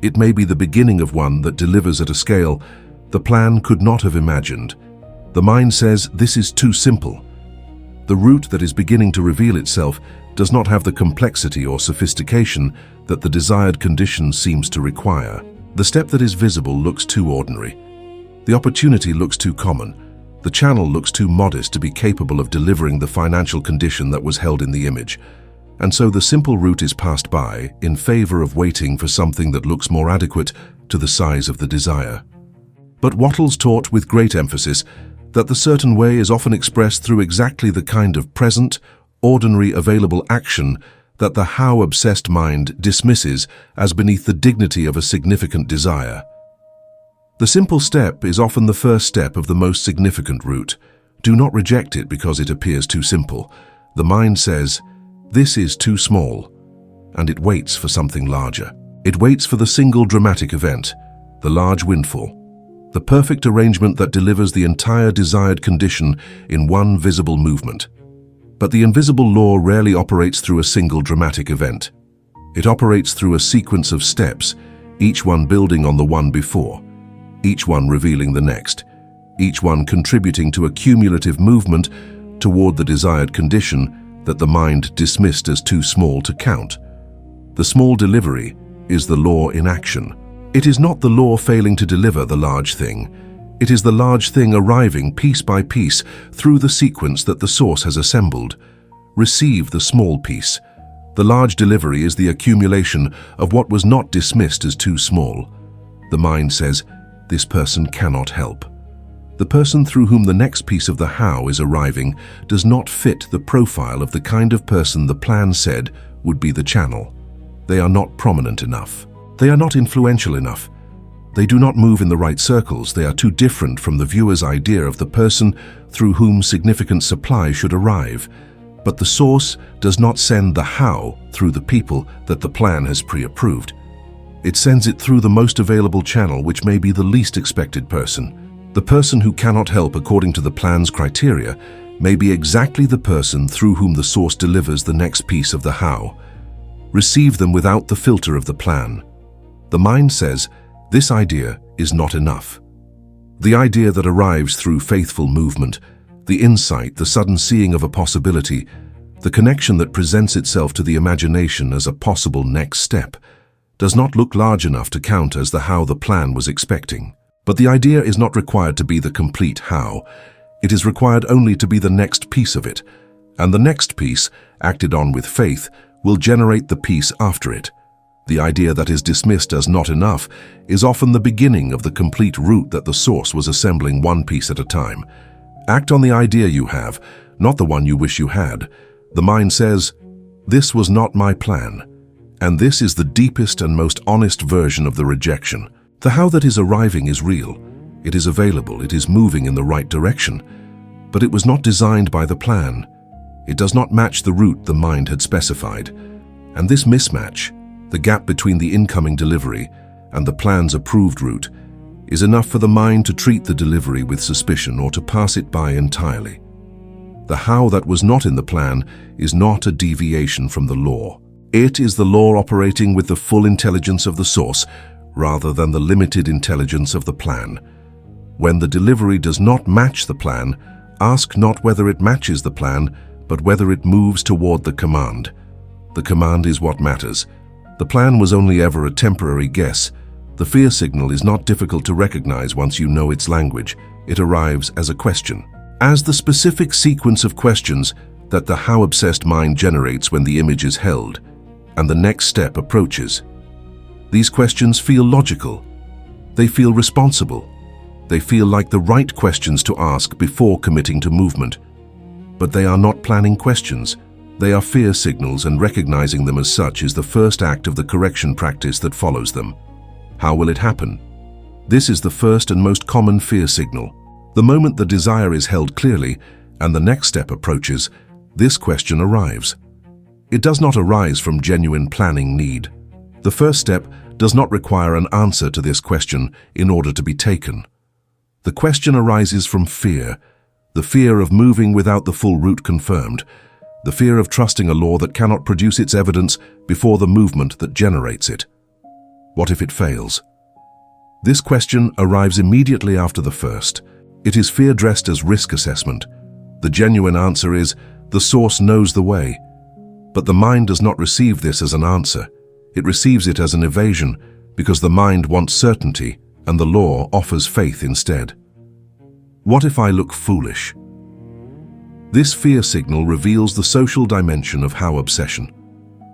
It may be the beginning of one that delivers at a scale the plan could not have imagined. The mind says, "This is too simple." The route that is beginning to reveal itself does not have the complexity or sophistication that the desired condition seems to require. The step that is visible looks too ordinary. The opportunity looks too common. The channel looks too modest to be capable of delivering the financial condition that was held in the image. And so the simple route is passed by in favor of waiting for something that looks more adequate to the size of the desire. But Wattles taught with great emphasis that the certain way is often expressed through exactly the kind of present, ordinary available action that the how-obsessed mind dismisses as beneath the dignity of a significant desire. The simple step is often the first step of the most significant route. Do not reject it because it appears too simple. The mind says, "This is too small," and it waits for something larger. It waits for the single dramatic event, the large windfall, the perfect arrangement that delivers the entire desired condition in one visible movement. But the invisible law rarely operates through a single dramatic event. It operates through a sequence of steps, each one building on the one before, each one revealing the next, each one contributing to a cumulative movement toward the desired condition that the mind dismissed as too small to count. The small delivery is the law in action. It is not the law failing to deliver the large thing. It is the large thing arriving piece by piece through the sequence that the source has assembled. Receive the small piece. The large delivery is the accumulation of what was not dismissed as too small. The mind says, "This person cannot help." The person through whom the next piece of the how is arriving does not fit the profile of the kind of person the plan said would be the channel. They are not prominent enough. They are not influential enough. They do not move in the right circles. They are too different from the viewer's idea of the person through whom significant supply should arrive. But the source does not send the how through the people that the plan has pre-approved. It sends it through the most available channel, which may be the least expected person. The person who cannot help according to the plan's criteria may be exactly the person through whom the source delivers the next piece of the how. Receive them without the filter of the plan. The mind says, "This idea is not enough." The idea that arrives through faithful movement, The insight, the sudden seeing of a possibility, the connection that presents itself to the imagination as a possible next step, does not look large enough to count as the how the plan was expecting. But the idea is not required to be the complete how. It is required only to be the next piece of it, and the next piece, acted on with faith, will generate the piece after it. The idea that is dismissed as not enough is often the beginning of the complete route that the source was assembling one piece at a time. Act on the idea you have, not the one you wish you had. The mind says, "This was not my plan," and this is the deepest and most honest version of the rejection. The how that is arriving is real. It is available, it is moving in the right direction, but it was not designed by the plan. It does not match the route the mind had specified, and this mismatch, the gap between the incoming delivery and the plan's approved route, is enough for the mind to treat the delivery with suspicion or to pass it by entirely. The how that was not in the plan is not a deviation from the law. It is the law operating with the full intelligence of the source rather than the limited intelligence of the plan. When the delivery does not match the plan, ask not whether it matches the plan, but whether it moves toward the command. The command is what matters. The plan was only ever a temporary guess. The fear signal is not difficult to recognize once you know its language. It arrives as a question. As the specific sequence of questions that the how-obsessed mind generates when the image is held, and the next step approaches. These questions feel logical. They feel responsible. They feel like the right questions to ask before committing to movement. But they are not planning questions. They are fear signals, and recognizing them as such is the first act of the correction practice that follows them. How will it happen? This is the first and most common fear signal. The moment the desire is held clearly and the next step approaches, this question arrives. It does not arise from genuine planning need. The first step does not require an answer to this question in order to be taken. The question arises from fear, the fear of moving without the full route confirmed, the fear of trusting a law that cannot produce its evidence before the movement that generates it. What if it fails? This question arrives immediately after the first. It is fear dressed as risk assessment. The genuine answer is, the source knows the way. But the mind does not receive this as an answer. It receives it as an evasion because the mind wants certainty and the law offers faith instead. What if I look foolish? This fear signal reveals the social dimension of how obsession.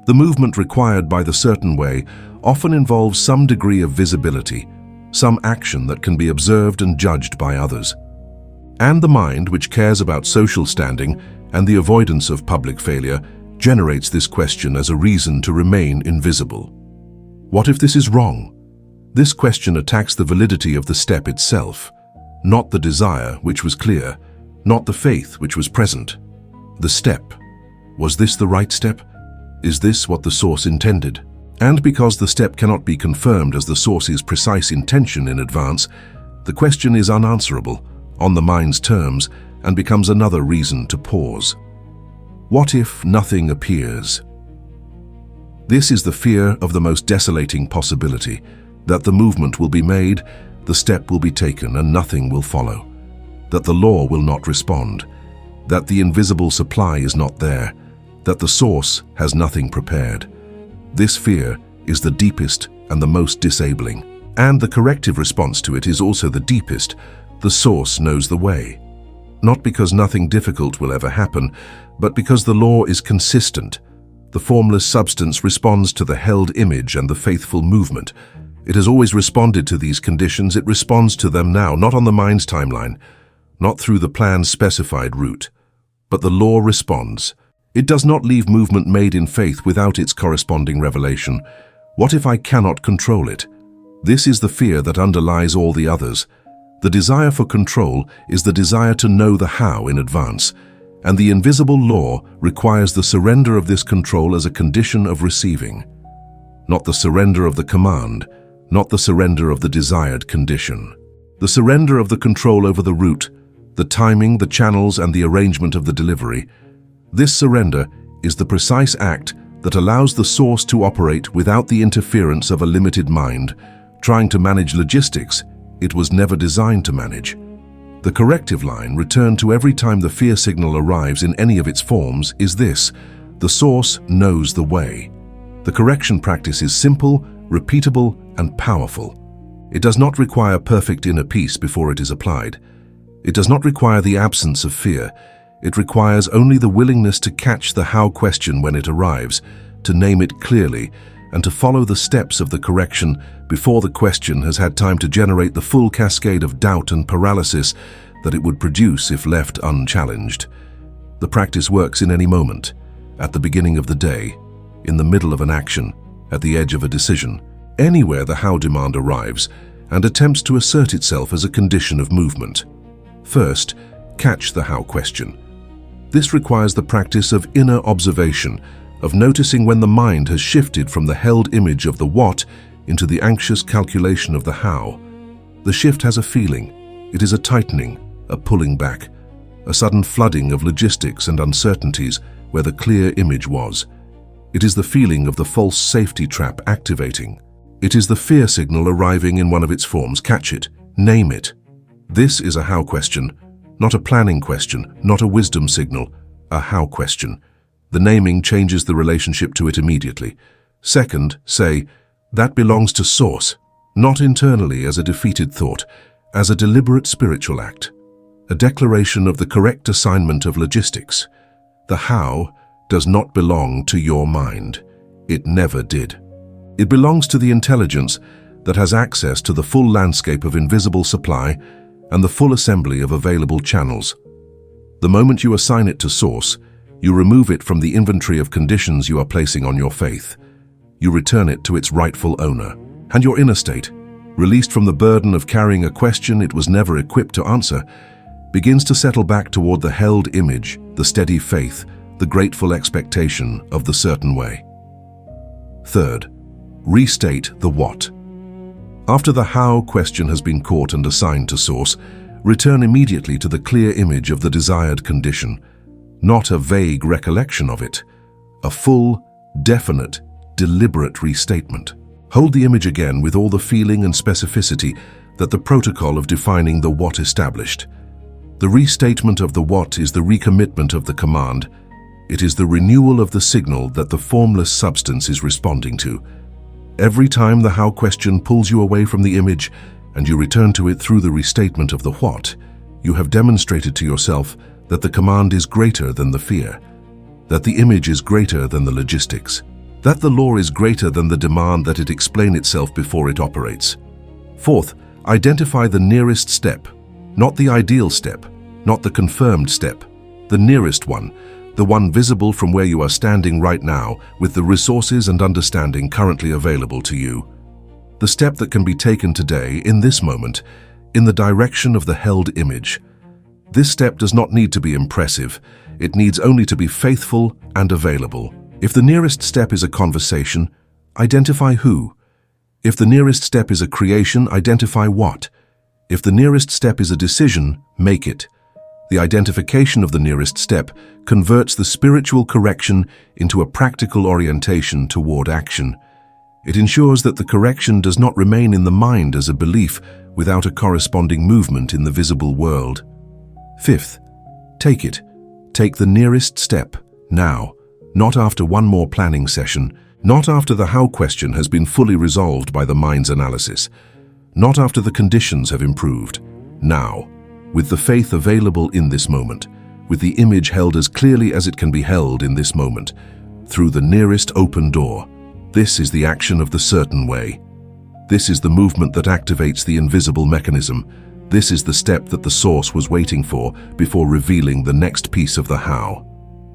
The movement required by the certain way often involves some degree of visibility, some action that can be observed and judged by others. And the mind, which cares about social standing and the avoidance of public failure, generates this question as a reason to remain invisible. What if this is wrong? This question attacks the validity of the step itself, not the desire, which was clear, not the faith, which was present. The step. Was this the right step? Is this what the source intended? And because the step cannot be confirmed as the source's precise intention in advance, the question is unanswerable, on the mind's terms, and becomes another reason to pause. What if nothing appears? This is the fear of the most desolating possibility, that the movement will be made, the step will be taken, and nothing will follow. That the law will not respond, that the invisible supply is not there, that the source has nothing prepared. This fear is the deepest and the most disabling, and the corrective response to it is also the deepest. The source knows the way. Not because nothing difficult will ever happen, but because the law is consistent. The formless substance responds to the held image and the faithful movement. It has always responded to these conditions. It responds to them now, not on the mind's timeline, not through the plan's specified route, but the law responds. It does not leave movement made in faith without its corresponding revelation. What if I cannot control it? This is the fear that underlies all the others. The desire for control is the desire to know the how in advance, and the invisible law requires the surrender of this control as a condition of receiving. Not the surrender of the command, not the surrender of the desired condition. The surrender of the control over the route, the timing, the channels, and the arrangement of the delivery. This surrender is the precise act that allows the source to operate without the interference of a limited mind, trying to manage logistics it was never designed to manage. The corrective line returned to every time the fear signal arrives in any of its forms is this: the source knows the way. The correction practice is simple, repeatable, and powerful. It does not require perfect inner peace before it is applied. It does not require the absence of fear. It requires only the willingness to catch the how question when it arrives, to name it clearly, and to follow the steps of the correction before the question has had time to generate the full cascade of doubt and paralysis that it would produce if left unchallenged. The practice works in any moment, at the beginning of the day, in the middle of an action, at the edge of a decision, anywhere the how demand arrives and attempts to assert itself as a condition of movement. First, catch the how question. This requires the practice of inner observation, of noticing when the mind has shifted from the held image of the what into the anxious calculation of the how. The shift has a feeling. It is a tightening, a pulling back, a sudden flooding of logistics and uncertainties where the clear image was. It is the feeling of the false safety trap activating. It is the fear signal arriving in one of its forms. Catch it, name it. This is a how question, not a planning question, not a wisdom signal, a how question. The naming changes the relationship to it immediately. Second, say, that belongs to source, not internally as a defeated thought, as a deliberate spiritual act, a declaration of the correct assignment of logistics. The how does not belong to your mind. It never did. It belongs to the intelligence that has access to the full landscape of invisible supply and the full assembly of available channels. The moment you assign it to source, you remove it from the inventory of conditions you are placing on your faith. You return it to its rightful owner. And your inner state, released from the burden of carrying a question it was never equipped to answer, begins to settle back toward the held image, the steady faith, the grateful expectation of the certain way. Third, restate the what. After the how question has been caught and assigned to source, return immediately to the clear image of the desired condition, not a vague recollection of it, a full, definite, deliberate restatement. Hold the image again with all the feeling and specificity that the protocol of defining the what established. The restatement of the what is the recommitment of the command. It is the renewal of the signal that the formless substance is responding to. Every time the how question pulls you away from the image and you return to it through the restatement of the what, you have demonstrated to yourself that the command is greater than the fear, that the image is greater than the logistics, that the law is greater than the demand that it explain itself before it operates. Fourth, identify the nearest step, not the ideal step, not the confirmed step, the nearest one, the one visible from where you are standing right now with the resources and understanding currently available to you. The step that can be taken today, in this moment, in the direction of the held image. This step does not need to be impressive. It needs only to be faithful and available. If the nearest step is a conversation, identify who. If the nearest step is a creation, identify what. If the nearest step is a decision, make it. The identification of the nearest step converts the spiritual correction into a practical orientation toward action. It ensures that the correction does not remain in the mind as a belief without a corresponding movement in the visible world. Fifth, take it. Take the nearest step, now, not after one more planning session, not after the how question has been fully resolved by the mind's analysis, not after the conditions have improved. Now, with the faith available in this moment, with the image held as clearly as it can be held in this moment, through the nearest open door. This is the action of the certain way. This is the movement that activates the invisible mechanism. This is the step that the source was waiting for before revealing the next piece of the how.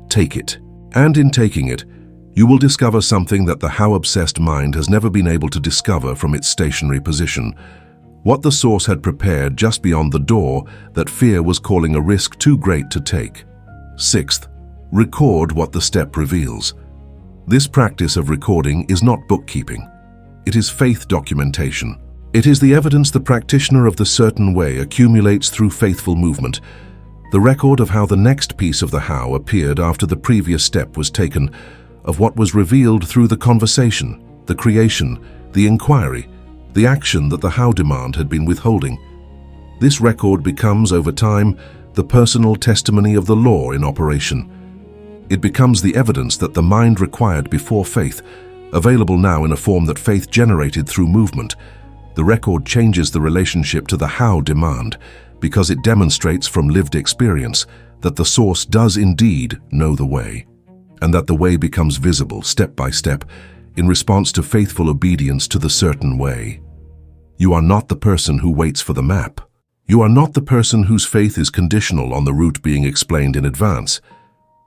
Take it. And in taking it, you will discover something that the how-obsessed mind has never been able to discover from its stationary position. What the source had prepared just beyond the door that fear was calling a risk too great to take. Sixth, record what the step reveals. This practice of recording is not bookkeeping. It is faith documentation. It is the evidence the practitioner of the certain way accumulates through faithful movement, the record of how the next piece of the how appeared after the previous step was taken, of what was revealed through the conversation, the creation, the inquiry, the action that the how demand had been withholding. This record becomes, over time, the personal testimony of the law in operation. It becomes the evidence that the mind required before faith, available now in a form that faith generated through movement. The record changes the relationship to the how demand, because it demonstrates from lived experience that the source does indeed know the way, and that the way becomes visible step by step in response to faithful obedience to the certain way. You are not the person who waits for the map. You are not the person whose faith is conditional on the route being explained in advance.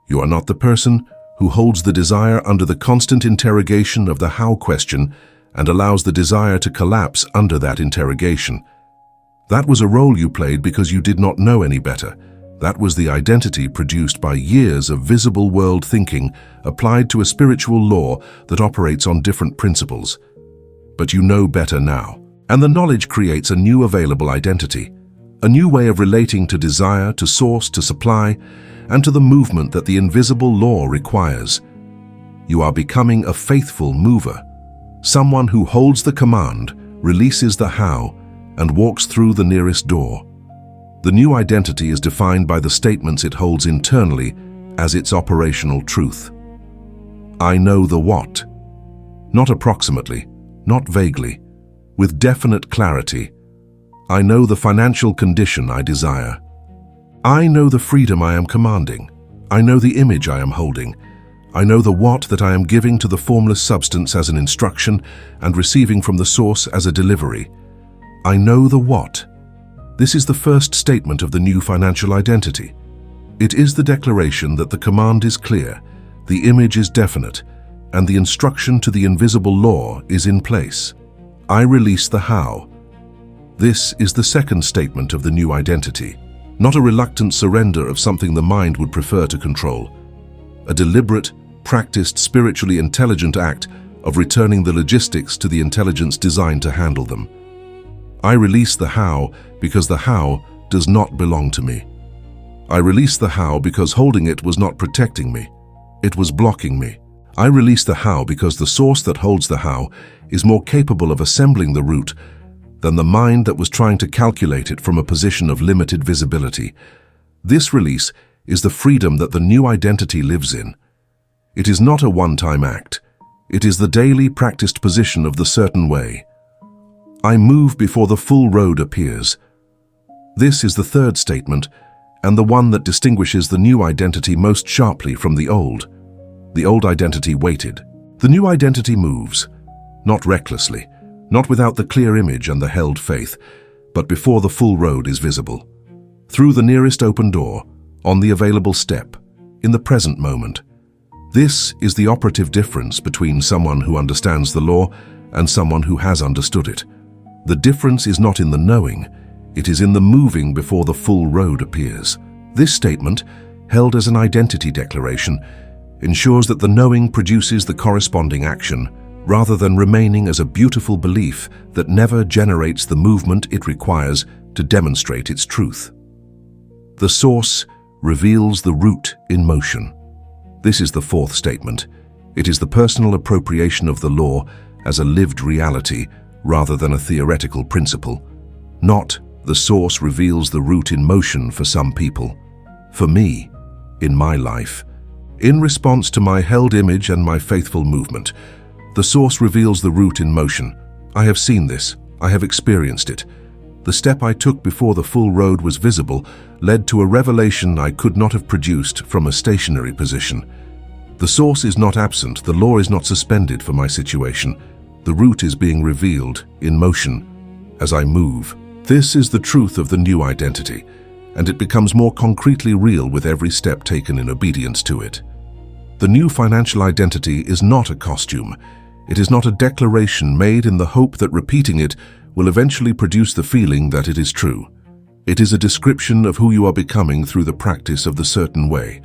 You are not the person who holds the desire under the constant interrogation of the how question and allows the desire to collapse under that interrogation. That was a role you played because you did not know any better. That was the identity produced by years of visible world thinking applied to a spiritual law that operates on different principles. But you know better now, and the knowledge creates a new available identity, a new way of relating to desire, to source, to supply, and to the movement that the invisible law requires. You are becoming a faithful mover, someone who holds the command, releases the how, and walks through the nearest door. The new identity is defined by the statements it holds internally as its operational truth. I know the what. Not approximately, not vaguely, with definite clarity. I know the financial condition I desire. I know the freedom I am commanding. I know the image I am holding. I know the what that I am giving to the formless substance as an instruction and receiving from the source as a delivery. I know the what. This is the first statement of the new financial identity. It is the declaration that the command is clear, the image is definite, and the instruction to the invisible law is in place. I release the how. This is the second statement of the new identity, not a reluctant surrender of something the mind would prefer to control. A deliberate, practiced, spiritually intelligent act of returning the logistics to the intelligence designed to handle them. I release the how because the how does not belong to me. I release the how because holding it was not protecting me. It was blocking me. I release the how because the source that holds the how is more capable of assembling the root than the mind that was trying to calculate it from a position of limited visibility. This release is the freedom that the new identity lives in. It is not a one-time act. It is the daily practiced position of the certain way. I move before the full road appears. This is the third statement, and the one that distinguishes the new identity most sharply from the old. The old identity waited. The new identity moves, not recklessly, not without the clear image and the held faith, but before the full road is visible. Through the nearest open door, on the available step, in the present moment. This is the operative difference between someone who understands the law and someone who has understood it. The difference is not in the knowing, it is in the moving before the full road appears. This statement, held as an identity declaration, ensures that the knowing produces the corresponding action, rather than remaining as a beautiful belief that never generates the movement it requires to demonstrate its truth. The source reveals the root in motion. This is the fourth statement. It is the personal appropriation of the law as a lived reality rather than a theoretical principle. Not the source reveals the root in motion for some people. For me, in my life, in response to my held image and my faithful movement, the source reveals the root in motion. I have seen this. I have experienced it. The step I took before the full road was visible led to a revelation I could not have produced from a stationary position. The source is not absent. The law is not suspended for my situation. The root is being revealed in motion as I move. This is the truth of the new identity, and it becomes more concretely real with every step taken in obedience to it. The new financial identity is not a costume. It is not a declaration made in the hope that repeating it will eventually produce the feeling that it is true. It is a description of who you are becoming through the practice of the certain way,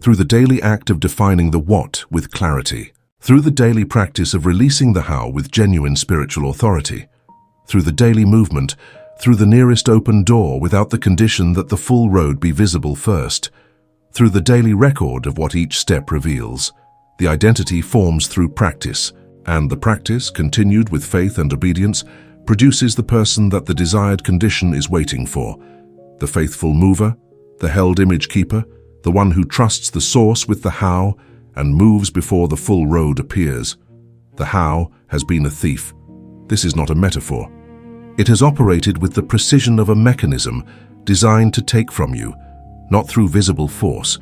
through the daily act of defining the what with clarity, through the daily practice of releasing the how with genuine spiritual authority, through the daily movement, through the nearest open door without the condition that the full road be visible first, through the daily record of what each step reveals. The identity forms through practice, and the practice, continued with faith and obedience, produces the person that the desired condition is waiting for, the faithful mover, the held image keeper, the one who trusts the source with the how and moves before the full road appears. The how has been a thief. This is not a metaphor. It has operated with the precision of a mechanism designed to take from you, not through visible force,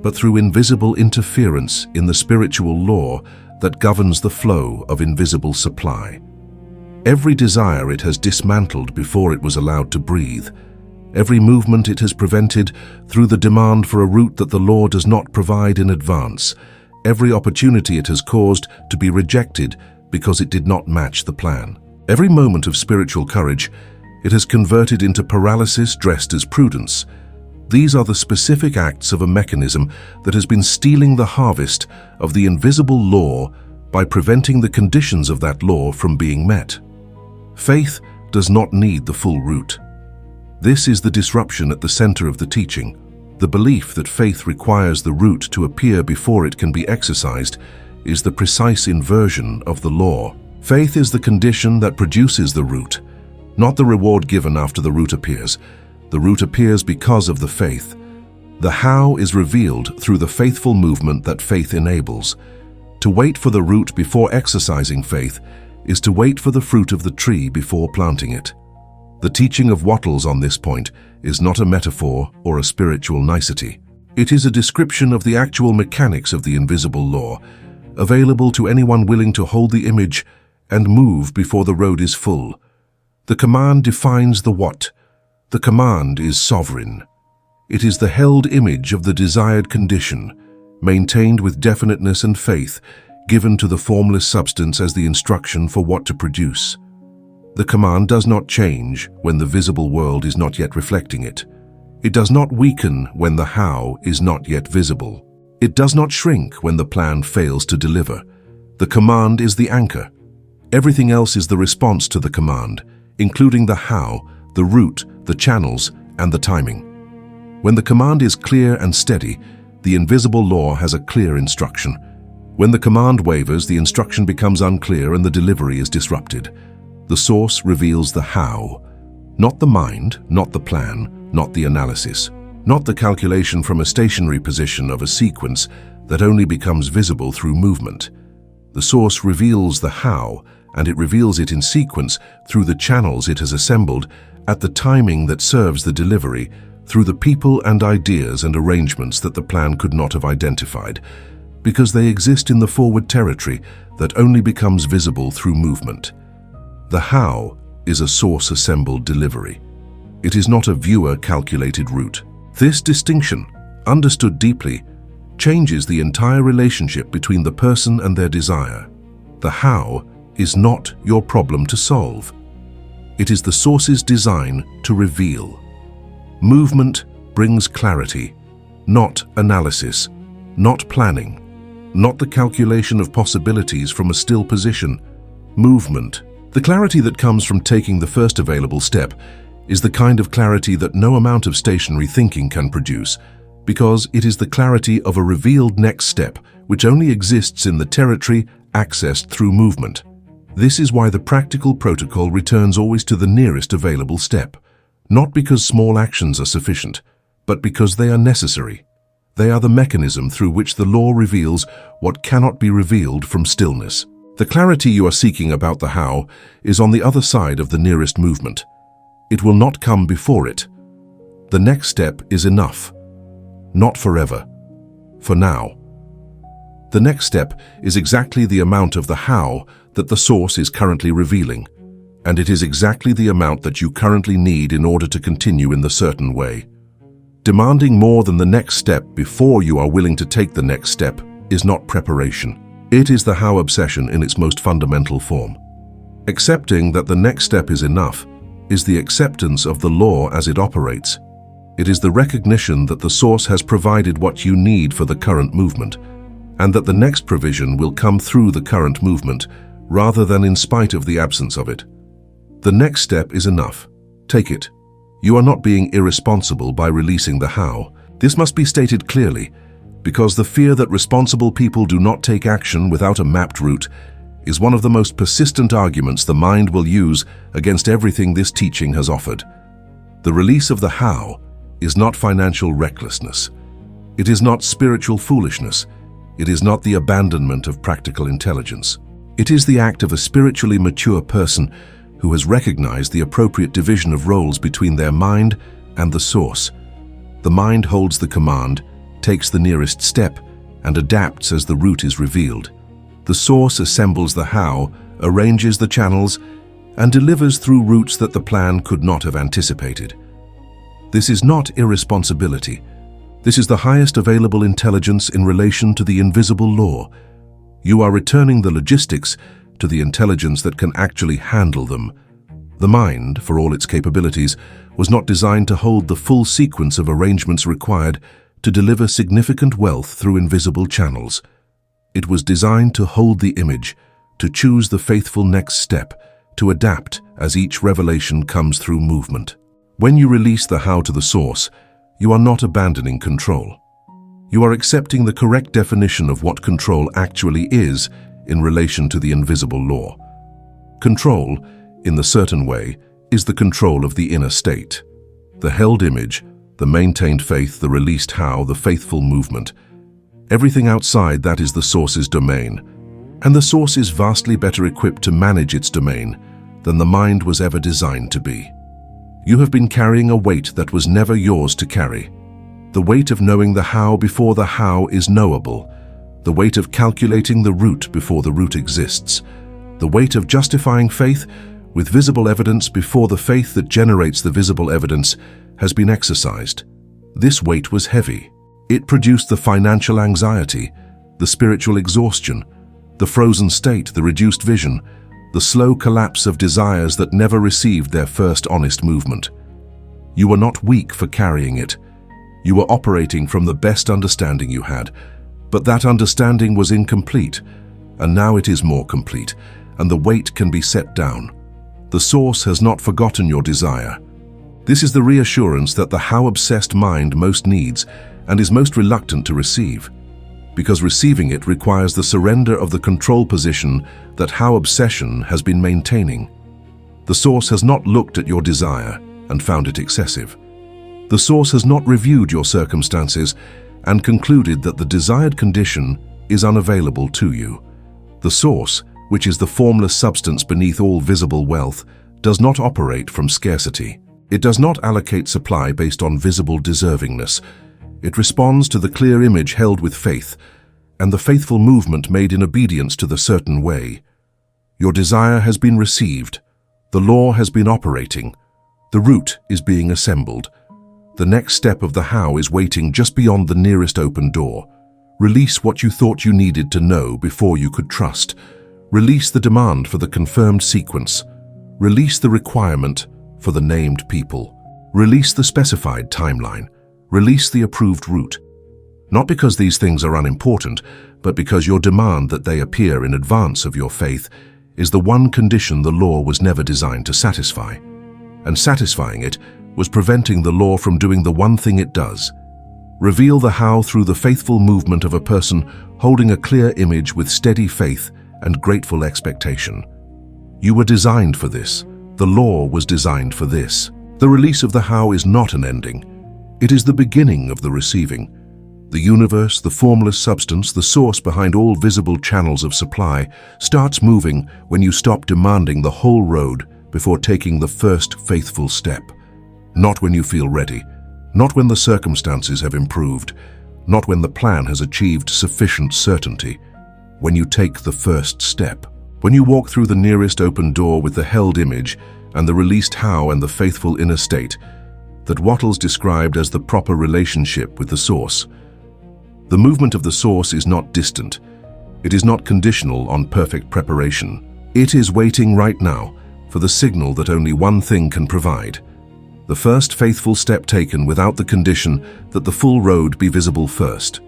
but through invisible interference in the spiritual law that governs the flow of invisible supply. Every desire it has dismantled before it was allowed to breathe. Every movement it has prevented through the demand for a route that the law does not provide in advance. Every opportunity it has caused to be rejected because it did not match the plan. Every moment of spiritual courage it has converted into paralysis dressed as prudence. These are the specific acts of a mechanism that has been stealing the harvest of the invisible law by preventing the conditions of that law from being met. Faith does not need the full route. This is the disruption at the center of the teaching. The belief that faith requires the root to appear before it can be exercised is the precise inversion of the law. Faith is the condition that produces the root, not the reward given after the root appears. The root appears because of the faith. The how is revealed through the faithful movement that faith enables. To wait for the root before exercising faith is to wait for the fruit of the tree before planting it. The teaching of Wattles on this point is not a metaphor or a spiritual nicety. It is a description of the actual mechanics of the invisible law, available to anyone willing to hold the image and move before the road is full. The command defines the what. The command is sovereign. It is the held image of the desired condition, maintained with definiteness and faith, given to the formless substance as the instruction for what to produce. The command does not change when the visible world is not yet reflecting it. It does not weaken when the how is not yet visible. It does not shrink when the plan fails to deliver. The command is the anchor. Everything else is the response to the command, including the how, the route, the channels, and the timing. When the command is clear and steady, the invisible law has a clear instruction. When the command wavers, the instruction becomes unclear and the delivery is disrupted. The source reveals the how, not the mind, not the plan, not the analysis, not the calculation from a stationary position of a sequence that only becomes visible through movement. The source reveals the how, and it reveals it in sequence through the channels it has assembled at the timing that serves the delivery, through the people and ideas and arrangements that the plan could not have identified, because they exist in the forward territory that only becomes visible through movement. The how is a source-assembled delivery. It is not a viewer-calculated route. This distinction, understood deeply, changes the entire relationship between the person and their desire. The how is not your problem to solve. It is the source's design to reveal. Movement brings clarity, not analysis, not planning, not the calculation of possibilities from a still position. Movement. The clarity that comes from taking the first available step is the kind of clarity that no amount of stationary thinking can produce, because it is the clarity of a revealed next step which only exists in the territory accessed through movement. This is why the practical protocol returns always to the nearest available step, not because small actions are sufficient, but because they are necessary. They are the mechanism through which the law reveals what cannot be revealed from stillness. The clarity you are seeking about the how is on the other side of the nearest movement. It will not come before it. The next step is enough. Not forever. For now. The next step is exactly the amount of the how that the source is currently revealing, and it is exactly the amount that you currently need in order to continue in the certain way. Demanding more than the next step before you are willing to take the next step is not preparation. It is the how obsession in its most fundamental form. Accepting that the next step is enough is the acceptance of the law as it operates. It is the recognition that the source has provided what you need for the current movement, and that the next provision will come through the current movement rather than in spite of the absence of it. The next step is enough. Take it. You are not being irresponsible by releasing the how. This must be stated clearly, because the fear that responsible people do not take action without a mapped route is one of the most persistent arguments the mind will use against everything this teaching has offered. The release of the how is not financial recklessness. It is not spiritual foolishness. It is not the abandonment of practical intelligence. It is the act of a spiritually mature person who has recognized the appropriate division of roles between their mind and the source. The mind holds the command, takes the nearest step, and adapts as the route is revealed. The source assembles the how, arranges the channels, and delivers through routes that the plan could not have anticipated. This is not irresponsibility. This is the highest available intelligence in relation to the invisible law. You are returning the logistics to the intelligence that can actually handle them. The mind, for all its capabilities, was not designed to hold the full sequence of arrangements required to deliver significant wealth through invisible channels. It was designed to hold the image, to choose the faithful next step, to adapt as each revelation comes through movement. When you release the how to the source, you are not abandoning control. You are accepting the correct definition of what control actually is in relation to the invisible law. Control, in the certain way, is the control of the inner state. The held image, the maintained faith, the released how, the faithful movement. Everything outside that is the source's domain, and the source is vastly better equipped to manage its domain than the mind was ever designed to be. You have been carrying a weight that was never yours to carry. The weight of knowing the how before the how is knowable, the weight of calculating the route before the route exists, the weight of justifying faith with visible evidence before the faith that generates the visible evidence has been exercised. This weight was heavy. It produced the financial anxiety, the spiritual exhaustion, the frozen state, the reduced vision, the slow collapse of desires that never received their first honest movement. You were not weak for carrying it. You were operating from the best understanding you had, but that understanding was incomplete, and now it is more complete, and the weight can be set down. The source has not forgotten your desire. This is the reassurance that the how-obsessed mind most needs and is most reluctant to receive, because receiving it requires the surrender of the control position that how-obsession has been maintaining. The source has not looked at your desire and found it excessive. The source has not reviewed your circumstances and concluded that the desired condition is unavailable to you. The source, which is the formless substance beneath all visible wealth, does not operate from scarcity. It does not allocate supply based on visible deservingness. It responds to the clear image held with faith and the faithful movement made in obedience to the certain way. Your desire has been received. The law has been operating. The route is being assembled. The next step of the how is waiting just beyond the nearest open door. Release what you thought you needed to know before you could trust. Release the demand for the confirmed sequence. Release the requirement for the named people. Release the specified timeline. Release the approved route. Not because these things are unimportant, but because your demand that they appear in advance of your faith is the one condition the law was never designed to satisfy. And satisfying it was preventing the law from doing the one thing it does. Reveal the how through the faithful movement of a person holding a clear image with steady faith and grateful expectation. You were designed for this. The law was designed for this. The release of the how is not an ending. It is the beginning of the receiving. The universe, the formless substance, the source behind all visible channels of supply, starts moving when you stop demanding the whole road before taking the first faithful step. Not when you feel ready, not when the circumstances have improved, not when the plan has achieved sufficient certainty. When you take the first step, when you walk through the nearest open door with the held image and the released how and the faithful inner state that Wattles described as the proper relationship with the source. The movement of the source is not distant. It is not conditional on perfect preparation. It is waiting right now for the signal that only one thing can provide. The first faithful step taken without the condition that the full road be visible first.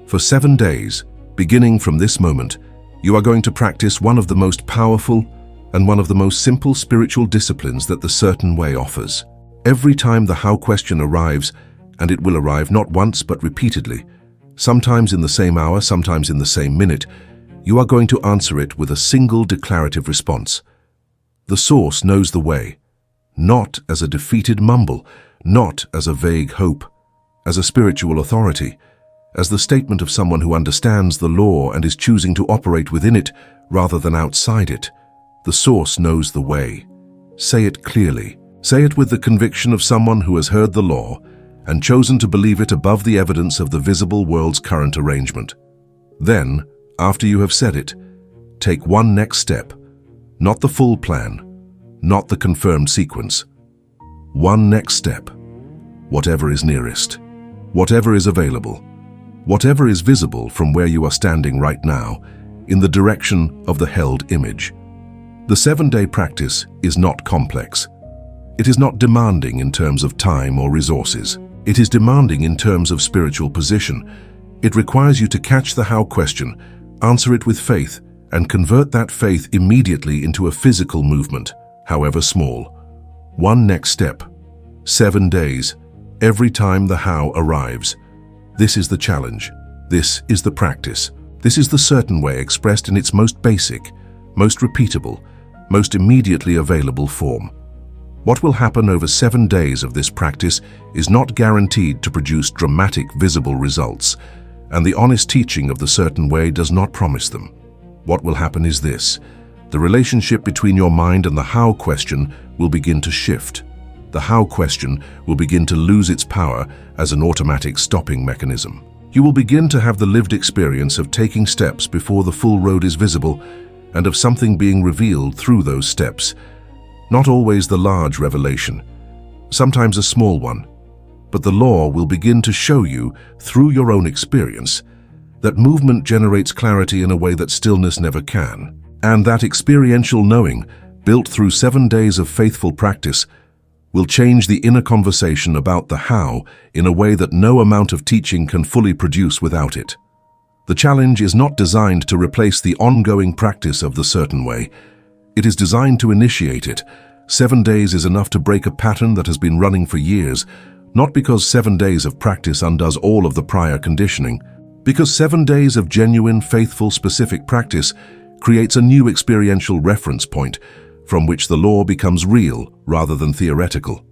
For 7 days, beginning from this moment, you are going to practice one of the most powerful and one of the most simple spiritual disciplines that the certain way offers. Every time the how question arrives, and it will arrive not once but repeatedly, sometimes in the same hour, sometimes in the same minute, You are going to answer it with a single declarative response. The source knows the way, not as a defeated mumble, not as a vague hope, as a spiritual authority, as the statement of someone who understands the law and is choosing to operate within it rather than outside it. The source knows the way. Say it clearly. Say it with the conviction of someone who has heard the law and chosen to believe it above the evidence of the visible world's current arrangement. Then, after you have said it, take one next step, not the full plan, not the confirmed sequence. One next step, whatever is nearest, whatever is available, whatever is visible from where you are standing right now, in the direction of the held image. The 7-day practice is not complex. It is not demanding in terms of time or resources. It is demanding in terms of spiritual position. It requires you to catch the how question, answer it with faith, and convert that faith immediately into a physical movement, however small. One next step. 7 days, every time the how arrives. This is the challenge. This is the practice. This is the certain way expressed in its most basic, most repeatable, most immediately available form. What will happen over 7 days of this practice is not guaranteed to produce dramatic, visible results, and the honest teaching of the certain way does not promise them. What will happen is this: the relationship between your mind and the how question will begin to shift. The how question will begin to lose its power as an automatic stopping mechanism. You will begin to have the lived experience of taking steps before the full road is visible, and of something being revealed through those steps. Not always the large revelation, sometimes a small one, but the law will begin to show you, through your own experience, that movement generates clarity in a way that stillness never can. And that experiential knowing, built through 7 days of faithful practice, will change the inner conversation about the how in a way that no amount of teaching can fully produce without it. The challenge is not designed to replace the ongoing practice of the certain way. It is designed to initiate it. 7 days is enough to break a pattern that has been running for years, not because 7 days of practice undoes all of the prior conditioning, because 7 days of genuine, faithful, specific practice creates a new experiential reference point from which the law becomes real rather than theoretical.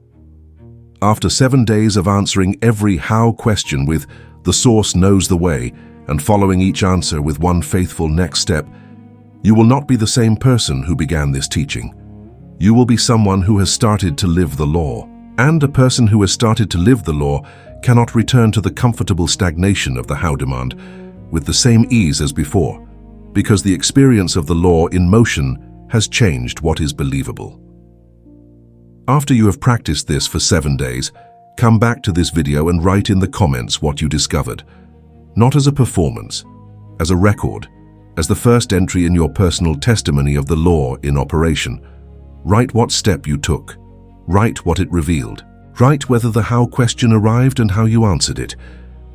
After 7 days of answering every how question with "the source knows the way" and following each answer with one faithful next step, you will not be the same person who began this teaching. You will be someone who has started to live the law. And a person who has started to live the law cannot return to the comfortable stagnation of the how demand with the same ease as before, because the experience of the law in motion has changed what is believable. After you have practiced this for 7 days, come back to this video and write in the comments what you discovered, not as a performance, as a record, as the first entry in your personal testimony of the law in operation. Write what step you took. Write what it revealed. Write whether the how question arrived and how you answered it.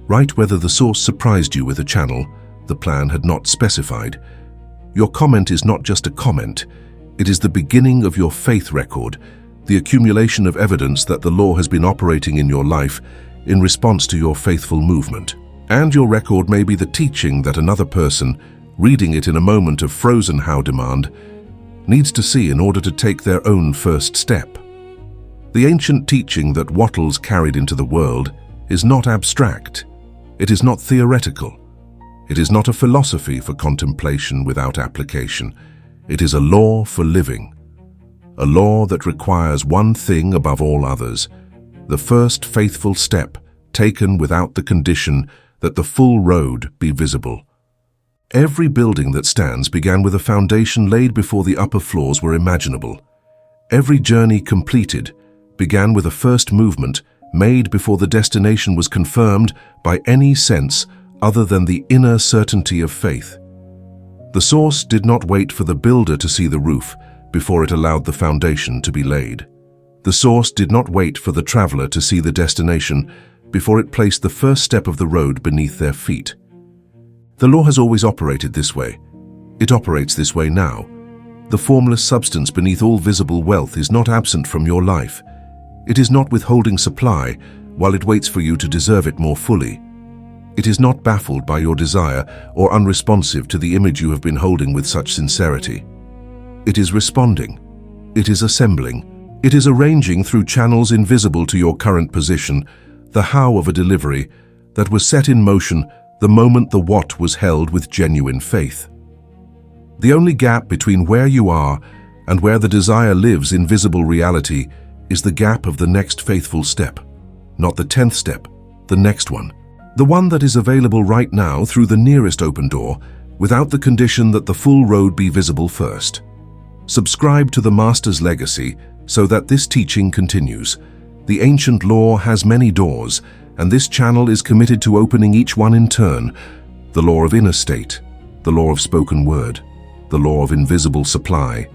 Write whether the source surprised you with a channel the plan had not specified. Your comment is not just a comment. It is the beginning of your faith record, the accumulation of evidence that the law has been operating in your life in response to your faithful movement. And your record may be the teaching that another person, reading it in a moment of frozen how demand, needs to see in order to take their own first step. The ancient teaching that Wattles carried into the world is not abstract. It is not theoretical. It is not a philosophy for contemplation without application. It is a law for living. A law that requires one thing above all others: the first faithful step taken without the condition that the full road be visible. Every building that stands began with a foundation laid before the upper floors were imaginable. Every journey completed began with a first movement made before the destination was confirmed by any sense other than the inner certainty of faith. The source did not wait for the builder to see the roof before it allowed the foundation to be laid. The source did not wait for the traveler to see the destination before it placed the first step of the road beneath their feet. The law has always operated this way. It operates this way now. The formless substance beneath all visible wealth is not absent from your life. It is not withholding supply while it waits for you to deserve it more fully. It is not baffled by your desire or unresponsive to the image you have been holding with such sincerity. It is responding. It is assembling. It is arranging through channels invisible to your current position the how of a delivery that was set in motion the moment the what was held with genuine faith. The only gap between where you are and where the desire lives in visible reality is the gap of the next faithful step. Not the 10th step, the next one. The one that is available right now through the nearest open door, without the condition that the full road be visible first. Subscribe to the Master's legacy so that this teaching continues. The ancient law has many doors, and this channel is committed to opening each one in turn. The law of inner state, the law of spoken word, the law of invisible supply,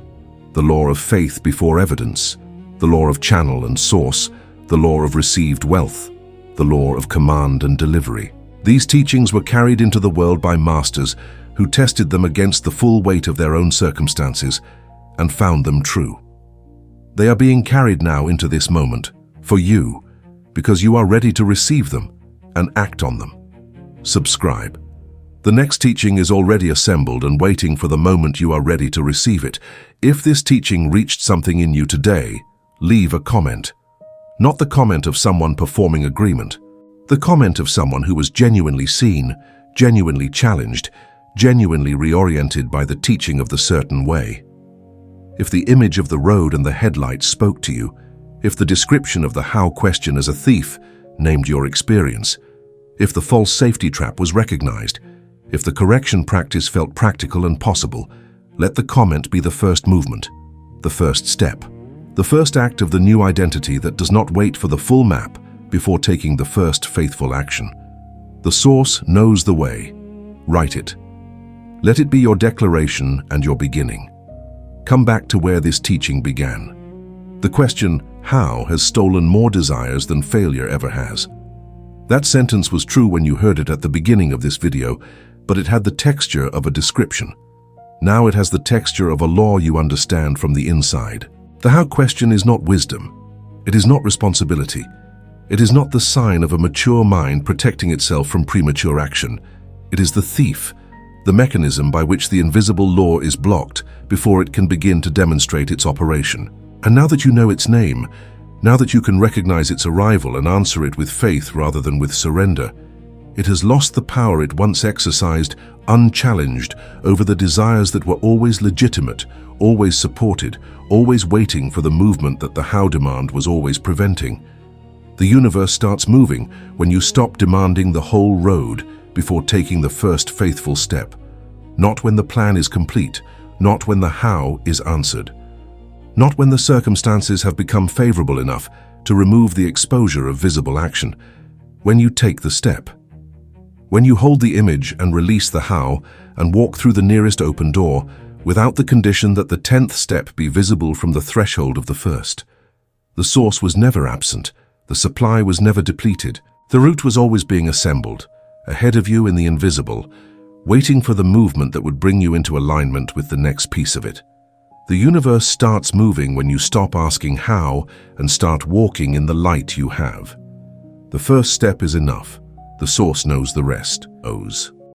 the law of faith before evidence, the law of channel and source, the law of received wealth, the law of command and delivery. These teachings were carried into the world by masters who tested them against the full weight of their own circumstances and found them true. They are being carried now into this moment, for you, because you are ready to receive them and act on them. Subscribe. The next teaching is already assembled and waiting for the moment you are ready to receive it. If this teaching reached something in you today, leave a comment. Not the comment of someone performing agreement. The comment of someone who was genuinely seen, genuinely challenged, genuinely reoriented by the teaching of the certain way. If the image of the road and the headlights spoke to you, if the description of the how question as a thief named your experience, if the false safety trap was recognized, if the correction practice felt practical and possible, let the comment be the first movement, the first step, the first act of the new identity that does not wait for the full map before taking the first faithful action. The source knows the way. Write it. Let it be your declaration and your beginning. Come back to where this teaching began. The question, how, has stolen more desires than failure ever has. That sentence was true when you heard it at the beginning of this video, but it had the texture of a description. Now it has the texture of a law you understand from the inside. The how question is not wisdom. It is not responsibility. It is not the sign of a mature mind protecting itself from premature action. It is the thief, the mechanism by which the invisible law is blocked before it can begin to demonstrate its operation. And now that you know its name, now that you can recognize its arrival and answer it with faith rather than with surrender, it has lost the power it once exercised unchallenged over the desires that were always legitimate, always supported, always waiting for the movement that the how demand was always preventing. The universe starts moving when you stop demanding the whole road before taking the first faithful step. Not when the plan is complete, not when the how is answered. Not when the circumstances have become favorable enough to remove the exposure of visible action. When you take the step. When you hold the image and release the how and walk through the nearest open door without the condition that the 10th step be visible from the threshold of the first. The source was never absent. The supply was never depleted. The route was always being assembled, ahead of you in the invisible, waiting for the movement that would bring you into alignment with the next piece of it. The universe starts moving when you stop asking how and start walking in the light you have. The first step is enough. The source knows the rest. O's.